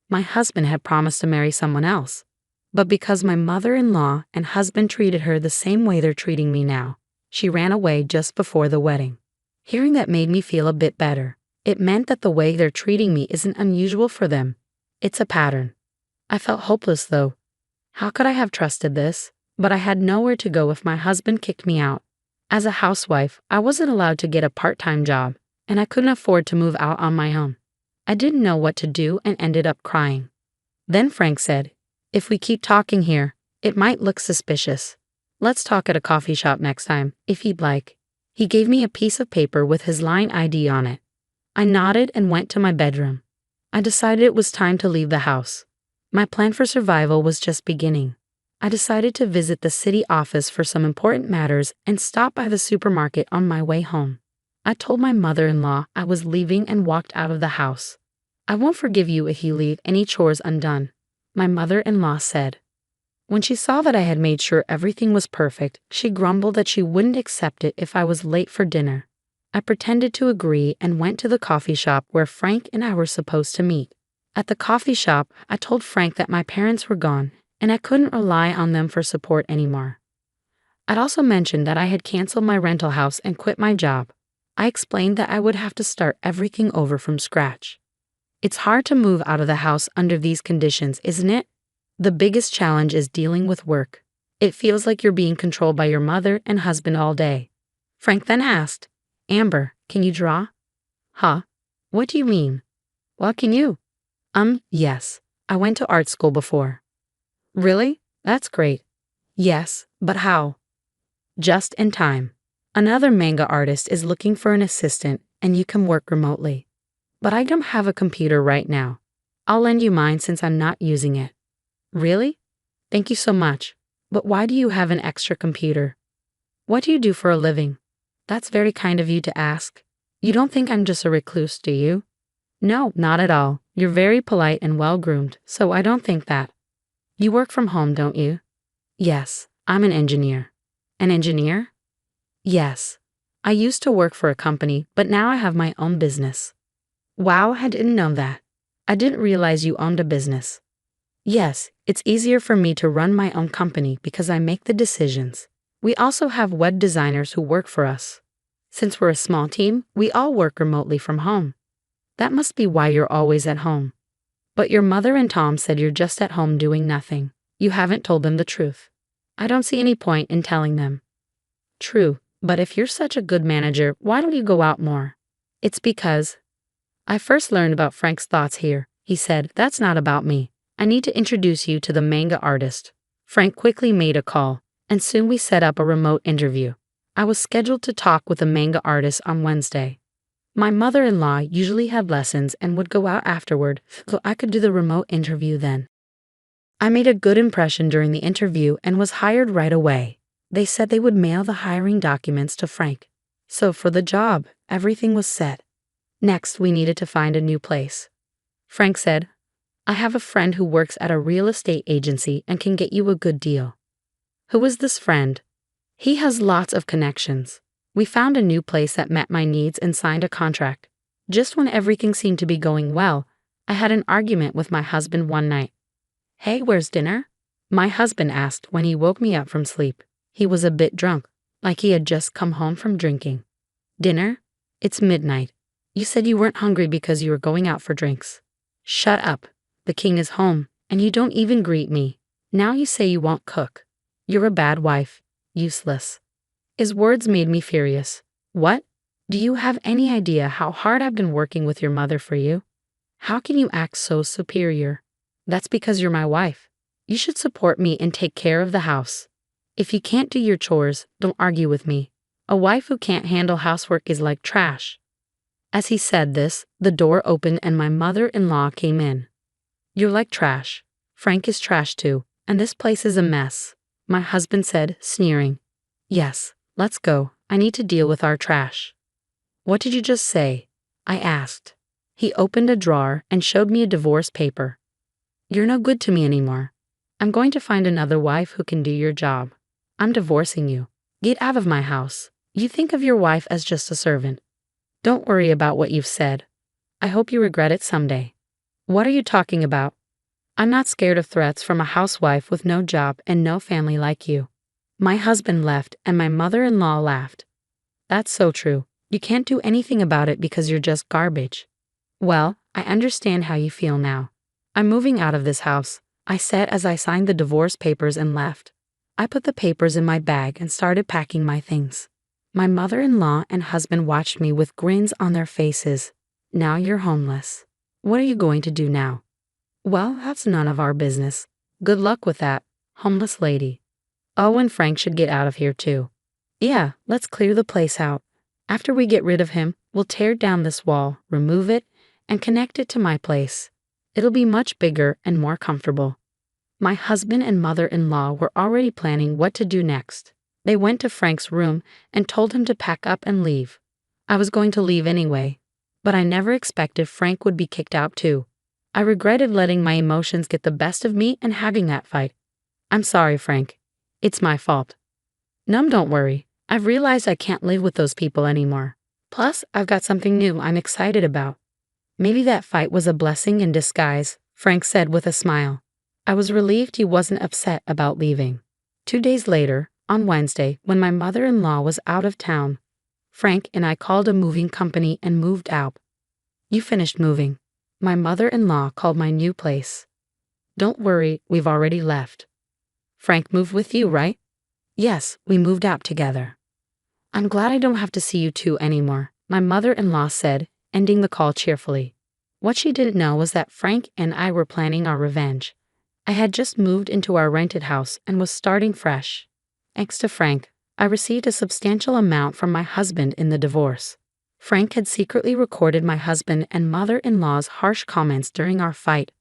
S1: My husband had promised to marry someone else. But because my mother-in-law and husband treated her the same way they're treating me now, she ran away just before the wedding. Hearing that made me feel a bit better. It meant that the way they're treating me isn't unusual for them. It's a pattern. I felt hopeless though. How could I have trusted this? But I had nowhere to go if my husband kicked me out. As a housewife, I wasn't allowed to get a part-time job, and I couldn't afford to move out on my own. I didn't know what to do and ended up crying. Then Frank said, if we keep talking here, it might look suspicious. Let's talk at a coffee shop next time, if he'd like. He gave me a piece of paper with his line ID on it. I nodded and went to my bedroom. I decided it was time to leave the house. My plan for survival was just beginning. I decided to visit the city office for some important matters and stop by the supermarket on my way home. I told my mother-in-law I was leaving and walked out of the house. I won't forgive you if you leave any chores undone, my mother-in-law said. When she saw that I had made sure everything was perfect, she grumbled that she wouldn't accept it if I was late for dinner. I pretended to agree and went to the coffee shop where Frank and I were supposed to meet. At the coffee shop, I told Frank that my parents were gone and I couldn't rely on them for support anymore. I'd also mentioned that I had canceled my rental house and quit my job. I explained that I would have to start everything over from scratch. It's hard to move out of the house under these conditions, isn't it? The biggest challenge is dealing with work. It feels like you're being controlled by your mother and husband all day. Frank then asked, Amber, can you draw? Huh? What do you mean? Well, can you? Yes. I went to art school before. Really? That's great. Yes, but how? Just in time. Another manga artist is looking for an assistant and you can work remotely. But I don't have a computer right now. I'll lend you mine since I'm not using it. Really? Thank you so much. But why do you have an extra computer? What do you do for a living? That's very kind of you to ask. You don't think I'm just a recluse, do you? No, not at all. You're very polite and well-groomed, so I don't think that. You work from home, don't you? Yes, I'm an engineer. An engineer? Yes. I used to work for a company, but now I have my own business. Wow, I didn't know that. I didn't realize you owned a business. Yes, it's easier for me to run my own company because I make the decisions. We also have web designers who work for us. Since we're a small team, we all work remotely from home. That must be why you're always at home. But your mother and Tom said you're just at home doing nothing. You haven't told them the truth. I don't see any point in telling them. True, but if you're such a good manager, why don't you go out more? It's because I first learned about Frank's thoughts here. He said, that's not about me. I need to introduce you to the manga artist. Frank quickly made a call, and soon we set up a remote interview. I was scheduled to talk with the manga artist on Wednesday. My mother-in-law usually had lessons and would go out afterward, so I could do the remote interview then. I made a good impression during the interview and was hired right away. They said they would mail the hiring documents to Frank. So for the job, everything was set. Next, we needed to find a new place. Frank said, I have a friend who works at a real estate agency and can get you a good deal. Who is this friend? He has lots of connections. We found a new place that met my needs and signed a contract. Just when everything seemed to be going well, I had an argument with my husband one night. Hey, where's dinner? My husband asked when he woke me up from sleep. He was a bit drunk, like he had just come home from drinking. Dinner? It's midnight. You said you weren't hungry because you were going out for drinks. Shut up. The king is home, and you don't even greet me. Now you say you won't cook. You're a bad wife. Useless. His words made me furious. What? Do you have any idea how hard I've been working with your mother for you? How can you act so superior? That's because you're my wife. You should support me and take care of the house. If you can't do your chores, don't argue with me. A wife who can't handle housework is like trash. As he said this, the door opened and my mother-in-law came in. You're like trash. Frank is trash too, and this place is a mess, my husband said, sneering. Yes, let's go. I need to deal with our trash. What did you just say? I asked. He opened a drawer and showed me a divorce paper. You're no good to me anymore. I'm going to find another wife who can do your job. I'm divorcing you. Get out of my house. You think of your wife as just a servant. Don't worry about what you've said. I hope you regret it someday. What are you talking about? I'm not scared of threats from a housewife with no job and no family like you. My husband left and my mother-in-law laughed. That's so true. You can't do anything about it because you're just garbage. Well, I understand how you feel now. I'm moving out of this house, I said as I signed the divorce papers and left. I put the papers in my bag and started packing my things. My mother-in-law and husband watched me with grins on their faces. Now you're homeless. What are you going to do now? Well, that's none of our business. Good luck with that, homeless lady. Oh, and Frank should get out of here too. Yeah, let's clear the place out. After we get rid of him, we'll tear down this wall, remove it, and connect it to my place. It'll be much bigger and more comfortable. My husband and mother-in-law were already planning what to do next. They went to Frank's room and told him to pack up and leave. I was going to leave anyway, but I never expected Frank would be kicked out too. I regretted letting my emotions get the best of me and having that fight. I'm sorry, Frank. It's my fault. Don't worry. I've realized I can't live with those people anymore. Plus, I've got something new I'm excited about. Maybe that fight was a blessing in disguise, Frank said with a smile. I was relieved he wasn't upset about leaving. 2 days later, on Wednesday, when my mother-in-law was out of town, Frank and I called a moving company and moved out. You finished moving. My mother-in-law called my new place. Don't worry, we've already left. Frank moved with you, right? Yes, we moved out together. I'm glad I don't have to see you two anymore, my mother-in-law said, ending the call cheerfully. What she didn't know was that Frank and I were planning our revenge. I had just moved into our rented house and was starting fresh. Thanks to Frank, I received a substantial amount from my husband in the divorce. Frank had secretly recorded my husband and mother-in-law's harsh comments during our fight.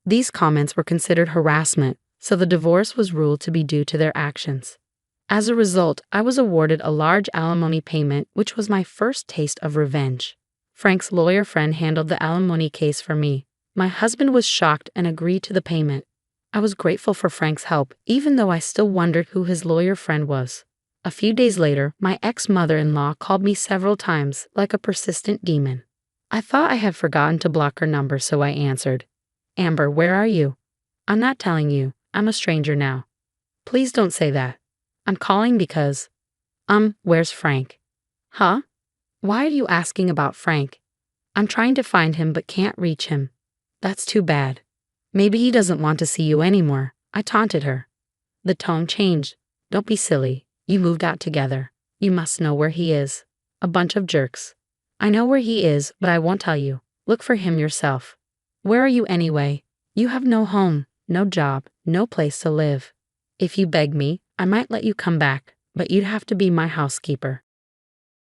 S1: These comments were considered harassment, so the divorce was ruled to be due to their actions. As a result, I was awarded a large alimony payment, which was my first taste of revenge. Frank's lawyer friend handled the alimony case for me. My husband was shocked and agreed to the payment. I was grateful for Frank's help, even though I still wondered who his lawyer friend was. A few days later, my ex-mother-in-law called me several times, like a persistent demon. I thought I had forgotten to block her number, so I answered. Amber, where are you? I'm not telling you. I'm a stranger now. Please don't say that. I'm calling because… where's Frank? Huh? Why are you asking about Frank? I'm trying to find him but can't reach him. That's too bad. Maybe he doesn't want to see you anymore, I taunted her. The tone changed. Don't be silly. You moved out together. You must know where he is. A bunch of jerks. I know where he is, but I won't tell you. Look for him yourself. Where are you anyway? You have no home, no job, no place to live. If you beg me, I might let you come back, but you'd have to be my housekeeper.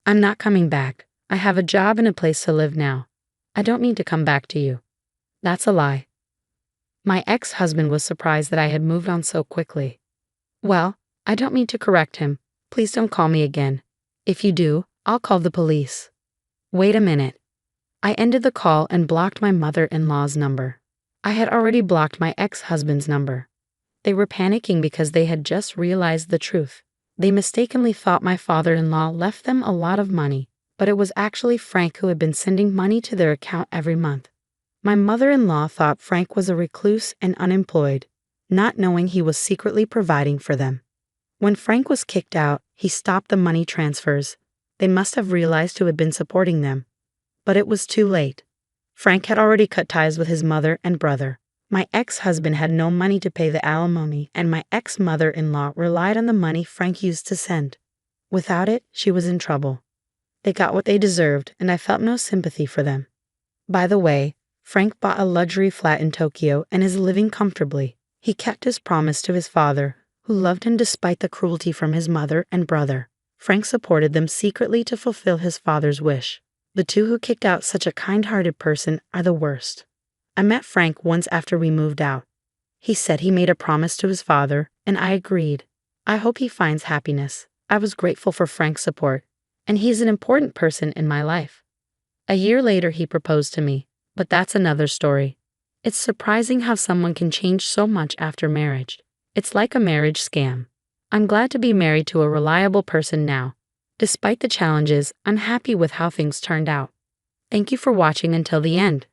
S1: I'm not coming back. I have a job and a place to live now. I don't mean to come back to you. That's a lie. My ex-husband was surprised that I had moved on so quickly. Well, I don't mean to correct him. Please don't call me again. If you do, I'll call the police. Wait a minute. I ended the call and blocked my mother-in-law's number. I had already blocked my ex-husband's number. They were panicking because they had just realized the truth. They mistakenly thought my father-in-law left them a lot of money, but it was actually Frank who had been sending money to their account every month. My mother-in-law thought Frank was a recluse and unemployed, not knowing he was secretly providing for them. When Frank was kicked out, he stopped the money transfers. They must have realized who had been supporting them. But it was too late. Frank had already cut ties with his mother and brother. My ex-husband had no money to pay the alimony, and my ex-mother-in-law relied on the money Frank used to send. Without it, she was in trouble. They got what they deserved, and I felt no sympathy for them. By the way, Frank bought a luxury flat in Tokyo and is living comfortably. He kept his promise to his father, who loved him despite the cruelty from his mother and brother. Frank supported them secretly to fulfill his father's wish. The two who kicked out such a kind-hearted person are the worst. I met Frank once after we moved out. He said he made a promise to his father, and I agreed. I hope he finds happiness. I was grateful for Frank's support, and he's an important person in my life. A year later he proposed to me, but that's another story. It's surprising how someone can change so much after marriage. It's like a marriage scam. I'm glad to be married to a reliable person now. Despite the challenges, I'm happy with how things turned out. Thank you for watching until the end.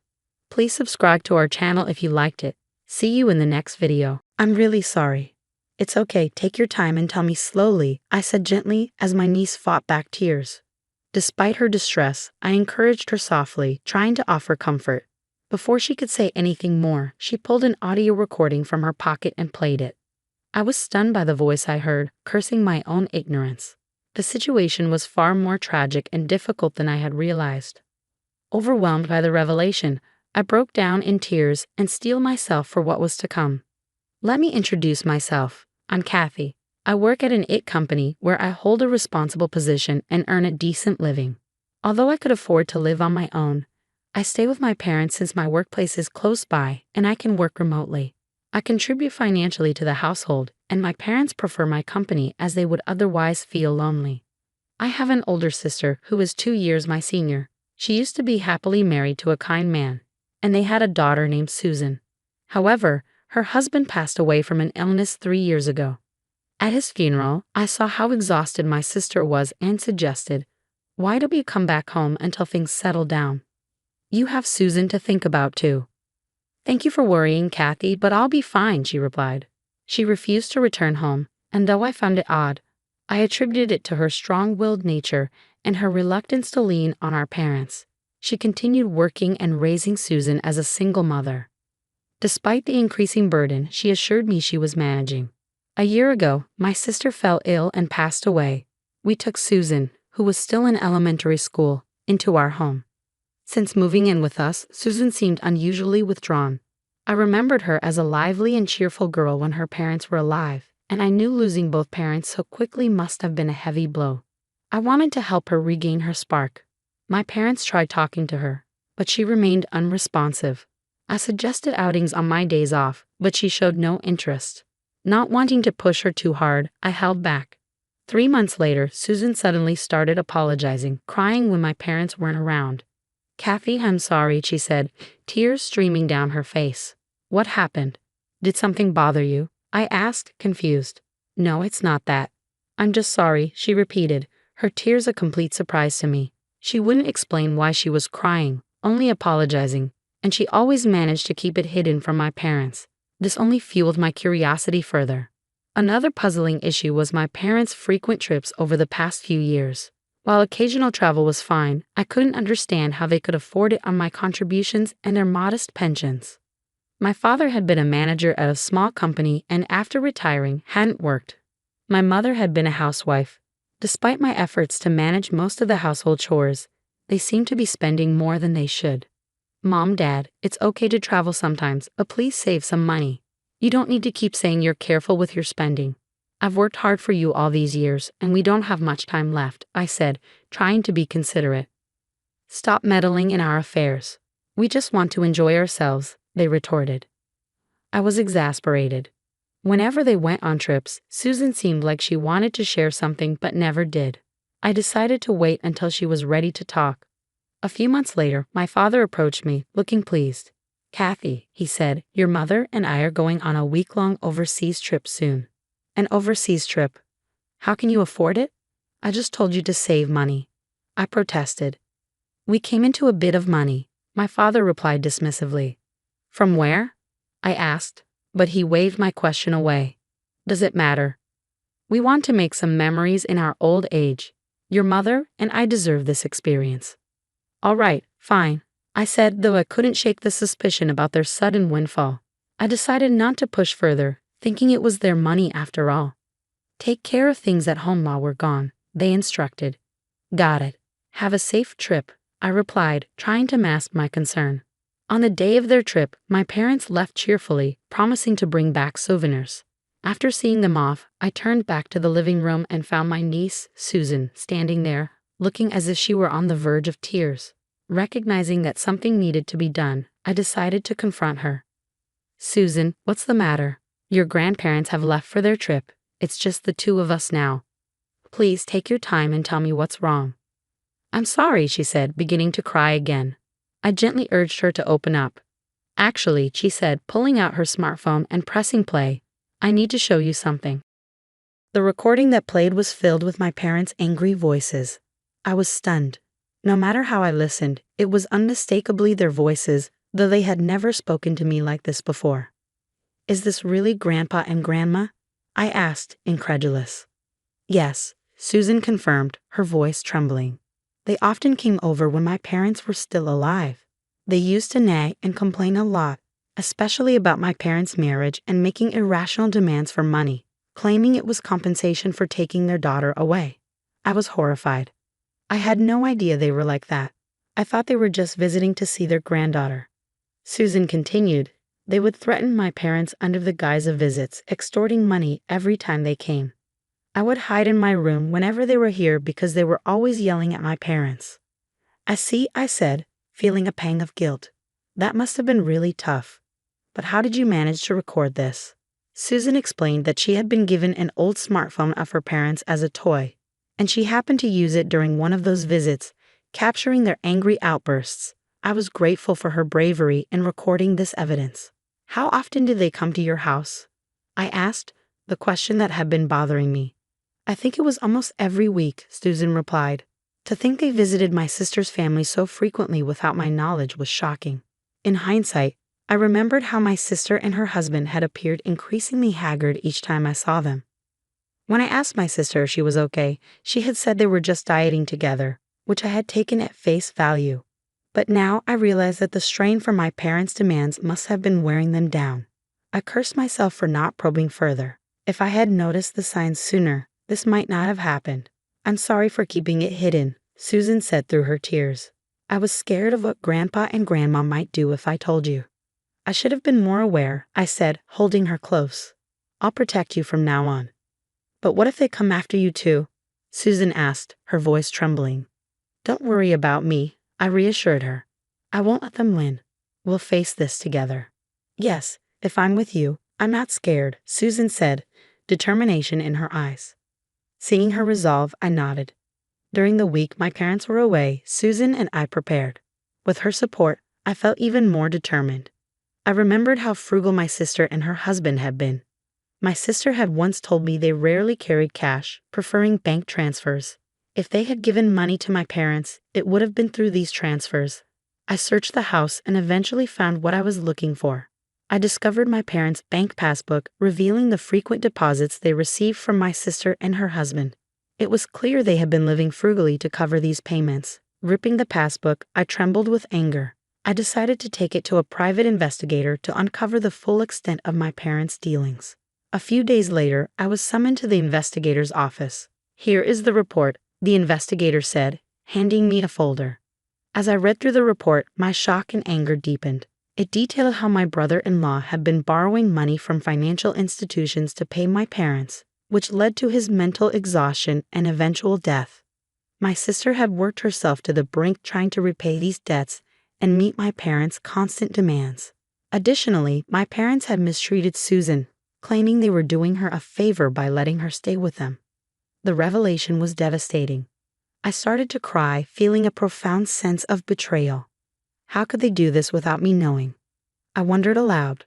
S1: Please subscribe to our channel if you liked it. See you in the next video. I'm really sorry. It's okay, take your time and tell me slowly, I said gently as my niece fought back tears. Despite her distress, I encouraged her softly, trying to offer comfort. Before she could say anything more, she pulled an audio recording from her pocket and played it. I was stunned by the voice I heard, cursing my own ignorance. The situation was far more tragic and difficult than I had realized. Overwhelmed by the revelation, I broke down in tears and steeled myself for what was to come. Let me introduce myself. I'm Kathy. I work at an IT company where I hold a responsible position and earn a decent living. Although I could afford to live on my own, I stay with my parents since my workplace is close by and I can work remotely. I contribute financially to the household, and my parents prefer my company as they would otherwise feel lonely. I have an older sister who is 2 years my senior. She used to be happily married to a kind man, and they had a daughter named Susan. However, her husband passed away from an illness 3 years ago. At his funeral, I saw how exhausted my sister was and suggested, "Why don't you come back home until things settle down? You have Susan to think about too." "Thank you for worrying, Kathy, but I'll be fine," she replied. She refused to return home, and though I found it odd, I attributed it to her strong-willed nature and her reluctance to lean on our parents. She continued working and raising Susan as a single mother. Despite the increasing burden, she assured me she was managing. A year ago, my sister fell ill and passed away. We took Susan, who was still in elementary school, into our home. Since moving in with us, Susan seemed unusually withdrawn. I remembered her as a lively and cheerful girl when her parents were alive, and I knew losing both parents so quickly must have been a heavy blow. I wanted to help her regain her spark. My parents tried talking to her, but she remained unresponsive. I suggested outings on my days off, but she showed no interest. Not wanting to push her too hard, I held back. 3 months later, Susan suddenly started apologizing, crying when my parents weren't around. "Kathy, I'm sorry," she said, tears streaming down her face. "What happened? Did something bother you?" I asked, confused. "No, it's not that. I'm just sorry," she repeated, her tears a complete surprise to me. She wouldn't explain why she was crying, only apologizing, and she always managed to keep it hidden from my parents. This only fueled my curiosity further. Another puzzling issue was my parents' frequent trips over the past few years. While occasional travel was fine, I couldn't understand how they could afford it on my contributions and their modest pensions. My father had been a manager at a small company and after retiring hadn't worked. My mother had been a housewife. Despite my efforts to manage most of the household chores, they seemed to be spending more than they should. "Mom, Dad, it's okay to travel sometimes, but please save some money. You don't need to keep saying you're careful with your spending. I've worked hard for you all these years, and we don't have much time left," I said, trying to be considerate. "Stop meddling in our affairs. We just want to enjoy ourselves," they retorted. I was exasperated. Whenever they went on trips, Susan seemed like she wanted to share something but never did. I decided to wait until she was ready to talk. A few months later, my father approached me, looking pleased. "Kathy," he said, "your mother and I are going on a week-long overseas trip soon." "An overseas trip? How can you afford it? I just told you to save money." I protested. "We came into a bit of money," my father replied dismissively. "From where?" I asked, but he waved my question away. "Does it matter? We want to make some memories in our old age. Your mother and I deserve this experience. All right, fine, I said, though I couldn't shake the suspicion about their sudden windfall. I decided not to push further, thinking it was their money after all. Take care of things at home while we're gone, they instructed. Got it. Have a safe trip, I replied, trying to mask my concern. On the day of their trip, my parents left cheerfully, promising to bring back souvenirs. After seeing them off, I turned back to the living room and found my niece, Susan, standing there, looking as if she were on the verge of tears. Recognizing that something needed to be done, I decided to confront her. Susan, what's the matter? Your grandparents have left for their trip. It's just the two of us now. Please take your time and tell me what's wrong. I'm sorry, she said, beginning to cry again. I gently urged her to open up. Actually, she said, pulling out her smartphone and pressing play, I need to show you something. The recording that played was filled with my parents' angry voices. I was stunned. No matter how I listened, it was unmistakably their voices, though they had never spoken to me like this before. Is this really Grandpa and Grandma? I asked, incredulous. Yes, Susan confirmed, her voice trembling. They often came over when my parents were still alive. They used to nag and complain a lot, especially about my parents' marriage and making irrational demands for money, claiming it was compensation for taking their daughter away. I was horrified. I had no idea they were like that. I thought they were just visiting to see their granddaughter. Susan continued, they would threaten my parents under the guise of visits, extorting money every time they came. I would hide in my room whenever they were here because they were always yelling at my parents. I see, I said, feeling a pang of guilt. That must have been really tough. But how did you manage to record this? Susan explained that she had been given an old smartphone of her parents as a toy, and she happened to use it during one of those visits, capturing their angry outbursts. I was grateful for her bravery in recording this evidence. How often do they come to your house? I asked, the question that had been bothering me. I think it was almost every week, Susan replied. To think they visited my sister's family so frequently without my knowledge was shocking. In hindsight, I remembered how my sister and her husband had appeared increasingly haggard each time I saw them. When I asked my sister if she was okay, she had said they were just dieting together, which I had taken at face value. But now I realized that the strain from my parents' demands must have been wearing them down. I cursed myself for not probing further. If I had noticed the signs sooner, this might not have happened. I'm sorry for keeping it hidden, Susan said through her tears. I was scared of what Grandpa and Grandma might do if I told you. I should have been more aware, I said, holding her close. I'll protect you from now on. But what if they come after you too? Susan asked, her voice trembling. Don't worry about me, I reassured her. I won't let them win. We'll face this together. Yes, if I'm with you, I'm not scared, Susan said, determination in her eyes. Seeing her resolve, I nodded. During the week my parents were away, Susan and I prepared. With her support, I felt even more determined. I remembered how frugal my sister and her husband had been. My sister had once told me they rarely carried cash, preferring bank transfers. If they had given money to my parents, it would have been through these transfers. I searched the house and eventually found what I was looking for. I discovered my parents' bank passbook, revealing the frequent deposits they received from my sister and her husband. It was clear they had been living frugally to cover these payments. Ripping the passbook, I trembled with anger. I decided to take it to a private investigator to uncover the full extent of my parents' dealings. A few days later, I was summoned to the investigator's office. Here is the report, the investigator said, handing me a folder. As I read through the report, my shock and anger deepened. It detailed how my brother-in-law had been borrowing money from financial institutions to pay my parents, which led to his mental exhaustion and eventual death. My sister had worked herself to the brink trying to repay these debts and meet my parents' constant demands. Additionally, my parents had mistreated Susan, claiming they were doing her a favor by letting her stay with them. The revelation was devastating. I started to cry, feeling a profound sense of betrayal. How could they do this without me knowing? I wondered aloud.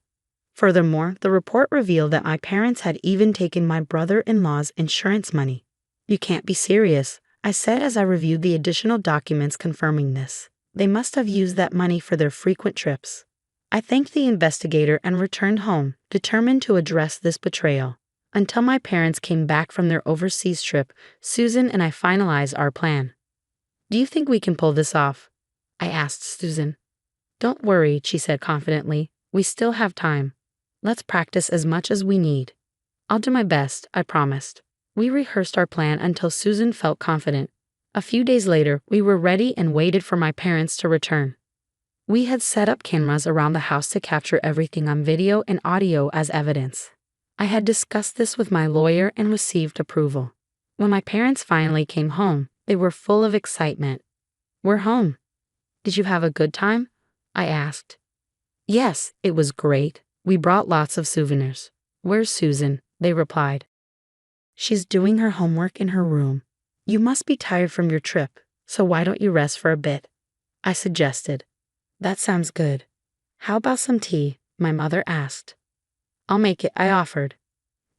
S1: Furthermore, the report revealed that my parents had even taken my brother-in-law's insurance money. You can't be serious, I said as I reviewed the additional documents confirming this. They must have used that money for their frequent trips. I thanked the investigator and returned home, determined to address this betrayal. Until my parents came back from their overseas trip, Susan and I finalized our plan. Do you think we can pull this off? I asked Susan. Don't worry, she said confidently. We still have time. Let's practice as much as we need. I'll do my best, I promised. We rehearsed our plan until Susan felt confident. A few days later, we were ready and waited for my parents to return. We had set up cameras around the house to capture everything on video and audio as evidence. I had discussed this with my lawyer and received approval. When my parents finally came home, they were full of excitement. We're home. Did you have a good time? I asked. Yes, it was great. We brought lots of souvenirs. Where's Susan? They replied. She's doing her homework in her room. You must be tired from your trip, so why don't you rest for a bit? I suggested. That sounds good. How about some tea? My mother asked. I'll make it, I offered.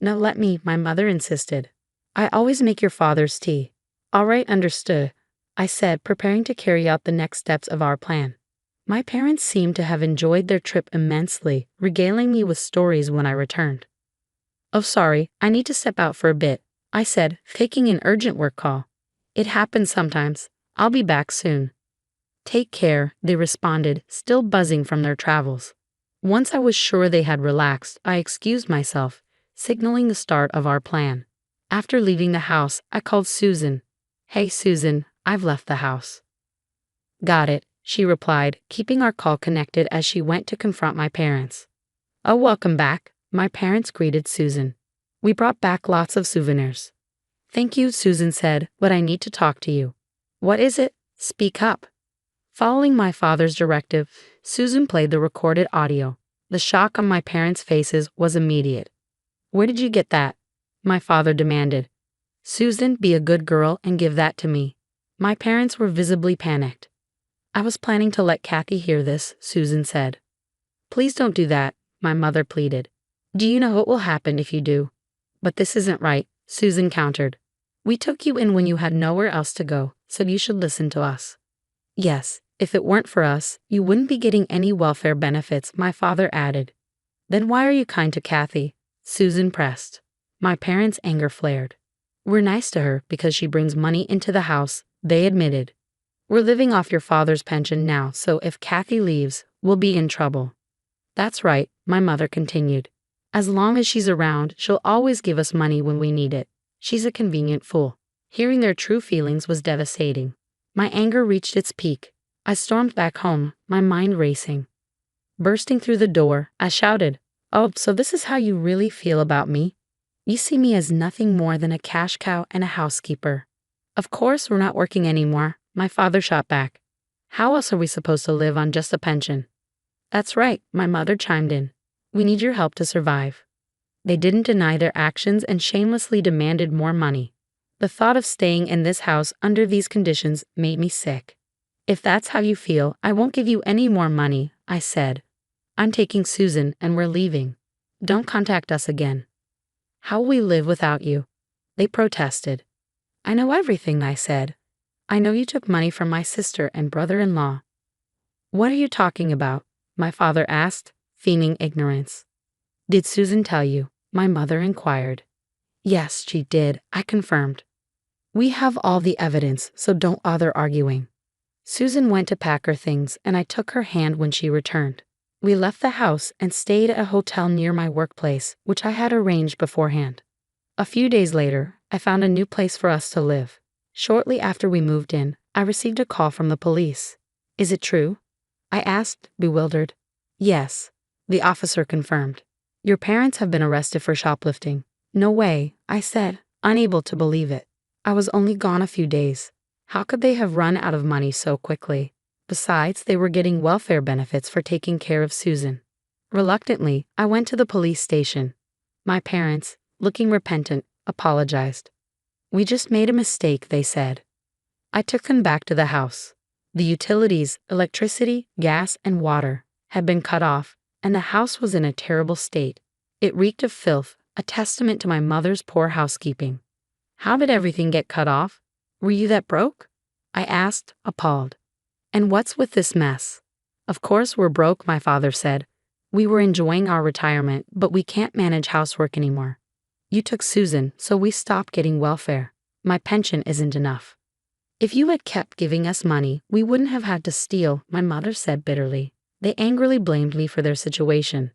S1: No, let me, my mother insisted. I always make your father's tea. All right, understood, I said, preparing to carry out the next steps of our plan. My parents seemed to have enjoyed their trip immensely, regaling me with stories when I returned. Oh, sorry, I need to step out for a bit, I said, taking an urgent work call. It happens sometimes. I'll be back soon. Take care, they responded, still buzzing from their travels. Once I was sure they had relaxed, I excused myself, signaling the start of our plan. After leaving the house, I called Susan. Hey, Susan, I've left the house. Got it, she replied, keeping our call connected as she went to confront my parents. Oh, welcome back, my parents greeted Susan. We brought back lots of souvenirs. Thank you, Susan said, but I need to talk to you. What is it? Speak up. Following my father's directive, Susan played the recorded audio. The shock on my parents' faces was immediate. Where did you get that? My father demanded. Susan, be a good girl and give that to me. My parents were visibly panicked. I was planning to let Kathy hear this, Susan said. Please don't do that, my mother pleaded. Do you know what will happen if you do? But this isn't right, Susan countered. We took you in when you had nowhere else to go, so you should listen to us. Yes, if it weren't for us, you wouldn't be getting any welfare benefits, my father added. Then why are you kind to Kathy? Susan pressed. My parents' anger flared. We're nice to her because she brings money into the house, they admitted. We're living off your father's pension now, so if Kathy leaves, we'll be in trouble. That's right, my mother continued. As long as she's around, she'll always give us money when we need it. She's a convenient fool. Hearing their true feelings was devastating. My anger reached its peak. I stormed back home, my mind racing. Bursting through the door, I shouted, Oh, so this is how you really feel about me? You see me as nothing more than a cash cow and a housekeeper. Of course we're not working anymore, my father shot back. How else are we supposed to live on just a pension? That's right, my mother chimed in. We need your help to survive. They didn't deny their actions and shamelessly demanded more money. The thought of staying in this house under these conditions made me sick. If that's how you feel, I won't give you any more money, I said. I'm taking Susan and we're leaving. Don't contact us again. How will we live without you? They protested. I know everything, I said. I know you took money from my sister and brother-in-law. What are you talking about? My father asked, feigning ignorance. Did Susan tell you? My mother inquired. Yes, she did, I confirmed. We have all the evidence, so don't bother arguing. Susan went to pack her things, and I took her hand when she returned. We left the house and stayed at a hotel near my workplace, which I had arranged beforehand. A few days later, I found a new place for us to live. Shortly after we moved in, I received a call from the police. Is it true? I asked, bewildered. Yes, the officer confirmed. Your parents have been arrested for shoplifting. No way, I said, unable to believe it. I was only gone a few days. How could they have run out of money so quickly? Besides, they were getting welfare benefits for taking care of Susan. Reluctantly, I went to the police station. My parents, looking repentant, apologized. We just made a mistake, they said. I took them back to the house. The utilities, electricity, gas, and water had been cut off, and the house was in a terrible state. It reeked of filth, a testament to my mother's poor housekeeping. How did everything get cut off? Were you that broke? I asked, appalled. And what's with this mess? Of course we're broke, my father said. We were enjoying our retirement, but we can't manage housework anymore. You took Susan, so we stopped getting welfare. My pension isn't enough. If you had kept giving us money, we wouldn't have had to steal, my mother said bitterly. They angrily blamed me for their situation.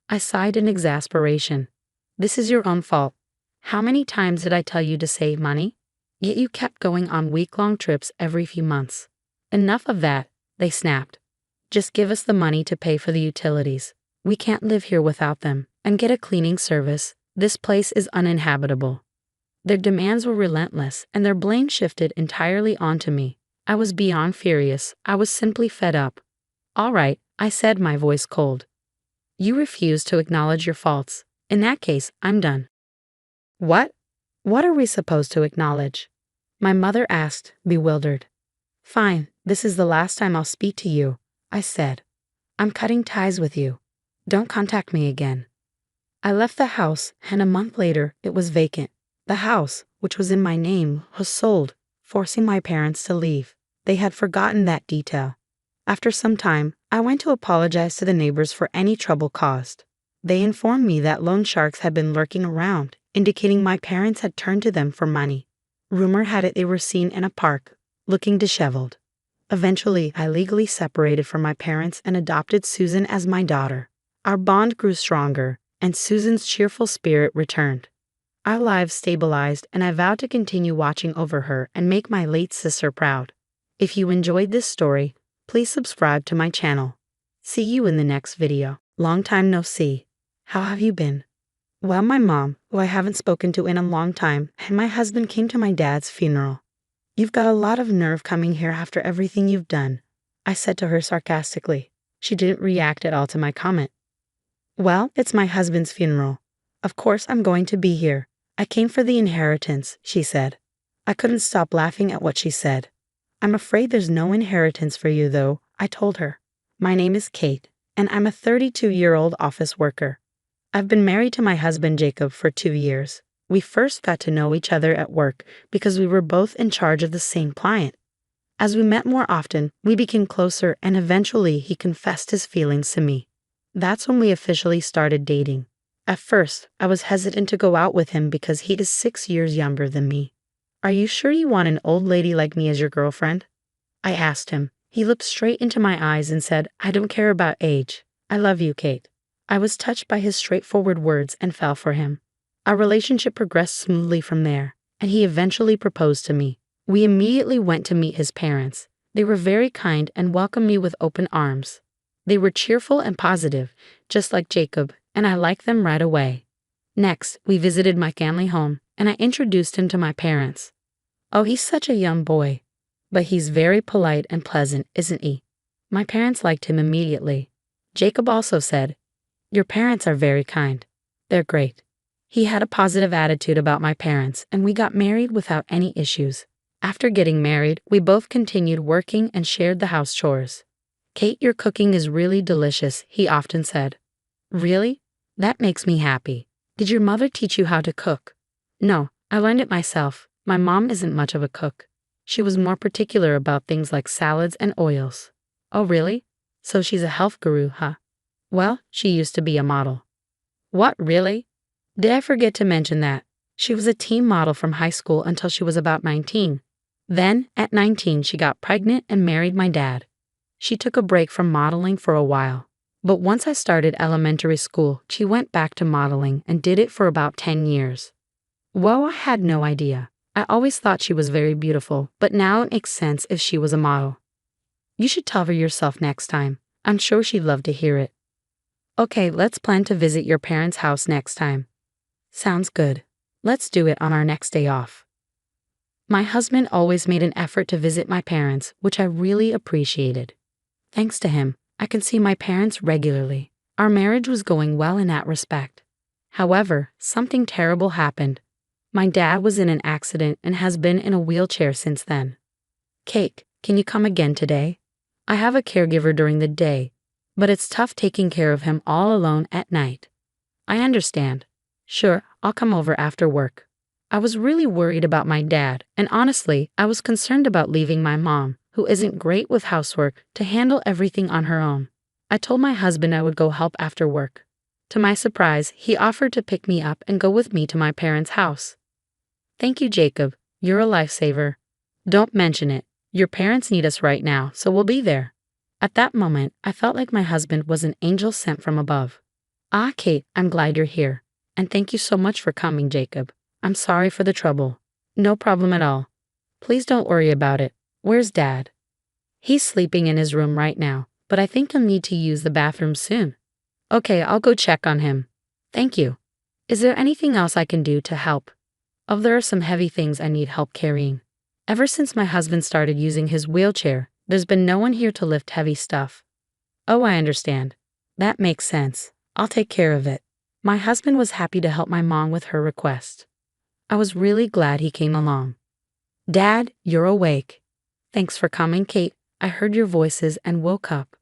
S1: I sighed in exasperation. This is your own fault. How many times did I tell you to save money? Yet you kept going on week-long trips every few months. Enough of that, they snapped. Just give us the money to pay for the utilities. We can't live here without them, and get a cleaning service. This place is uninhabitable. Their demands were relentless, and their blame shifted entirely onto me. I was beyond furious. I was simply fed up. All right, I said, my voice cold. You refuse to acknowledge your faults. In that case, I'm done. What? What are we supposed to acknowledge? My mother asked, bewildered. Fine, this is the last time I'll speak to you, I said. I'm cutting ties with you. Don't contact me again. I left the house, and a month later, it was vacant. The house, which was in my name, was sold, forcing my parents to leave. They had forgotten that detail. After some time, I went to apologize to the neighbors for any trouble caused. They informed me that loan sharks had been lurking around, indicating my parents had turned to them for money. Rumor had it they were seen in a park, looking disheveled. Eventually, I legally separated from my parents and adopted Susan as my daughter. Our bond grew stronger, and Susan's cheerful spirit returned. Our lives stabilized, and I vowed to continue watching over her and make my late sister proud. If you enjoyed this story, please subscribe to my channel. See you in the next video. Long time no see. How have you been? Well, my mom, who I haven't spoken to in a long time, and my husband came to my dad's funeral. You've got a lot of nerve coming here after everything you've done, I said to her sarcastically. She didn't react at all to my comment. Well, it's my husband's funeral. Of course I'm going to be here. I came for the inheritance, she said. I couldn't stop laughing at what she said. I'm afraid there's no inheritance for you, though, I told her. My name is Kate, and I'm a 32-year-old office worker. I've been married to my husband Jacob for 2 years. We first got to know each other at work because we were both in charge of the same client. As we met more often, we became closer, and eventually he confessed his feelings to me. That's when we officially started dating. At first, I was hesitant to go out with him because he is 6 years younger than me. Are you sure you want an old lady like me as your girlfriend? I asked him. He looked straight into my eyes and said, I don't care about age. I love you, Kate. I was touched by his straightforward words and fell for him. Our relationship progressed smoothly from there, and he eventually proposed to me. We immediately went to meet his parents. They were very kind and welcomed me with open arms. They were cheerful and positive, just like Jacob, and I liked them right away. Next, we visited my family home, and I introduced him to my parents. Oh, he's such a young boy. But he's very polite and pleasant, isn't he? My parents liked him immediately. Jacob also said, Your parents are very kind. They're great. He had a positive attitude about my parents, and we got married without any issues. After getting married, we both continued working and shared the house chores. Kate, your cooking is really delicious, he often said. Really? That makes me happy. Did your mother teach you how to cook? No, I learned it myself. My mom isn't much of a cook. She was more particular about things like salads and oils. Oh, really? So she's a health guru, huh? Well, she used to be a model. What, really? Did I forget to mention that? She was a teen model from high school until she was about 19. Then, at 19, she got pregnant and married my dad. She took a break from modeling for a while. But once I started elementary school, she went back to modeling and did it for about 10 years. Well, I had no idea. I always thought she was very beautiful, but now it makes sense if she was a model. You should tell her yourself next time. I'm sure she'd love to hear it. Okay, let's plan to visit your parents' house next time. Sounds good. Let's do it on our next day off. My husband always made an effort to visit my parents, which I really appreciated. Thanks to him, I can see my parents regularly. Our marriage was going well in that respect. However, something terrible happened. My dad was in an accident and has been in a wheelchair since then. Kate, can you come again today? I have a caregiver during the day, but it's tough taking care of him all alone at night. I understand. Sure, I'll come over after work. I was really worried about my dad, and honestly, I was concerned about leaving my mom, who isn't great with housework, to handle everything on her own. I told my husband I would go help after work. To my surprise, he offered to pick me up and go with me to my parents' house. Thank you, Jacob. You're a lifesaver. Don't mention it. Your parents need us right now, so we'll be there. At that moment, I felt like my husband was an angel sent from above. Ah, Kate, I'm glad you're here. And thank you so much for coming, Jacob. I'm sorry for the trouble. No problem at all. Please don't worry about it. Where's Dad? He's sleeping in his room right now, but I think he'll need to use the bathroom soon. Okay, I'll go check on him. Thank you. Is there anything else I can do to help? There are some heavy things I need help carrying. Ever since my husband started using his wheelchair, there's been no one here to lift heavy stuff. Oh, I understand. That makes sense. I'll take care of it. My husband was happy to help my mom with her request. I was really glad he came along. Dad, you're awake. Thanks for coming, Kate. I heard your voices and woke up.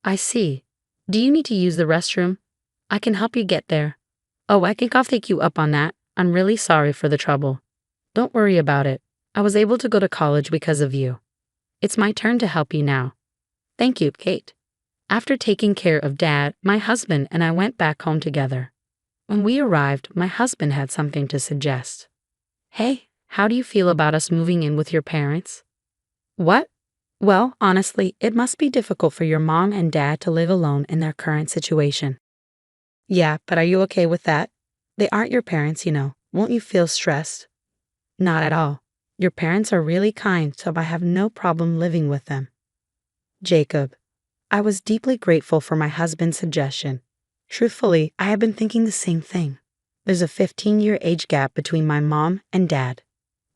S1: I see. Do you need to use the restroom? I can help you get there. Oh, I think I'll take you up on that. I'm really sorry for the trouble. Don't worry about it. I was able to go to college because of you. It's my turn to help you now. Thank you, Kate. After taking care of Dad, my husband and I went back home together. When we arrived, my husband had something to suggest. Hey, how do you feel about us moving in with your parents? What? Well, honestly, it must be difficult for your mom and dad to live alone in their current situation. Yeah, but are you okay with that? They aren't your parents, you know. Won't you feel stressed? Not at all. Your parents are really kind, so I have no problem living with them. Jacob. I was deeply grateful for my husband's suggestion. Truthfully, I have been thinking the same thing. There's a 15-year age gap between my mom and dad.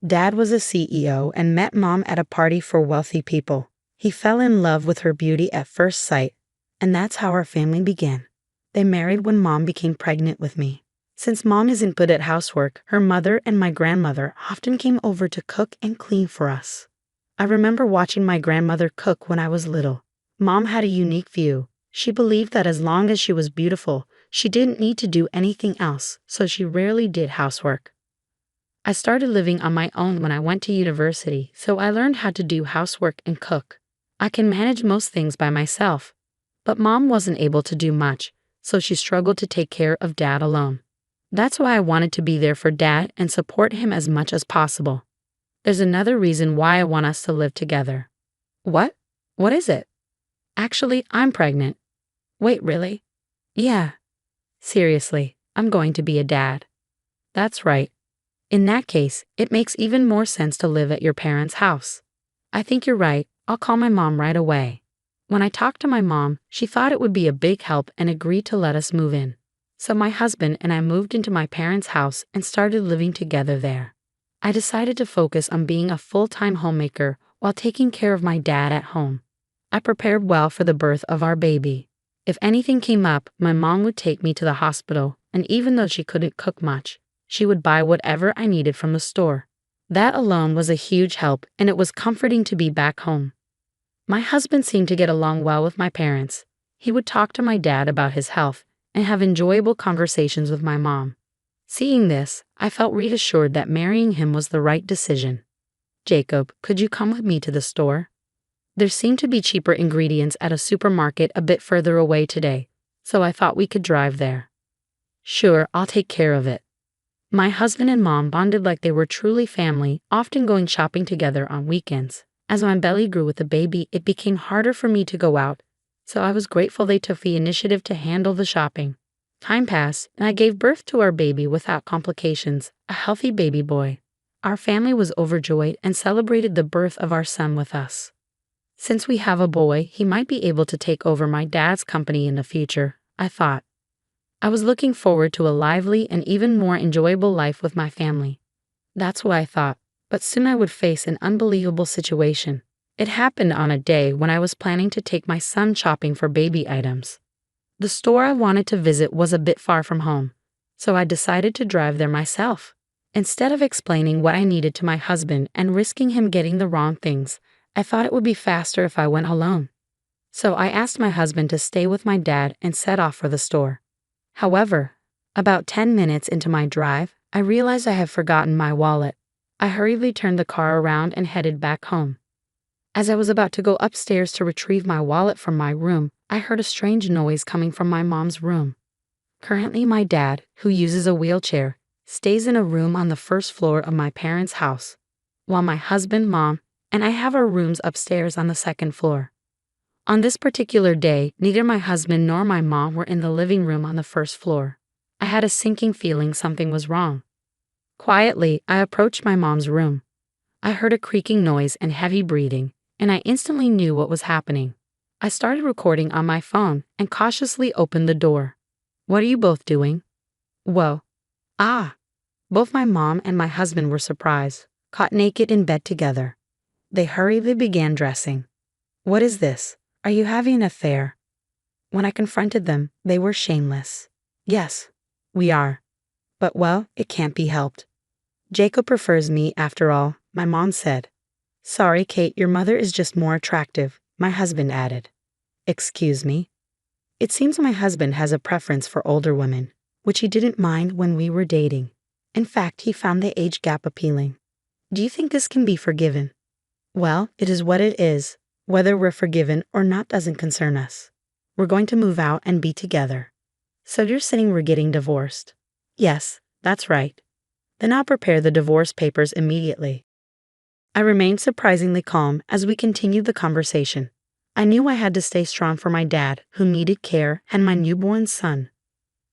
S1: Dad was a CEO and met Mom at a party for wealthy people. He fell in love with her beauty at first sight, and that's how our family began. They married when Mom became pregnant with me. Since Mom isn't good at housework, her mother and my grandmother often came over to cook and clean for us. I remember watching my grandmother cook when I was little. Mom had a unique view. She believed that as long as she was beautiful, she didn't need to do anything else, so she rarely did housework. I started living on my own when I went to university, so I learned how to do housework and cook. I can manage most things by myself. But Mom wasn't able to do much, so she struggled to take care of Dad alone. That's why I wanted to be there for Dad and support him as much as possible. There's another reason why I want us to live together. What? What is it? Actually, I'm pregnant. Wait, really? Yeah. Seriously, I'm going to be a dad. That's right. In that case, it makes even more sense to live at your parents' house. I think you're right. I'll call my mom right away. When I talked to my mom, she thought it would be a big help and agreed to let us move in. So my husband and I moved into my parents' house and started living together there. I decided to focus on being a full-time homemaker while taking care of my dad at home. I prepared well for the birth of our baby. If anything came up, my mom would take me to the hospital, and even though she couldn't cook much, she would buy whatever I needed from the store. That alone was a huge help, and it was comforting to be back home. My husband seemed to get along well with my parents. He would talk to my dad about his health and have enjoyable conversations with my mom. Seeing this, I felt reassured that marrying him was the right decision. Jacob, could you come with me to the store? There seemed to be cheaper ingredients at a supermarket a bit further away today, so I thought we could drive there. Sure, I'll take care of it. My husband and Mom bonded like they were truly family, often going shopping together on weekends. As my belly grew with the baby, it became harder for me to go out, so I was grateful they took the initiative to handle the shopping. Time passed, and I gave birth to our baby without complications, a healthy baby boy. Our family was overjoyed and celebrated the birth of our son with us. Since we have a boy, he might be able to take over my dad's company in the future, I thought. I was looking forward to a lively and even more enjoyable life with my family. That's what I thought, but soon I would face an unbelievable situation. It happened on a day when I was planning to take my son shopping for baby items. The store I wanted to visit was a bit far from home, so I decided to drive there myself. Instead of explaining what I needed to my husband and risking him getting the wrong things, I thought it would be faster if I went alone. So I asked my husband to stay with my dad and set off for the store. However, about 10 minutes into my drive, I realized I had forgotten my wallet. I hurriedly turned the car around and headed back home. As I was about to go upstairs to retrieve my wallet from my room, I heard a strange noise coming from my mom's room. Currently, my dad, who uses a wheelchair, stays in a room on the first floor of my parents' house, while my husband, mom, and I have our rooms upstairs on the second floor. On this particular day, neither my husband nor my mom were in the living room on the first floor. I had a sinking feeling something was wrong. Quietly, I approached my mom's room. I heard a creaking noise and heavy breathing, and I instantly knew what was happening. I started recording on my phone and cautiously opened the door. "What are you both doing?" "Whoa." "Ah." Both my mom and my husband were surprised, caught naked in bed together. They hurriedly began dressing. "What is this? Are you having an affair?" When I confronted them, they were shameless. "Yes, we are. But well, it can't be helped. Jacob prefers me after all," my mom said. "Sorry, Kate, your mother is just more attractive," my husband added. "Excuse me?" It seems my husband has a preference for older women, which he didn't mind when we were dating. In fact, he found the age gap appealing. Do you think this can be forgiven? Well, it is what it is. Whether we're forgiven or not doesn't concern us. We're going to move out and be together. So you're saying we're getting divorced? Yes, that's right. Then I'll prepare the divorce papers immediately. I remained surprisingly calm as we continued the conversation. I knew I had to stay strong for my dad, who needed care, and my newborn son.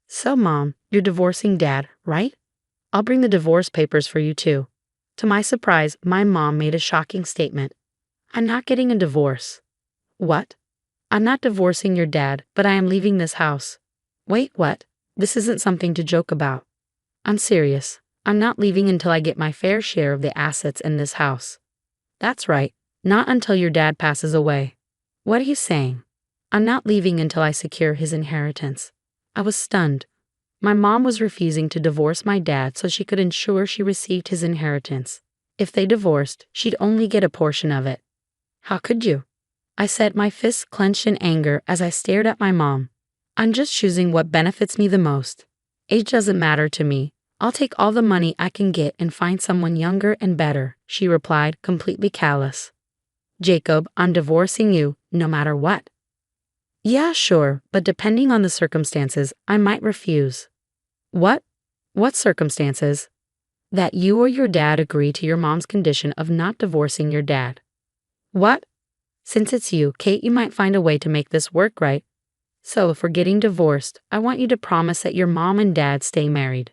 S1: "So, Mom, you're divorcing Dad, right? I'll bring the divorce papers for you too." To my surprise, my mom made a shocking statement. "I'm not getting a divorce." "What?" "I'm not divorcing your dad, but I am leaving this house." "Wait, what? This isn't something to joke about." "I'm serious. I'm not leaving until I get my fair share of the assets in this house." "That's right. Not until your dad passes away." "What are you saying?" "I'm not leaving until I secure his inheritance." I was stunned. My mom was refusing to divorce my dad so she could ensure she received his inheritance. If they divorced, she'd only get a portion of it. "How could you?" I said, my fists clenched in anger as I stared at my mom. "I'm just choosing what benefits me the most. Age doesn't matter to me. I'll take all the money I can get and find someone younger and better," she replied, completely callous. "Jacob, I'm divorcing you, no matter what." "Yeah, sure, but depending on the circumstances, I might refuse." "What? What circumstances?" "That you or your dad agree to your mom's condition of not divorcing your dad." "What?" "Since it's you, Kate, you might find a way to make this work, right? So if we're getting divorced, I want you to promise that your mom and dad stay married."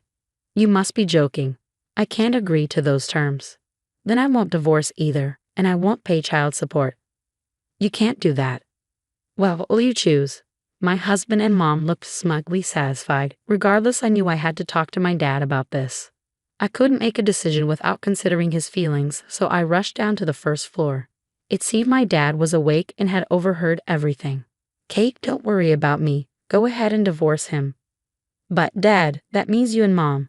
S1: "You must be joking. I can't agree to those terms." "Then I won't divorce either, and I won't pay child support." "You can't do that." "Well, what will you choose?" My husband and mom looked smugly satisfied. Regardless, I knew I had to talk to my dad about this. I couldn't make a decision without considering his feelings, so I rushed down to the first floor. It seemed my dad was awake and had overheard everything. "Kate, don't worry about me. Go ahead and divorce him." "But, Dad, that means you and Mom."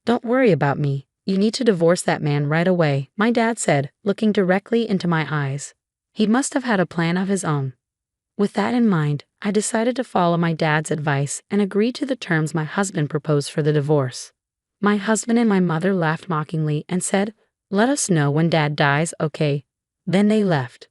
S1: "Don't worry about me. You need to divorce that man right away," my dad said, looking directly into my eyes. He must have had a plan of his own. With that in mind, I decided to follow my dad's advice and agree to the terms my husband proposed for the divorce. My husband and my mother laughed mockingly and said, "Let us know when Dad dies, okay?" Then they left.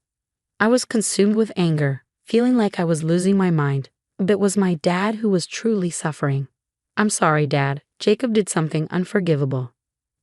S1: I was consumed with anger, feeling like I was losing my mind, but it was my dad who was truly suffering. "I'm sorry, Dad. Jacob did something unforgivable."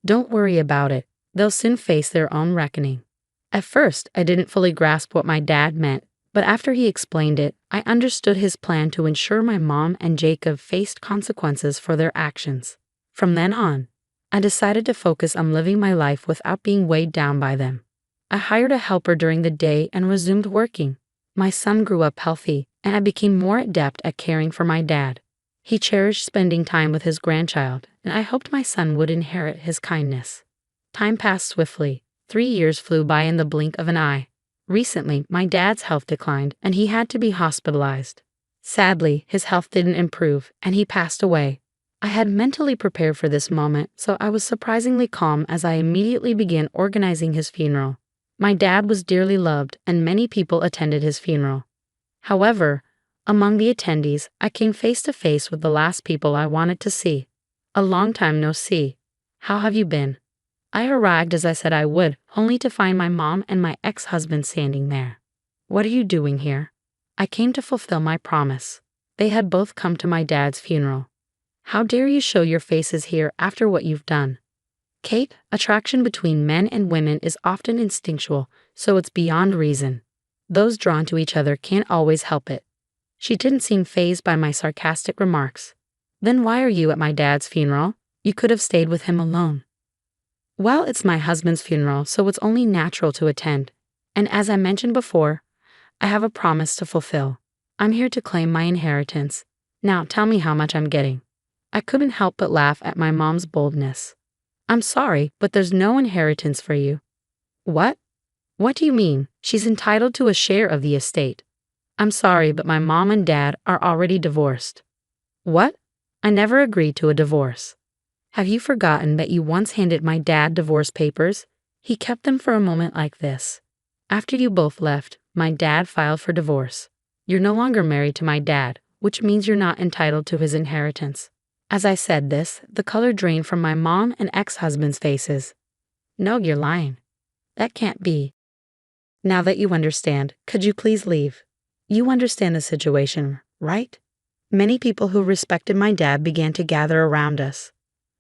S1: "Don't worry about it. They'll soon face their own reckoning." At first, I didn't fully grasp what my dad meant, but after he explained it, I understood his plan to ensure my mom and Jacob faced consequences for their actions. From then on, I decided to focus on living my life without being weighed down by them. I hired a helper during the day and resumed working. My son grew up healthy, and I became more adept at caring for my dad. He cherished spending time with his grandchild, and I hoped my son would inherit his kindness. Time passed swiftly. 3 years flew by in the blink of an eye. Recently, my dad's health declined, and he had to be hospitalized. Sadly, his health didn't improve, and he passed away. I had mentally prepared for this moment, so I was surprisingly calm as I immediately began organizing his funeral. My dad was dearly loved, and many people attended his funeral. However, among the attendees, I came face to face with the last people I wanted to see. "A long time no see. How have you been?" I arrived as I said I would, only to find my mom and my ex-husband standing there. "What are you doing here?" "I came to fulfill my promise." They had both come to my dad's funeral. How dare you show your faces here after what you've done? Kate, attraction between men and women is often instinctual, so it's beyond reason. Those drawn to each other can't always help it. She didn't seem fazed by my sarcastic remarks. Then why are you at my dad's funeral? You could have stayed with him alone. Well, it's my husband's funeral, so it's only natural to attend. And as I mentioned before, I have a promise to fulfill. I'm here to claim my inheritance. Now tell me how much I'm getting. I couldn't help but laugh at my mom's boldness. I'm sorry, but there's no inheritance for you. What? What do you mean? She's entitled to a share of the estate. I'm sorry, but my mom and dad are already divorced. What? I never agreed to a divorce. Have you forgotten that you once handed my dad divorce papers? He kept them for a moment like this. After you both left, my dad filed for divorce. You're no longer married to my dad, which means you're not entitled to his inheritance. As I said this, the color drained from my mom and ex-husband's faces. No, you're lying. That can't be. Now that you understand, could you please leave? You understand the situation, right? Many people who respected my dad began to gather around us.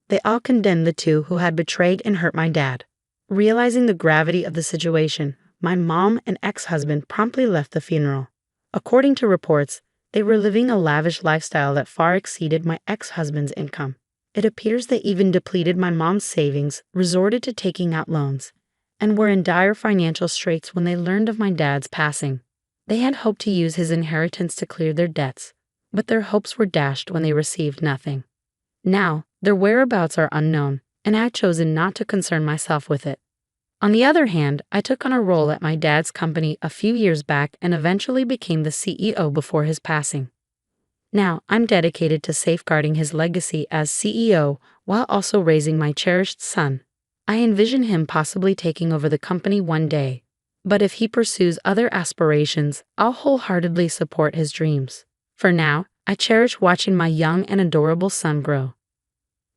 S1: They all condemned the two who had betrayed and hurt my dad. Realizing the gravity of the situation, my mom and ex-husband promptly left the funeral. According to reports, they were living a lavish lifestyle that far exceeded my ex-husband's income. It appears they even depleted my mom's savings, resorted to taking out loans, and were in dire financial straits when they learned of my dad's passing. They had hoped to use his inheritance to clear their debts, but their hopes were dashed when they received nothing. Now, their whereabouts are unknown, and I had chosen not to concern myself with it. On the other hand, I took on a role at my dad's company a few years back and eventually became the CEO before his passing. Now, I'm dedicated to safeguarding his legacy as CEO while also raising my cherished son. I envision him possibly taking over the company one day, but if he pursues other aspirations, I'll wholeheartedly support his dreams. For now, I cherish watching my young and adorable son grow.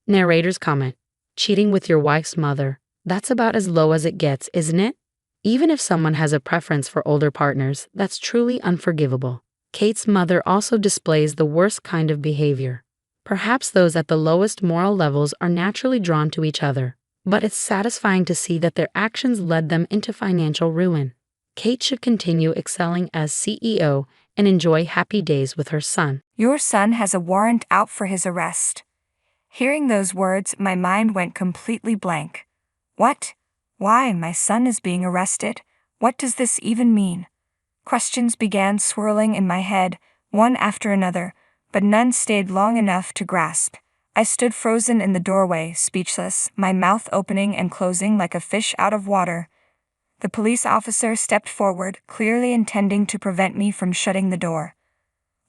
S1: Narrator's comment: cheating with your wife's mother. That's about as low as it gets, isn't it? Even if someone has a preference for older partners, that's truly unforgivable. Kate's mother also displays the worst kind of behavior. Perhaps those at the lowest moral levels are naturally drawn to each other, but it's satisfying to see that their actions led them into financial ruin. Kate should continue excelling as CEO and enjoy happy days with her son.
S3: Your son has a warrant out for his arrest. Hearing those words, my mind went completely blank. What? Why, my son is being arrested? What does this even mean? Questions began swirling in my head, one after another, but none stayed long enough to grasp. I stood frozen in the doorway, speechless, my mouth opening and closing like a fish out of water. The police officer stepped forward, clearly intending to prevent me from shutting the door.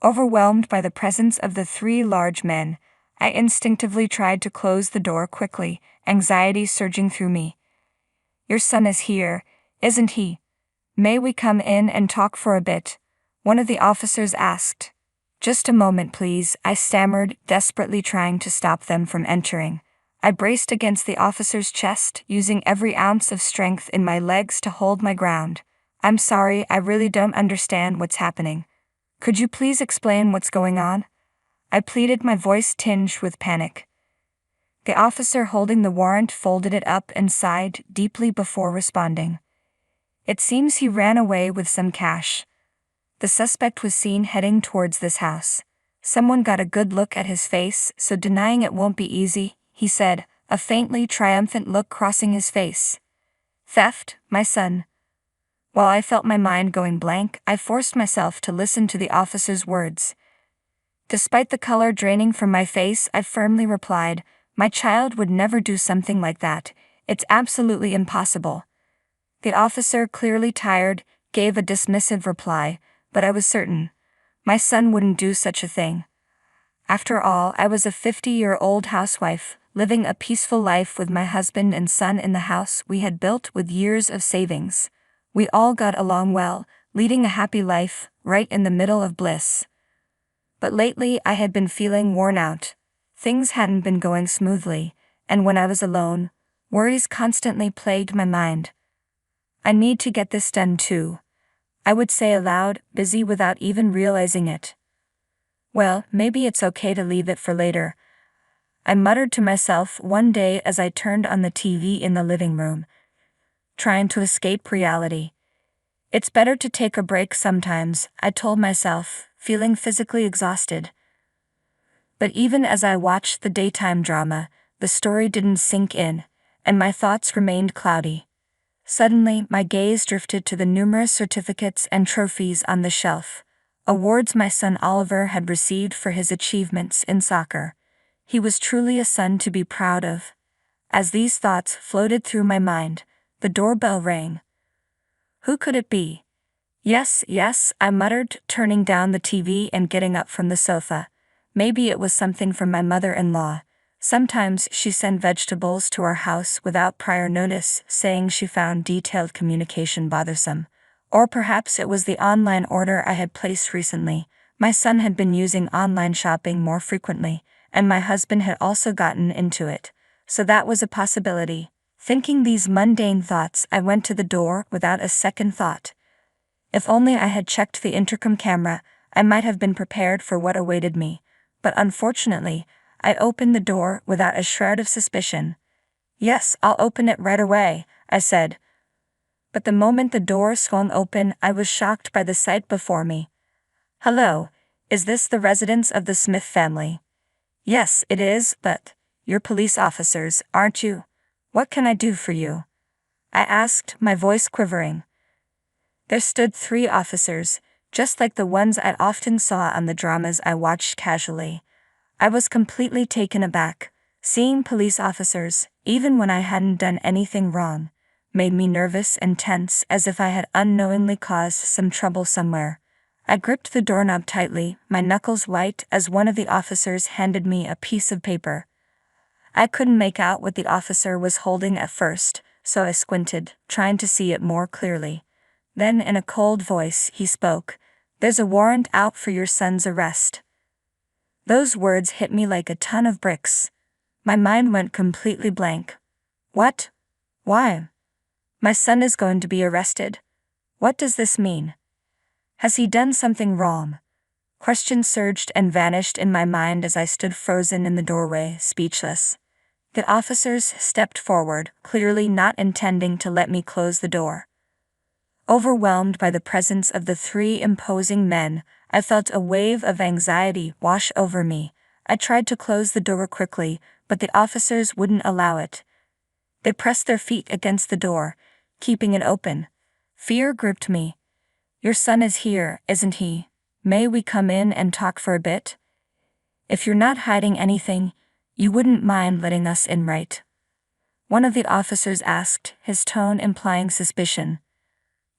S3: Overwhelmed by the presence of the three large men, I instinctively tried to close the door quickly, anxiety surging through me. Your son is here, isn't he? May we come in and talk for a bit? One of the officers asked. Just a moment, please, I stammered, desperately trying to stop them from entering. I braced against the officer's chest, using every ounce of strength in my legs to hold my ground. I'm sorry, I really don't understand what's happening. Could you please explain what's going on? I pleaded, my voice tinged with panic. The officer holding the warrant folded it up and sighed deeply before responding. It seems he ran away with some cash. The suspect was seen heading towards this house. Someone got a good look at his face, so denying it won't be easy, he said, a faintly triumphant look crossing his face. Theft, my son. While I felt my mind going blank, I forced myself to listen to the officer's words. Despite the color draining from my face, I firmly replied, my child would never do something like that. It's absolutely impossible. The officer, clearly tired, gave a dismissive reply, but I was certain. My son wouldn't do such a thing. After all, I was a 50-year-old housewife, living a peaceful life with my husband and son in the house we had built with years of savings. We all got along well, leading a happy life, right in the middle of bliss. But lately I had been feeling worn out. Things hadn't been going smoothly, and when I was alone, worries constantly plagued my mind. I need to get this done too, I would say aloud, busy without even realizing it. Well, maybe it's okay to leave it for later. I muttered to myself one day as I turned on the TV in the living room, trying to escape reality. It's better to take a break sometimes, I told myself, feeling physically exhausted. But even as I watched the daytime drama, the story didn't sink in, and my thoughts remained cloudy. Suddenly, my gaze drifted to the numerous certificates and trophies on the shelf, awards my son Oliver had received for his achievements in soccer. He was truly a son to be proud of. As these thoughts floated through my mind, the doorbell rang. Who could it be? Yes, I muttered, turning down the TV and getting up from the sofa. Maybe it was something from my mother-in-law. Sometimes she sent vegetables to our house without prior notice, saying she found detailed communication bothersome. Or perhaps it was the online order I had placed recently. My son had been using online shopping more frequently, and my husband had also gotten into it. So that was a possibility. Thinking these mundane thoughts, I went to the door without a second thought. If only I had checked the intercom camera, I might have been prepared for what awaited me. But unfortunately, I opened the door without a shred of suspicion. Yes, I'll open it right away, I said. But the moment the door swung open, I was shocked by the sight before me. Hello, is this the residence of the Smith family? Yes, it is, but you're police officers, aren't you? What can I do for you? I asked, my voice quivering. There stood 3 officers, just like the ones I often saw on the dramas I watched casually. I was completely taken aback. Seeing police officers, even when I hadn't done anything wrong, made me nervous and tense, as if I had unknowingly caused some trouble somewhere. I gripped the doorknob tightly, my knuckles white, as one of the officers handed me a piece of paper. I couldn't make out what the officer was holding at first, so I squinted, trying to see it more clearly. Then in a cold voice he spoke. There's a warrant out for your son's arrest. Those words hit me like a ton of bricks. My mind went completely blank. What? Why? My son is going to be arrested. What does this mean? Has he done something wrong? Questions surged and vanished in my mind as I stood frozen in the doorway, speechless. The officers stepped forward, clearly not intending to let me close the door. Overwhelmed by the presence of the 3 imposing men, I felt a wave of anxiety wash over me. I tried to close the door quickly, but the officers wouldn't allow it. They pressed their feet against the door, keeping it open. Fear gripped me. Your son is here, isn't he? May we come in and talk for a bit? If you're not hiding anything, you wouldn't mind letting us in, right? One of the officers asked, his tone implying suspicion.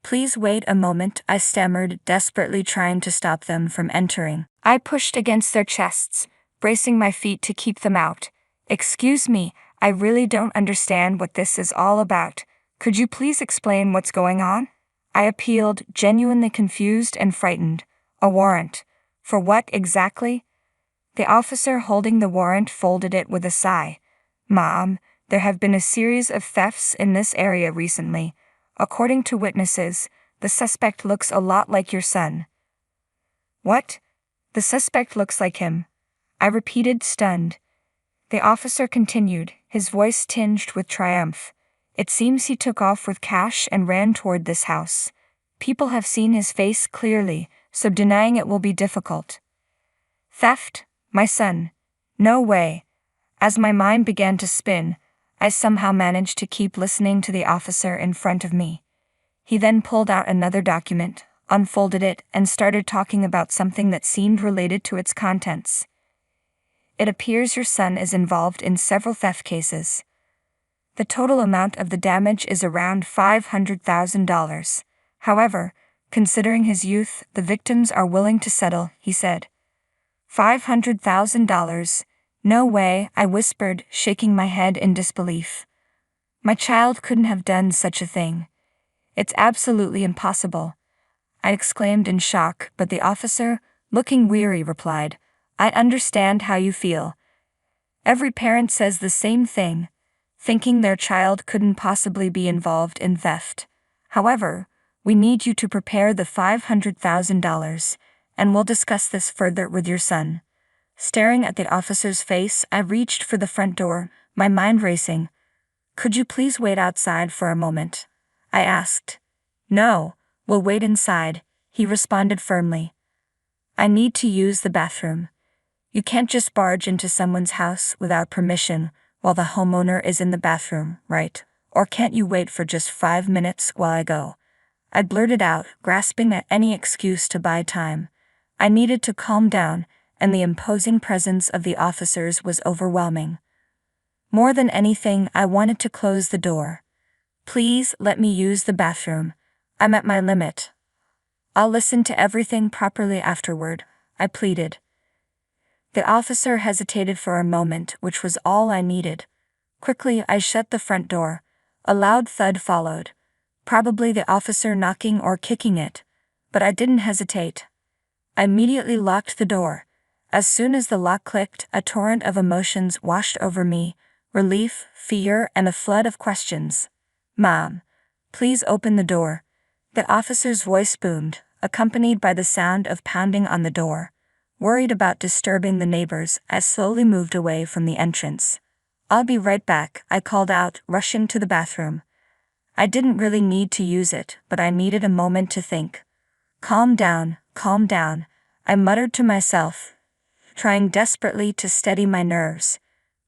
S3: Please wait a moment, I stammered, desperately trying to stop them from entering. I pushed against their chests, bracing my feet to keep them out. Excuse me, I really don't understand what this is all about. Could you please explain what's going on? I appealed, genuinely confused and frightened. A warrant. For what exactly? The officer holding the warrant folded it with a sigh. Mom, there have been a series of thefts in this area recently. According to witnesses, the suspect looks a lot like your son. What? The suspect looks like him. I repeated, stunned. The officer continued, his voice tinged with triumph. It seems he took off with cash and ran toward this house. People have seen his face clearly, so denying it will be difficult. Theft? My son? No way. As my mind began to spin, I somehow managed to keep listening to the officer in front of me. He then pulled out another document, unfolded it, and started talking about something that seemed related to its contents. It appears your son is involved in several theft cases. The total amount of the damage is around $500,000. However, considering his youth, the victims are willing to settle, he said. $500,000? No way, I whispered, shaking my head in disbelief. My child couldn't have done such a thing. It's absolutely impossible. I exclaimed in shock, but the officer, looking weary, replied, I understand how you feel. Every parent says the same thing, thinking their child couldn't possibly be involved in theft. However, we need you to prepare the $500,000, and we'll discuss this further with your son. Staring at the officer's face, I reached for the front door, my mind racing. "Could you please wait outside for a moment?" I asked. "No, we'll wait inside," he responded firmly. "I need to use the bathroom. You can't just barge into someone's house without permission while the homeowner is in the bathroom, right? Or can't you wait for just 5 minutes while I go?" I blurted out, grasping at any excuse to buy time. I needed to calm down, and the imposing presence of the officers was overwhelming. More than anything, I wanted to close the door. "Please let me use the bathroom. I'm at my limit. I'll listen to everything properly afterward," I pleaded. The officer hesitated for a moment, which was all I needed. Quickly, I shut the front door. A loud thud followed. Probably the officer knocking or kicking it. But I didn't hesitate. I immediately locked the door. As soon as the lock clicked, a torrent of emotions washed over me: relief, fear, and a flood of questions. "Mom, please open the door." The officer's voice boomed, accompanied by the sound of pounding on the door. Worried about disturbing the neighbors, I slowly moved away from the entrance. "I'll be right back," I called out, rushing to the bathroom. I didn't really need to use it, but I needed a moment to think. Calm down," I muttered to myself, trying desperately to steady my nerves.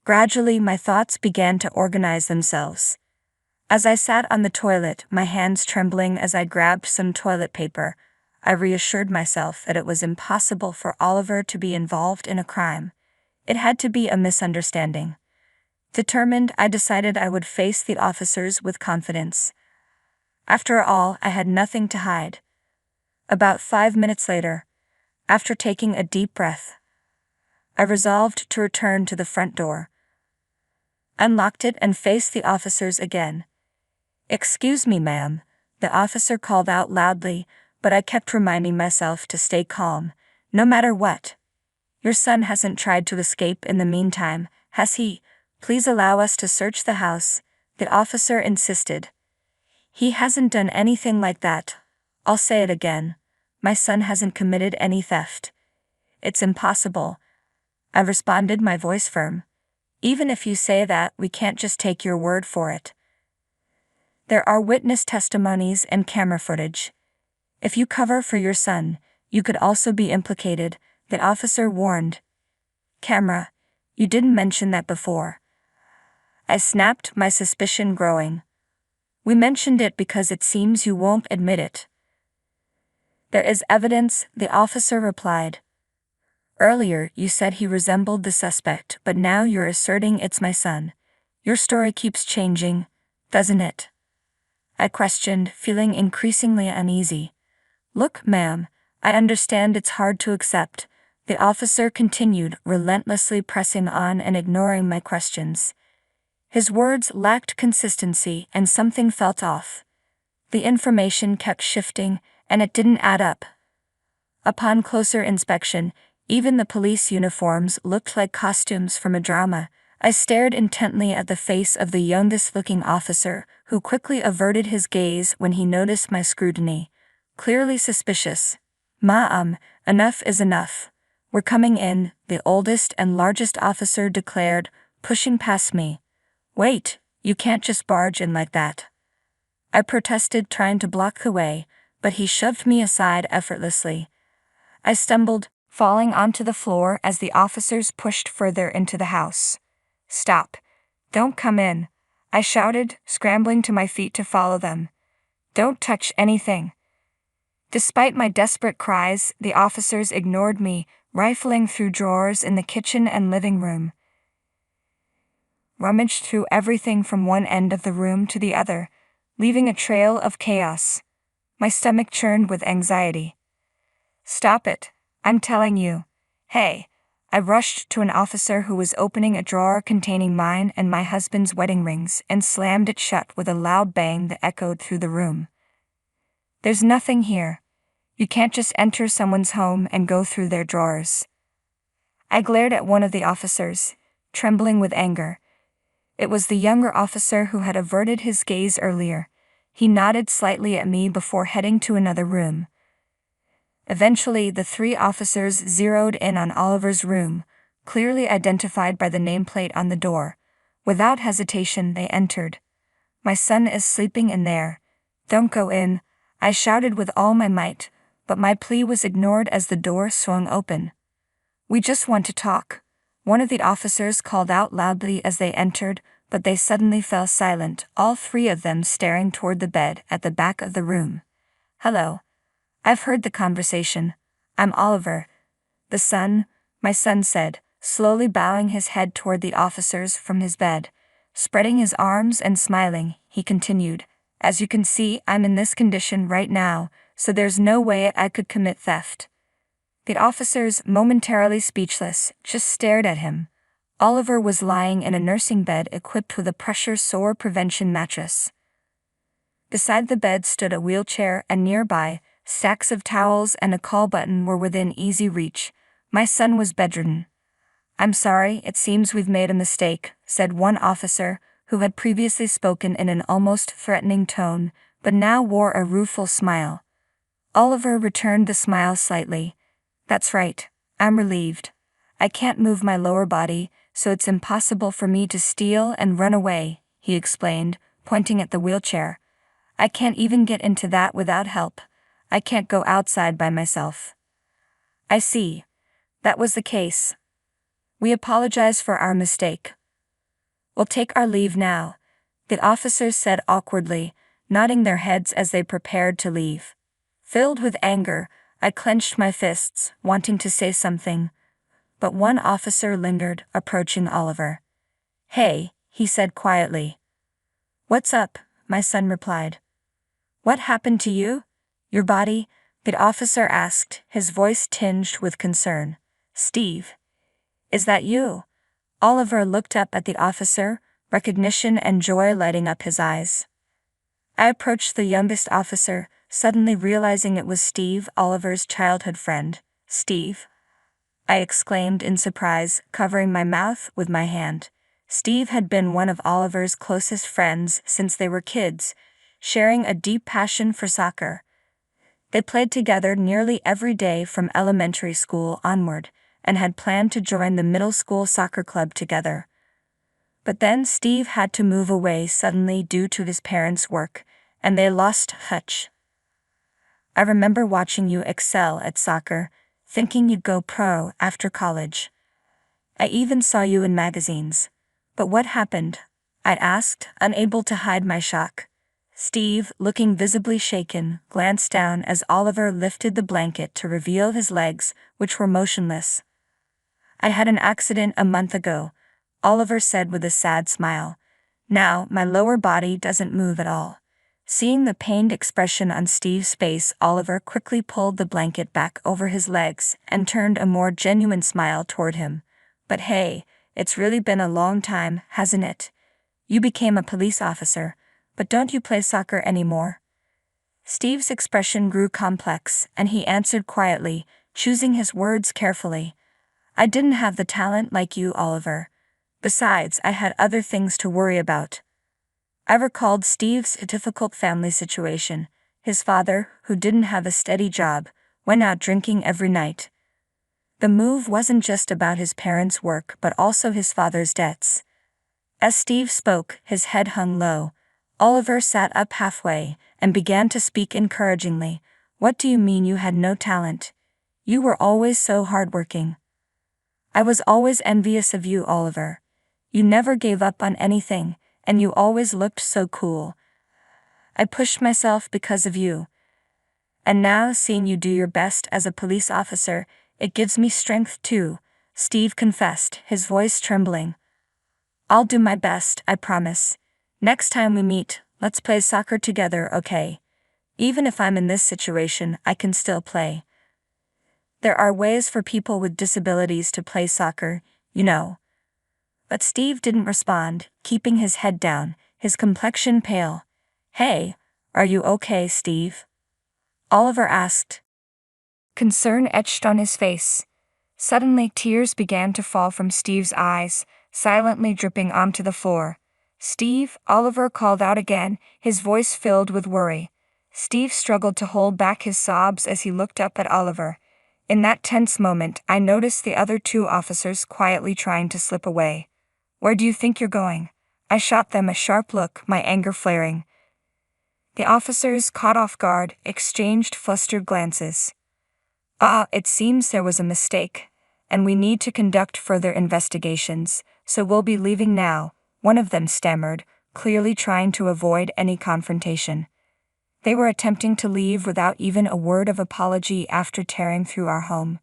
S3: Gradually, my thoughts began to organize themselves. As I sat on the toilet, my hands trembling as I grabbed some toilet paper, I reassured myself that it was impossible for Oliver to be involved in a crime. It had to be a misunderstanding. Determined, I decided I would face the officers with confidence. After all, I had nothing to hide. About 5 minutes later, after taking a deep breath, I resolved to return to the front door, unlocked it, and faced the officers again. "Excuse me, ma'am," the officer called out loudly, but I kept reminding myself to stay calm, no matter what. "Your son hasn't tried to escape in the meantime, has he? Please allow us to search the house," the officer insisted. "He hasn't done anything like that. I'll say it again. My son hasn't committed any theft." "It's impossible," I responded, my voice firm. "Even if you say that, we can't just take your word for it. There are witness testimonies and camera footage. If you cover for your son, you could also be implicated," the officer warned. "Camera? You didn't mention that before." I snapped, my suspicion growing. "We mentioned it because it seems you won't admit it." "There is evidence," the officer replied. "Earlier, you said he resembled the suspect, but now you're asserting it's my son. Your story keeps changing, doesn't it?" I questioned, feeling increasingly uneasy. "Look, ma'am, I understand it's hard to accept," the officer continued, relentlessly pressing on and ignoring my questions. His words lacked consistency, and something felt off. The information kept shifting, and it didn't add up. Upon closer inspection, even the police uniforms looked like costumes from a drama. I stared intently at the face of the youngest-looking officer, who quickly averted his gaze when he noticed my scrutiny. Clearly suspicious. "Ma'am, enough is enough. We're coming in," the oldest and largest officer declared, pushing past me. "Wait, you can't just barge in like that." I protested, trying to block the way, but he shoved me aside effortlessly. I stumbled, falling onto the floor as the officers pushed further into the house. "Stop. Don't come in," I shouted, scrambling to my feet to follow them. "Don't touch anything." Despite my desperate cries, the officers ignored me, rifling through drawers in the kitchen and living room. Rummaged through everything from one end of the room to the other, leaving a trail of chaos. My stomach churned with anxiety. "Stop it, I'm telling you." "Hey." I rushed to an officer who was opening a drawer containing mine and my husband's wedding rings and slammed it shut with a loud bang that echoed through the room. "There's nothing here. You can't just enter someone's home and go through their drawers." I glared at one of the officers, trembling with anger. It was the younger officer who had averted his gaze earlier. He nodded slightly at me before heading to another room. Eventually, the 3 officers zeroed in on Oliver's room, clearly identified by the nameplate on the door. Without hesitation, they entered. "My son is sleeping in there. Don't go in," I shouted with all my might, but my plea was ignored as the door swung open. "We just want to talk," one of the officers called out loudly as they entered, but they suddenly fell silent, all three of them staring toward the bed at the back of the room. "Hello. I've heard the conversation. I'm Oliver. My son said, slowly bowing his head toward the officers from his bed. Spreading his arms and smiling, he continued, "As you can see, I'm in this condition right now, so there's no way I could commit theft." The officers, momentarily speechless, just stared at him. Oliver was lying in a nursing bed equipped with a pressure sore prevention mattress. Beside the bed stood a wheelchair, and nearby, stacks of towels and a call button were within easy reach. My son was bedridden. "I'm sorry, it seems we've made a mistake," said one officer, who had previously spoken in an almost threatening tone, but now wore a rueful smile. Oliver returned the smile slightly. "That's right, I'm relieved. I can't move my lower body, so it's impossible for me to steal and run away," he explained, pointing at the wheelchair. "I can't even get into that without help. I can't go outside by myself." "I see. That was the case. We apologize for our mistake. We'll take our leave now," the officers said awkwardly, nodding their heads as they prepared to leave. Filled with anger, I clenched my fists, wanting to say something. But one officer lingered, approaching Oliver. "Hey," he said quietly. "What's up?" my son replied. "What happened to you? Your body?" the officer asked, his voice tinged with concern. "Steve. Is that you?" Oliver looked up at the officer, recognition and joy lighting up his eyes. I approached the youngest officer, suddenly realizing it was Steve, Oliver's childhood friend. "Steve?" I exclaimed in surprise, covering my mouth with my hand. Steve had been one of Oliver's closest friends since they were kids, sharing a deep passion for soccer. They played together nearly every day from elementary school onward, and had planned to join the middle school soccer club together. But then Steve had to move away suddenly due to his parents' work, and they lost touch. "I remember watching you excel at soccer, thinking you'd go pro after college. I even saw you in magazines. But what happened?" I asked, unable to hide my shock. Steve, looking visibly shaken, glanced down as Oliver lifted the blanket to reveal his legs, which were motionless. "I had an accident a month ago," Oliver said with a sad smile. "Now, my lower body doesn't move at all." Seeing the pained expression on Steve's face, Oliver quickly pulled the blanket back over his legs and turned a more genuine smile toward him. "But hey, it's really been a long time, hasn't it? You became a police officer, but don't you play soccer anymore?" Steve's expression grew complex, and he answered quietly, choosing his words carefully. "I didn't have the talent like you, Oliver. Besides, I had other things to worry about." I recalled Steve's difficult family situation. His father, who didn't have a steady job, went out drinking every night. The move wasn't just about his parents' work but also his father's debts. As Steve spoke, his head hung low. Oliver sat up halfway and began to speak encouragingly. "What do you mean you had no talent? You were always so hardworking. I was always envious of you, Oliver. You never gave up on anything, and you always looked so cool. I pushed myself because of you. And now, seeing you do your best as a police officer, it gives me strength too," Steve confessed, his voice trembling. "I'll do my best, I promise. Next time we meet, let's play soccer together, okay? Even if I'm in this situation, I can still play. There are ways for people with disabilities to play soccer, you know." But Steve didn't respond, keeping his head down, his complexion pale. "Hey, are you okay, Steve?" Oliver asked. Concern etched on his face. Suddenly, tears began to fall from Steve's eyes, silently dripping onto the floor. "Steve," Oliver called out again, his voice filled with worry. Steve struggled to hold back his sobs as he looked up at Oliver. In that tense moment, I noticed the other two officers quietly trying to slip away. "Where do you think you're going?" I shot them a sharp look, my anger flaring. The officers, caught off guard, exchanged flustered glances. It seems there was a mistake, and we need to conduct further investigations, so we'll be leaving now," one of them stammered, clearly trying to avoid any confrontation. They were attempting to leave without even a word of apology after tearing through our home.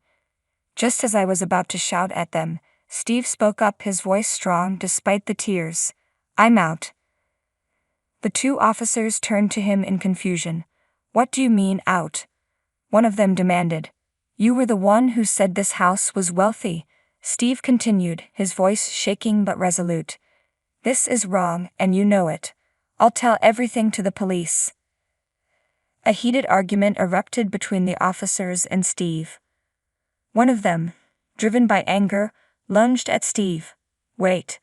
S3: Just as I was about to shout at them, Steve spoke up, his voice strong despite the tears. "I'm out." The two officers turned to him in confusion. "What do you mean, out?" one of them demanded. "You were the one who said this house was wealthy," Steve continued, his voice shaking but resolute. "This is wrong, and you know it. I'll tell everything to the police." A heated argument erupted between the officers and Steve. One of them, driven by anger, lunged at Steve. "Wait."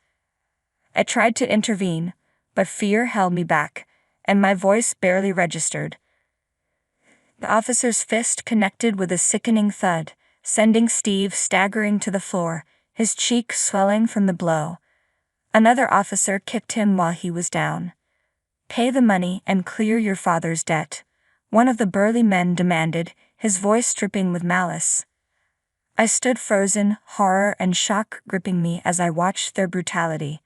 S3: I tried to intervene, but fear held me back, and my voice barely registered. The officer's fist connected with a sickening thud, sending Steve staggering to the floor, his cheek swelling from the blow. Another officer kicked him while he was down. "Pay the money and clear your father's debt," one of the burly men demanded, his voice dripping with malice. I stood frozen, horror and shock gripping me as I watched their brutality.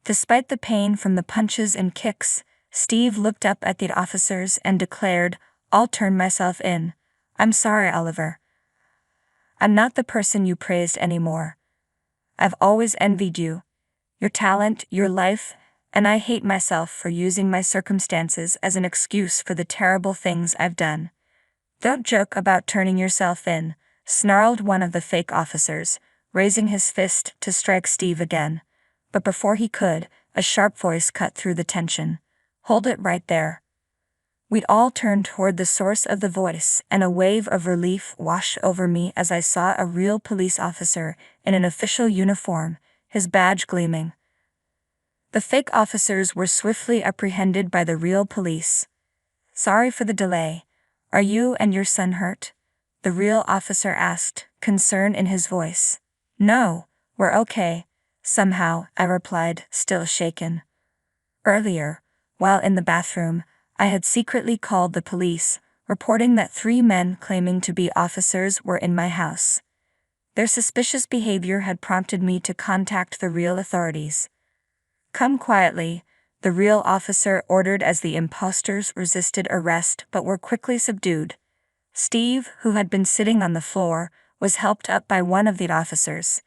S3: Despite the pain from the punches and kicks, Steve looked up at the officers and declared, "I'll turn myself in. I'm sorry, Oliver. I'm not the person you praised anymore. I've always envied you, your talent, your life, and I hate myself for using my circumstances as an excuse for the terrible things I've done." "Don't joke about turning yourself in," snarled one of the fake officers, raising his fist to strike Steve again. But before he could, a sharp voice cut through the tension. "Hold it right there." We all turned toward the source of the voice, and a wave of relief washed over me as I saw a real police officer in an official uniform, his badge gleaming. The fake officers were swiftly apprehended by the real police. "Sorry for the delay. Are you and your son hurt?" the real officer asked, concern in his voice. "No, we're okay. Somehow," I replied, still shaken. Earlier, while in the bathroom, I had secretly called the police, reporting that 3 men claiming to be officers were in my house. Their suspicious behavior had prompted me to contact the real authorities. "Come quietly," the real officer ordered as the imposters resisted arrest but were quickly subdued. Steve, who had been sitting on the floor, was helped up by one of the officers.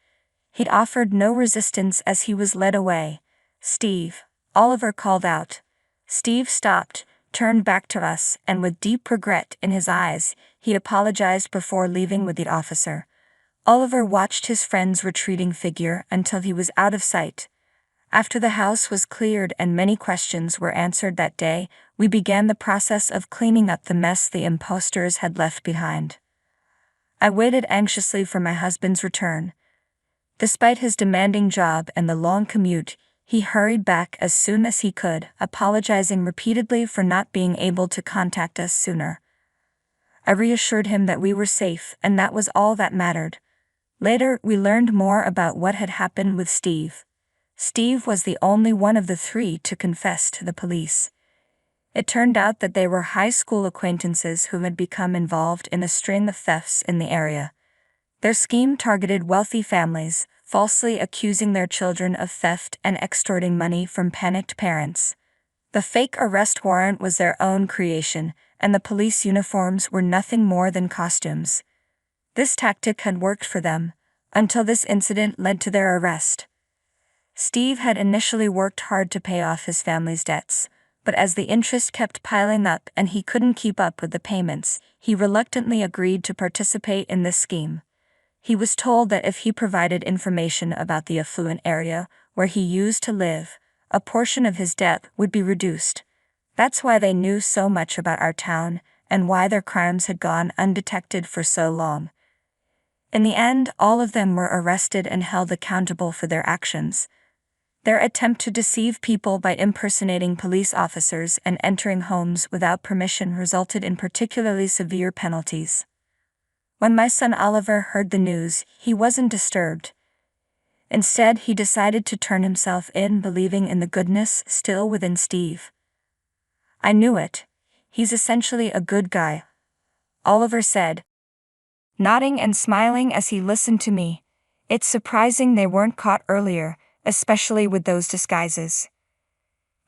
S3: He'd offered no resistance as he was led away. "Steve," Oliver called out. Steve stopped, turned back to us, and with deep regret in his eyes, he apologized before leaving with the officer. Oliver watched his friend's retreating figure until he was out of sight. After the house was cleared and many questions were answered that day, we began the process of cleaning up the mess the imposters had left behind. I waited anxiously for my husband's return. Despite his demanding job and the long commute, he hurried back as soon as he could, apologizing repeatedly for not being able to contact us sooner. I reassured him that we were safe and that was all that mattered. Later, we learned more about what had happened with Steve. Steve was the only one of the 3 to confess to the police. It turned out that they were high school acquaintances who had become involved in a string of thefts in the area. Their scheme targeted wealthy families, falsely accusing their children of theft and extorting money from panicked parents. The fake arrest warrant was their own creation, and the police uniforms were nothing more than costumes. This tactic had worked for them, until this incident led to their arrest. Steve had initially worked hard to pay off his family's debts, but as the interest kept piling up and he couldn't keep up with the payments, he reluctantly agreed to participate in this scheme. He was told that if he provided information about the affluent area where he used to live, a portion of his debt would be reduced. That's why they knew so much about our town, and why their crimes had gone undetected for so long. In the end, all of them were arrested and held accountable for their actions. Their attempt to deceive people by impersonating police officers and entering homes without permission resulted in particularly severe penalties. When my son Oliver heard the news, he wasn't disturbed. Instead, he decided to turn himself in, believing in the goodness still within Steve. I knew it. He's essentially a good guy, Oliver said, nodding and smiling as he listened to me. It's surprising they weren't caught earlier, especially with those disguises.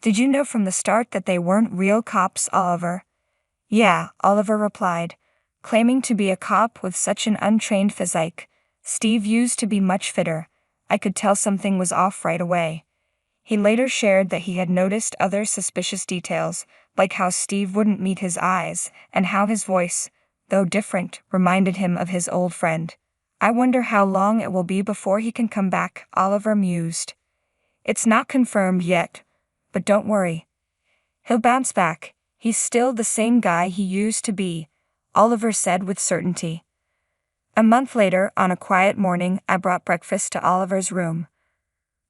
S3: Did you know from the start that they weren't real cops, Oliver? Yeah, Oliver replied, claiming to be a cop with such an untrained physique. Steve used to be much fitter. I could tell something was off right away. He later shared that he had noticed other suspicious details, like how Steve wouldn't meet his eyes, and how his voice, though different, reminded him of his old friend. I wonder how long it will be before he can come back, Oliver mused. It's not confirmed yet, but don't worry. He'll bounce back. He's still the same guy he used to be, Oliver said with certainty. A month later, on a quiet morning, I brought breakfast to Oliver's room.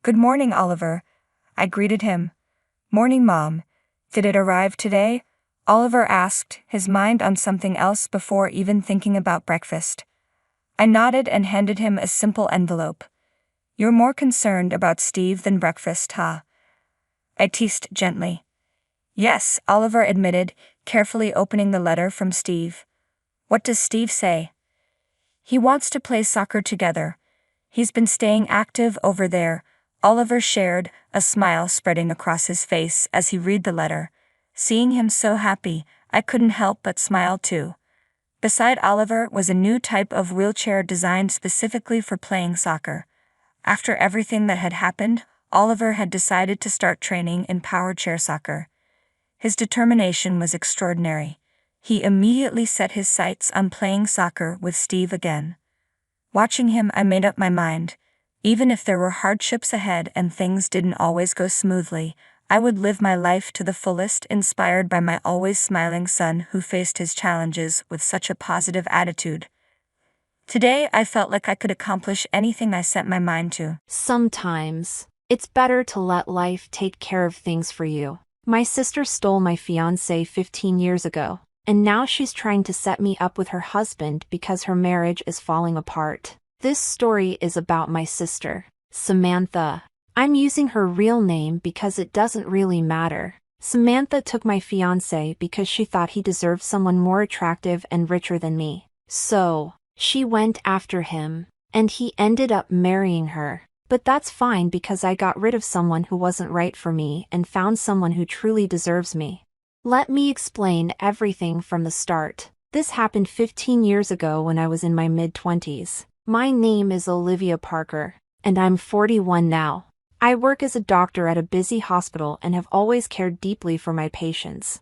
S3: Good morning, Oliver, I greeted him. Morning, Mom. Did it arrive today? Oliver asked, his mind on something else before even thinking about breakfast. I nodded and handed him a simple envelope. You're more concerned about Steve than breakfast, huh? I teased gently. Yes, Oliver admitted, carefully opening the letter from Steve. What does Steve say? He wants to play soccer together. He's been staying active over there, Oliver shared, a smile spreading across his face as he read the letter. Seeing him so happy, I couldn't help but smile too. Beside Oliver was a new type of wheelchair designed specifically for playing soccer. After everything that had happened, Oliver had decided to start training in power chair soccer. His determination was extraordinary. He immediately set his sights on playing soccer with Steve again. Watching him, I made up my mind. Even if there were hardships ahead and things didn't always go smoothly, I would live my life to the fullest, inspired by my always smiling son who faced his challenges with such a positive attitude. Today, I felt like I could accomplish anything I set my mind to.
S4: Sometimes, it's better to let life take care of things for you. My sister stole my fiancé 15 years ago, and now she's trying to set me up with her husband because her marriage is falling apart. This story is about my sister, Samantha. I'm using her real name because it doesn't really matter. Samantha took my fiancé because she thought he deserved someone more attractive and richer than me. So, she went after him, and he ended up marrying her. But that's fine because I got rid of someone who wasn't right for me and found someone who truly deserves me. Let me explain everything from the start. This happened 15 years ago when I was in my mid-20s. My name is Olivia Parker, and I'm 41 now. I work as a doctor at a busy hospital and have always cared deeply for my patients.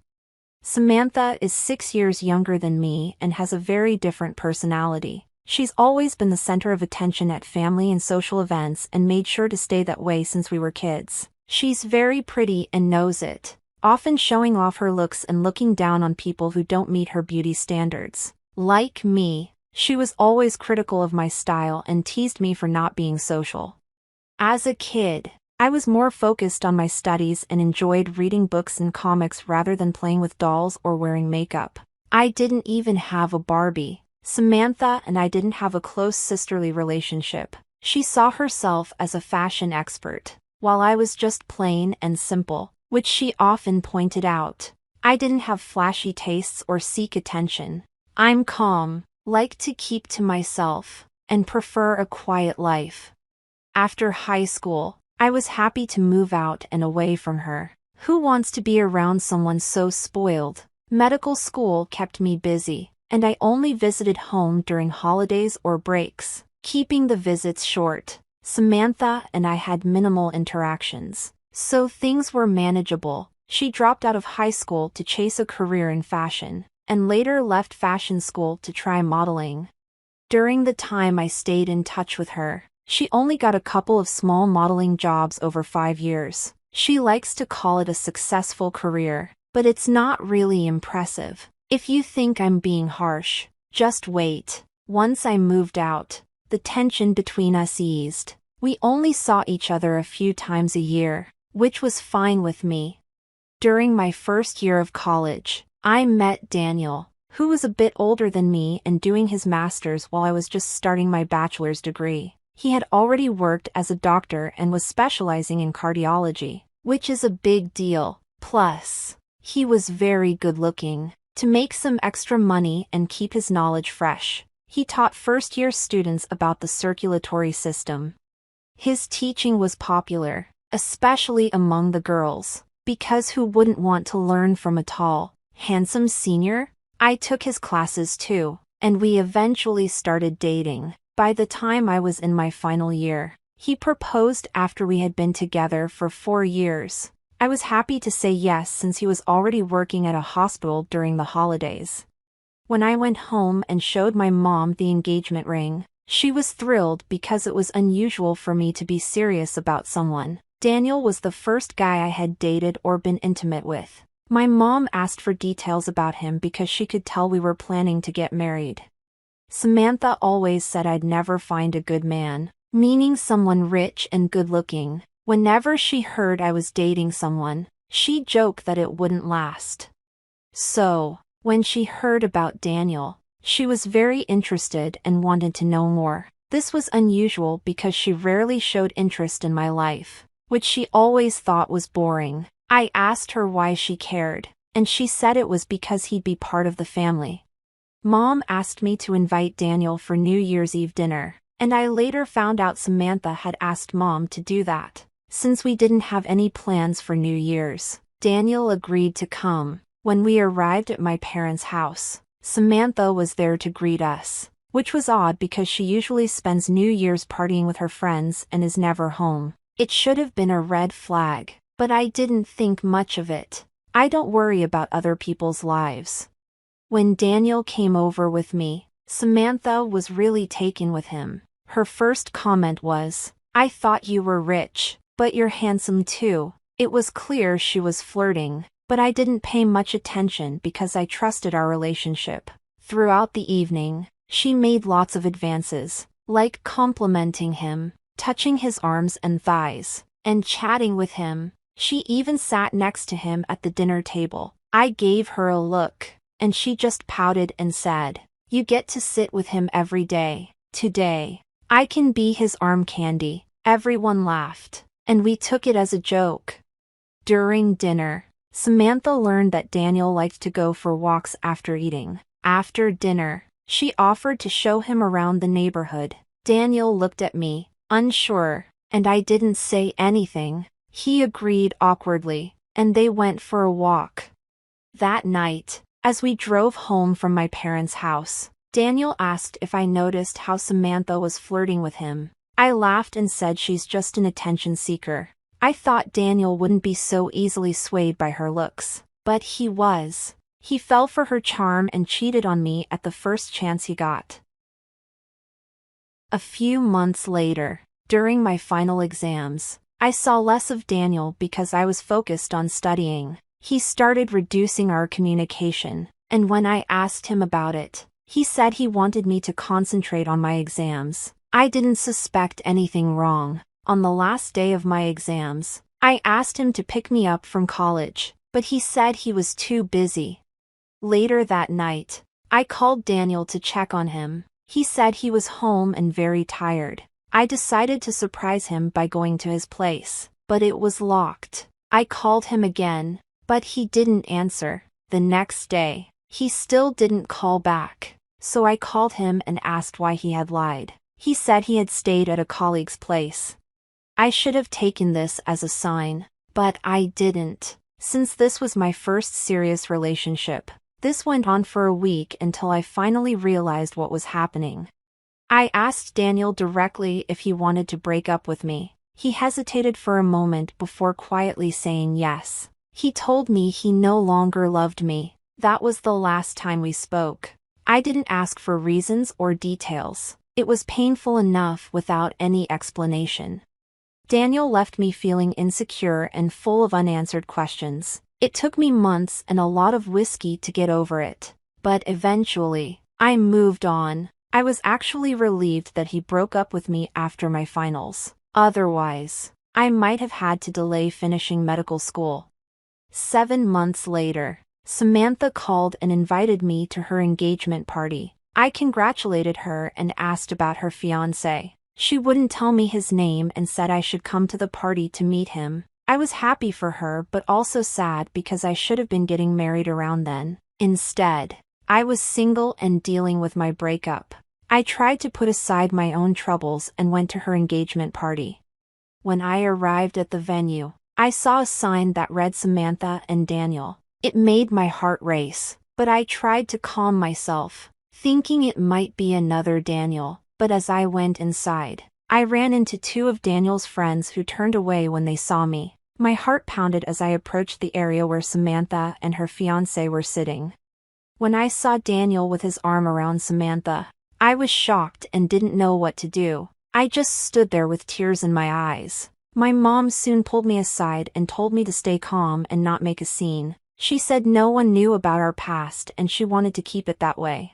S4: Samantha is 6 years younger than me and has a very different personality. She's always been the center of attention at family and social events and made sure to stay that way since we were kids. She's very pretty and knows it, often showing off her looks and looking down on people who don't meet her beauty standards. Like me, she was always critical of my style and teased me for not being social. As a kid, I was more focused on my studies and enjoyed reading books and comics rather than playing with dolls or wearing makeup. I didn't even have a Barbie. Samantha and I didn't have a close sisterly relationship. She saw herself as a fashion expert, while I was just plain and simple, which she often pointed out. I didn't have flashy tastes or seek attention. I'm calm, like to keep to myself, and prefer a quiet life. After high school, I was happy to move out and away from her. Who wants to be around someone so spoiled? Medical school kept me busy, and I only visited home during holidays or breaks, keeping the visits short. Samantha and I had minimal interactions, so things were manageable. She dropped out of high school to chase a career in fashion, and later left fashion school to try modeling. During the time I stayed in touch with her, she only got a couple of small modeling jobs over 5 years. She likes to call it a successful career, but it's not really impressive. If you think I'm being harsh, just wait. Once I moved out, the tension between us eased. We only saw each other a few times a year, which was fine with me. During my first year of college, I met Daniel, who was a bit older than me and doing his master's while I was just starting my bachelor's degree. He had already worked as a doctor and was specializing in cardiology, which is a big deal. Plus, he was very good-looking. To make some extra money and keep his knowledge fresh, he taught first-year students about the circulatory system. His teaching was popular, especially among the girls, because who wouldn't want to learn from a tall, handsome senior? I took his classes too, and we eventually started dating. By the time I was in my final year, he proposed after we had been together for 4 years. I was happy to say yes since he was already working at a hospital during the holidays. When I went home and showed my mom the engagement ring, she was thrilled because it was unusual for me to be serious about someone. Daniel was the first guy I had dated or been intimate with. My mom asked for details about him because she could tell we were planning to get married. Samantha always said I'd never find a good man, meaning someone rich and good-looking. Whenever she heard I was dating someone, she'd joke that it wouldn't last. So, when she heard about Daniel, she was very interested and wanted to know more. This was unusual because she rarely showed interest in my life, which she always thought was boring. I asked her why she cared, and she said it was because he'd be part of the family. Mom asked me to invite Daniel for New Year's Eve dinner, and I later found out Samantha had asked Mom to do that. Since we didn't have any plans for New Year's, Daniel agreed to come. When we arrived at my parents' house, Samantha was there to greet us, which was odd because she usually spends New Year's partying with her friends and is never home. It should have been a red flag, but I didn't think much of it. I don't worry about other people's lives. When Daniel came over with me, Samantha was really taken with him. Her first comment was, "I thought you were rich, but you're handsome too." It was clear she was flirting, but I didn't pay much attention because I trusted our relationship. Throughout the evening, she made lots of advances, like complimenting him, touching his arms and thighs, and chatting with him. She even sat next to him at the dinner table. I gave her a look, and she just pouted and said, "You get to sit with him every day. Today, I can be his arm candy." Everyone laughed, and we took it as a joke. During dinner, Samantha learned that Daniel liked to go for walks after eating. After dinner, she offered to show him around the neighborhood. Daniel looked at me, unsure, and I didn't say anything. He agreed awkwardly, and they went for a walk. That night, as we drove home from my parents' house, Daniel asked if I noticed how Samantha was flirting with him. I laughed and said she's just an attention seeker. I thought Daniel wouldn't be so easily swayed by her looks, but he was. He fell for her charm and cheated on me at the first chance he got. A few months later, during my final exams, I saw less of Daniel because I was focused on studying. He started reducing our communication, and when I asked him about it, he said he wanted me to concentrate on my exams. I didn't suspect anything wrong. On the last day of my exams, I asked him to pick me up from college, but he said he was too busy. Later that night, I called Daniel to check on him. He said he was home and very tired. I decided to surprise him by going to his place, but it was locked. I called him again, but he didn't answer. The next day, he still didn't call back, so I called him and asked why he had lied. He said he had stayed at a colleague's place. I should have taken this as a sign, but I didn't. Since this was my first serious relationship, this went on for a week until I finally realized what was happening. I asked Daniel directly if he wanted to break up with me. He hesitated for a moment before quietly saying yes. He told me he no longer loved me. That was the last time we spoke. I didn't ask for reasons or details. It was painful enough without any explanation. Daniel left me feeling insecure and full of unanswered questions. It took me months and a lot of whiskey to get over it. But eventually, I moved on. I was actually relieved that he broke up with me after my finals. Otherwise, I might have had to delay finishing medical school. 7 months later, Samantha called and invited me to her engagement party. I congratulated her and asked about her fiancé. She wouldn't tell me his name and said I should come to the party to meet him. I was happy for her but also sad because I should have been getting married around then. Instead, I was single and dealing with my breakup. I tried to put aside my own troubles and went to her engagement party. When I arrived at the venue, I saw a sign that read Samantha and Daniel. It made my heart race, but I tried to calm myself, thinking it might be another Daniel. But as I went inside, I ran into two of Daniel's friends who turned away when they saw me. My heart pounded as I approached the area where Samantha and her fiancé were sitting. When I saw Daniel with his arm around Samantha, I was shocked and didn't know what to do. I just stood there with tears in my eyes. My mom soon pulled me aside and told me to stay calm and not make a scene. She said no one knew about our past and she wanted to keep it that way.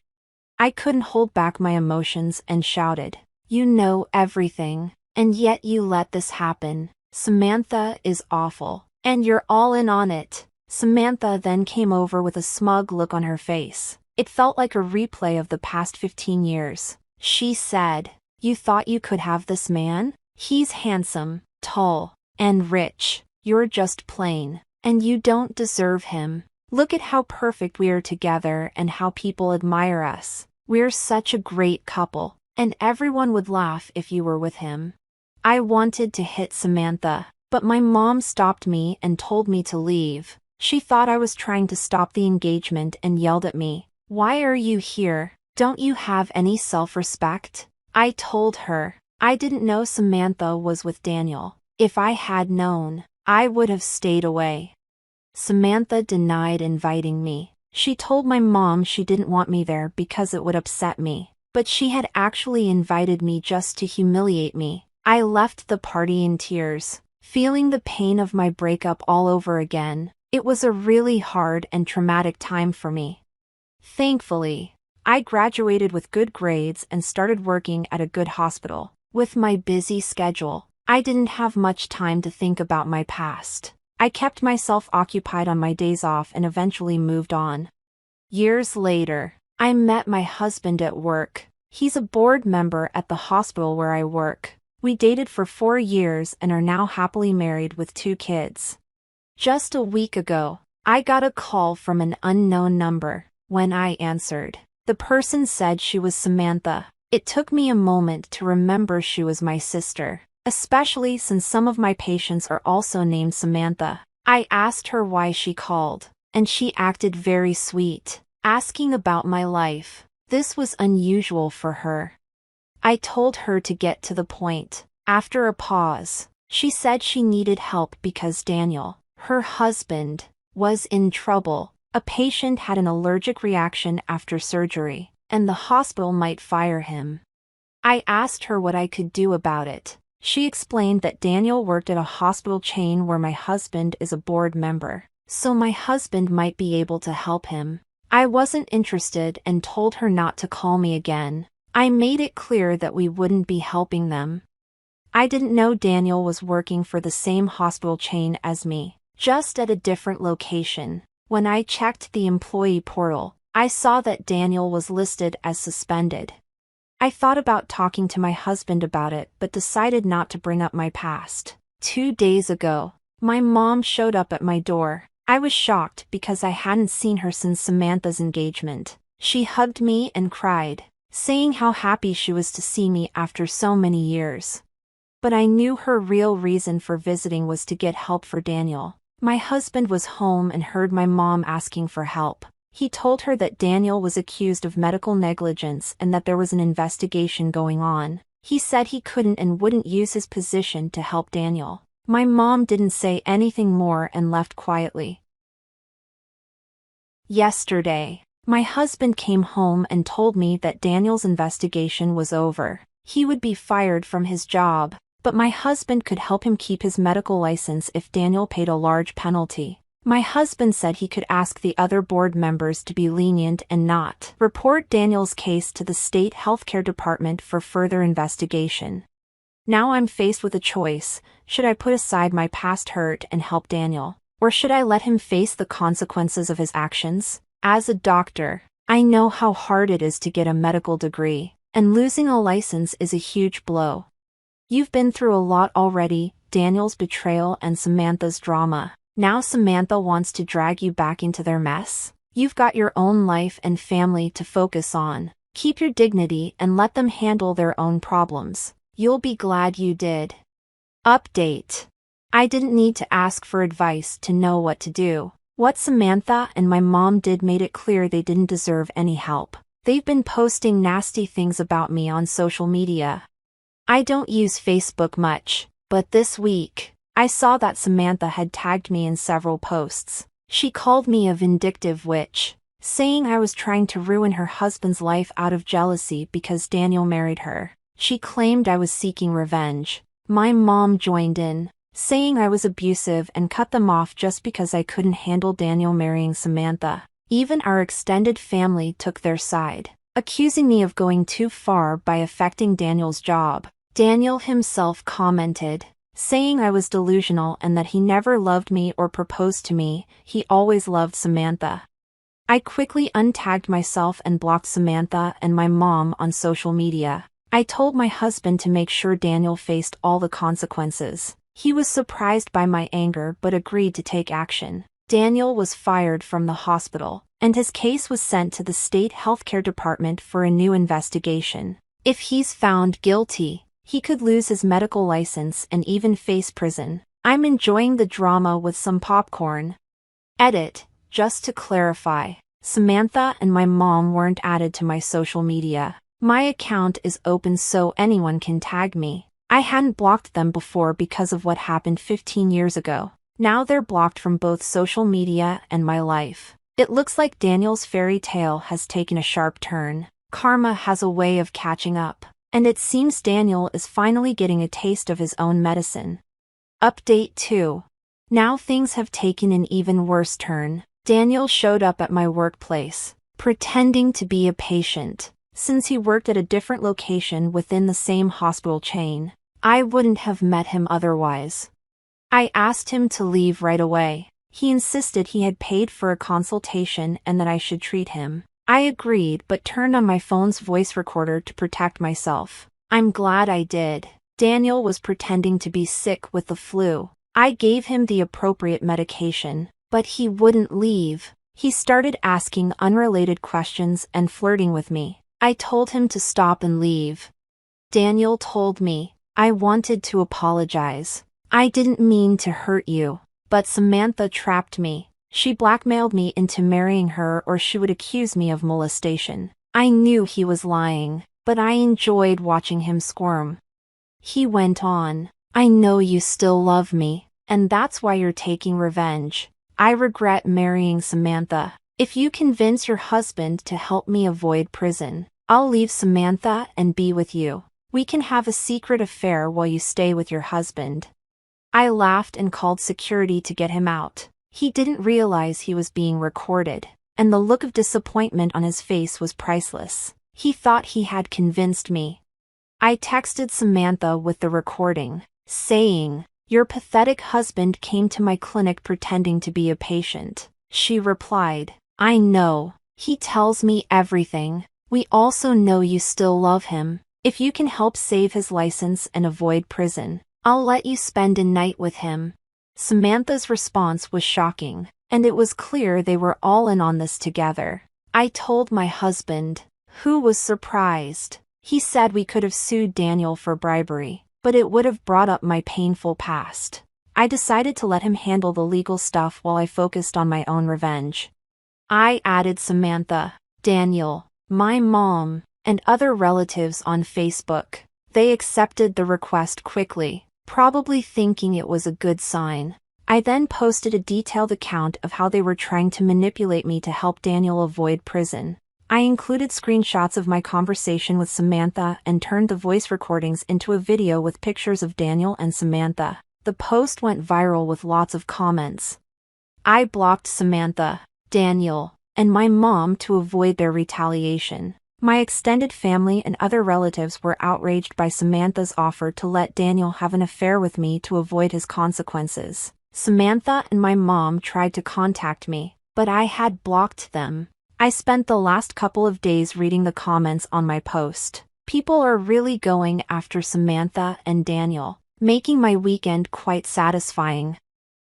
S4: I couldn't hold back my emotions and shouted, "You know everything, and yet you let this happen. Samantha is awful, and you're all in on it." Samantha then came over with a smug look on her face. It felt like a replay of the past 15 years. She said, "You thought you could have this man? He's handsome, tall, and rich. You're just plain, and you don't deserve him. Look at how perfect we are together and how people admire us. We're such a great couple, and everyone would laugh if you were with him." I wanted to hit Samantha, but my mom stopped me and told me to leave. She thought I was trying to stop the engagement and yelled at me, "Why are you here? Don't you have any self-respect?" I told her I didn't know Samantha was with Daniel. If I had known, I would have stayed away. Samantha denied inviting me. She told my mom she didn't want me there because it would upset me, but she had actually invited me just to humiliate me. I left the party in tears, feeling the pain of my breakup all over again. It was a really hard and traumatic time for me. Thankfully, I graduated with good grades and started working at a good hospital. With my busy schedule, I didn't have much time to think about my past. I kept myself occupied on my days off and eventually moved on. Years later, I met my husband at work. He's a board member at the hospital where I work. We dated for 4 years and are now happily married with 2 kids. Just a week ago, I got a call from an unknown number. When I answered, the person said she was Samantha. It took me a moment to remember she was my sister, especially since some of my patients are also named Samantha. I asked her why she called, and she acted very sweet, asking about my life. This was unusual for her. I told her to get to the point. After a pause, she said she needed help because Daniel, her husband, was in trouble. A patient had an allergic reaction after surgery, and the hospital might fire him. I asked her what I could do about it. She explained that Daniel worked at a hospital chain where my husband is a board member, so my husband might be able to help him. I wasn't interested and told her not to call me again. I made it clear that we wouldn't be helping them. I didn't know Daniel was working for the same hospital chain as me, just at a different location. When I checked the employee portal, I saw that Daniel was listed as suspended. I thought about talking to my husband about it but decided not to bring up my past. 2 days ago, my mom showed up at my door. I was shocked because I hadn't seen her since Samantha's engagement. She hugged me and cried, saying how happy she was to see me after so many years. But I knew her real reason for visiting was to get help for Daniel. My husband was home and heard my mom asking for help. He told her that Daniel was accused of medical negligence and that there was an investigation going on. He said he couldn't and wouldn't use his position to help Daniel. My mom didn't say anything more and left quietly. Yesterday, my husband came home and told me that Daniel's investigation was over. He would be fired from his job, but my husband could help him keep his medical license if Daniel paid a large penalty. My husband said he could ask the other board members to be lenient and not report Daniel's case to the state healthcare department for further investigation. Now I'm faced with a choice. Should I put aside my past hurt and help Daniel? Or should I let him face the consequences of his actions? As a doctor, I know how hard it is to get a medical degree, and losing a license is a huge blow. You've been through a lot already, Daniel's betrayal and Samantha's drama. Now Samantha wants to drag you back into their mess? You've got your own life and family to focus on. Keep your dignity and let them handle their own problems. You'll be glad you did. Update. I didn't need to ask for advice to know what to do. What Samantha and my mom did made it clear they didn't deserve any help. They've been posting nasty things about me on social media. I don't use Facebook much, but this week, I saw that Samantha had tagged me in several posts. She called me a vindictive witch, saying I was trying to ruin her husband's life out of jealousy because Daniel married her. She claimed I was seeking revenge. My mom joined in, saying I was abusive and cut them off just because I couldn't handle Daniel marrying Samantha. Even our extended family took their side, accusing me of going too far by affecting Daniel's job. Daniel himself commented, saying I was delusional and that he never loved me or proposed to me, he always loved Samantha. I quickly untagged myself and blocked Samantha and my mom on social media. I told my husband to make sure Daniel faced all the consequences. He was surprised by my anger but agreed to take action. Daniel was fired from the hospital, and his case was sent to the state healthcare department for a new investigation. If he's found guilty, he could lose his medical license and even face prison. I'm enjoying the drama with some popcorn. Edit. Just to clarify, Samantha and my mom weren't added to my social media. My account is open so anyone can tag me. I hadn't blocked them before because of what happened 15 years ago. Now they're blocked from both social media and my life. It looks like Daniel's fairy tale has taken a sharp turn. Karma has a way of catching up, and it seems Daniel is finally getting a taste of his own medicine. Update 2. Now things have taken an even worse turn. Daniel showed up at my workplace, pretending to be a patient, since he worked at a different location within the same hospital chain. I wouldn't have met him otherwise. I asked him to leave right away. He insisted he had paid for a consultation and that I should treat him. I agreed but turned on my phone's voice recorder to protect myself. I'm glad I did. Daniel was pretending to be sick with the flu. I gave him the appropriate medication, but he wouldn't leave. He started asking unrelated questions and flirting with me. I told him to stop and leave. Daniel told me, I wanted to apologize. I didn't mean to hurt you. But Samantha trapped me. She blackmailed me into marrying her or she would accuse me of molestation. I knew he was lying, but I enjoyed watching him squirm. He went on, I know you still love me, and that's why you're taking revenge. I regret marrying Samantha. If you convince your husband to help me avoid prison, I'll leave Samantha and be with you. We can have a secret affair while you stay with your husband. I laughed and called security to get him out. He didn't realize he was being recorded, and the look of disappointment on his face was priceless. He thought he had convinced me. I texted Samantha with the recording, saying, Your pathetic husband came to my clinic pretending to be a patient. She replied, I know. He tells me everything. We also know you still love him. If you can help save his license and avoid prison, I'll let you spend a night with him. Samantha's response was shocking, and it was clear they were all in on this together. I told my husband, who was surprised. He said we could have sued Daniel for bribery, but it would have brought up my painful past. I decided to let him handle the legal stuff while I focused on my own revenge. I added Samantha, Daniel, my mom, and other relatives on Facebook. They accepted the request quickly, probably thinking it was a good sign. I then posted a detailed account of how they were trying to manipulate me to help Daniel avoid prison. I included screenshots of my conversation with Samantha and turned the voice recordings into a video with pictures of Daniel and Samantha. The post went viral with lots of comments. I blocked Samantha, Daniel, and my mom to avoid their retaliation. My extended family and other relatives were outraged by Samantha's offer to let Daniel have an affair with me to avoid his consequences. Samantha and my mom tried to contact me, but I had blocked them. I spent the last couple of days reading the comments on my post. People are really going after Samantha and Daniel, making my weekend quite satisfying.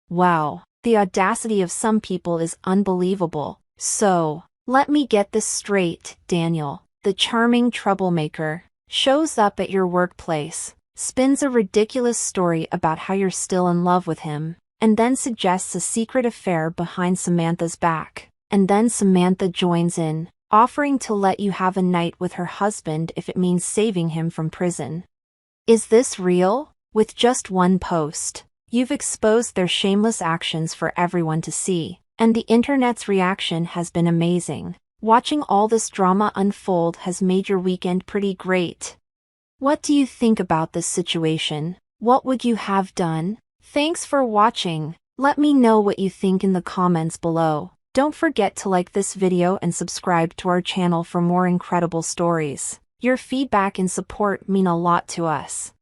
S4: Wow, the audacity of some people is unbelievable. So, let me get this straight. Daniel, the charming troublemaker, shows up at your workplace, spins a ridiculous story about how you're still in love with him, and then suggests a secret affair behind Samantha's back. And then Samantha joins in, offering to let you have a night with her husband if it means saving him from prison. Is this real? With just one post, you've exposed their shameless actions for everyone to see, and the internet's reaction has been amazing. Watching all this drama unfold has made your weekend pretty great. What do you think about this situation? What would you have done? Thanks for watching. Let me know what you think in the comments below. Don't forget to like this video and subscribe to our channel for more incredible stories. Your feedback and support mean a lot to us.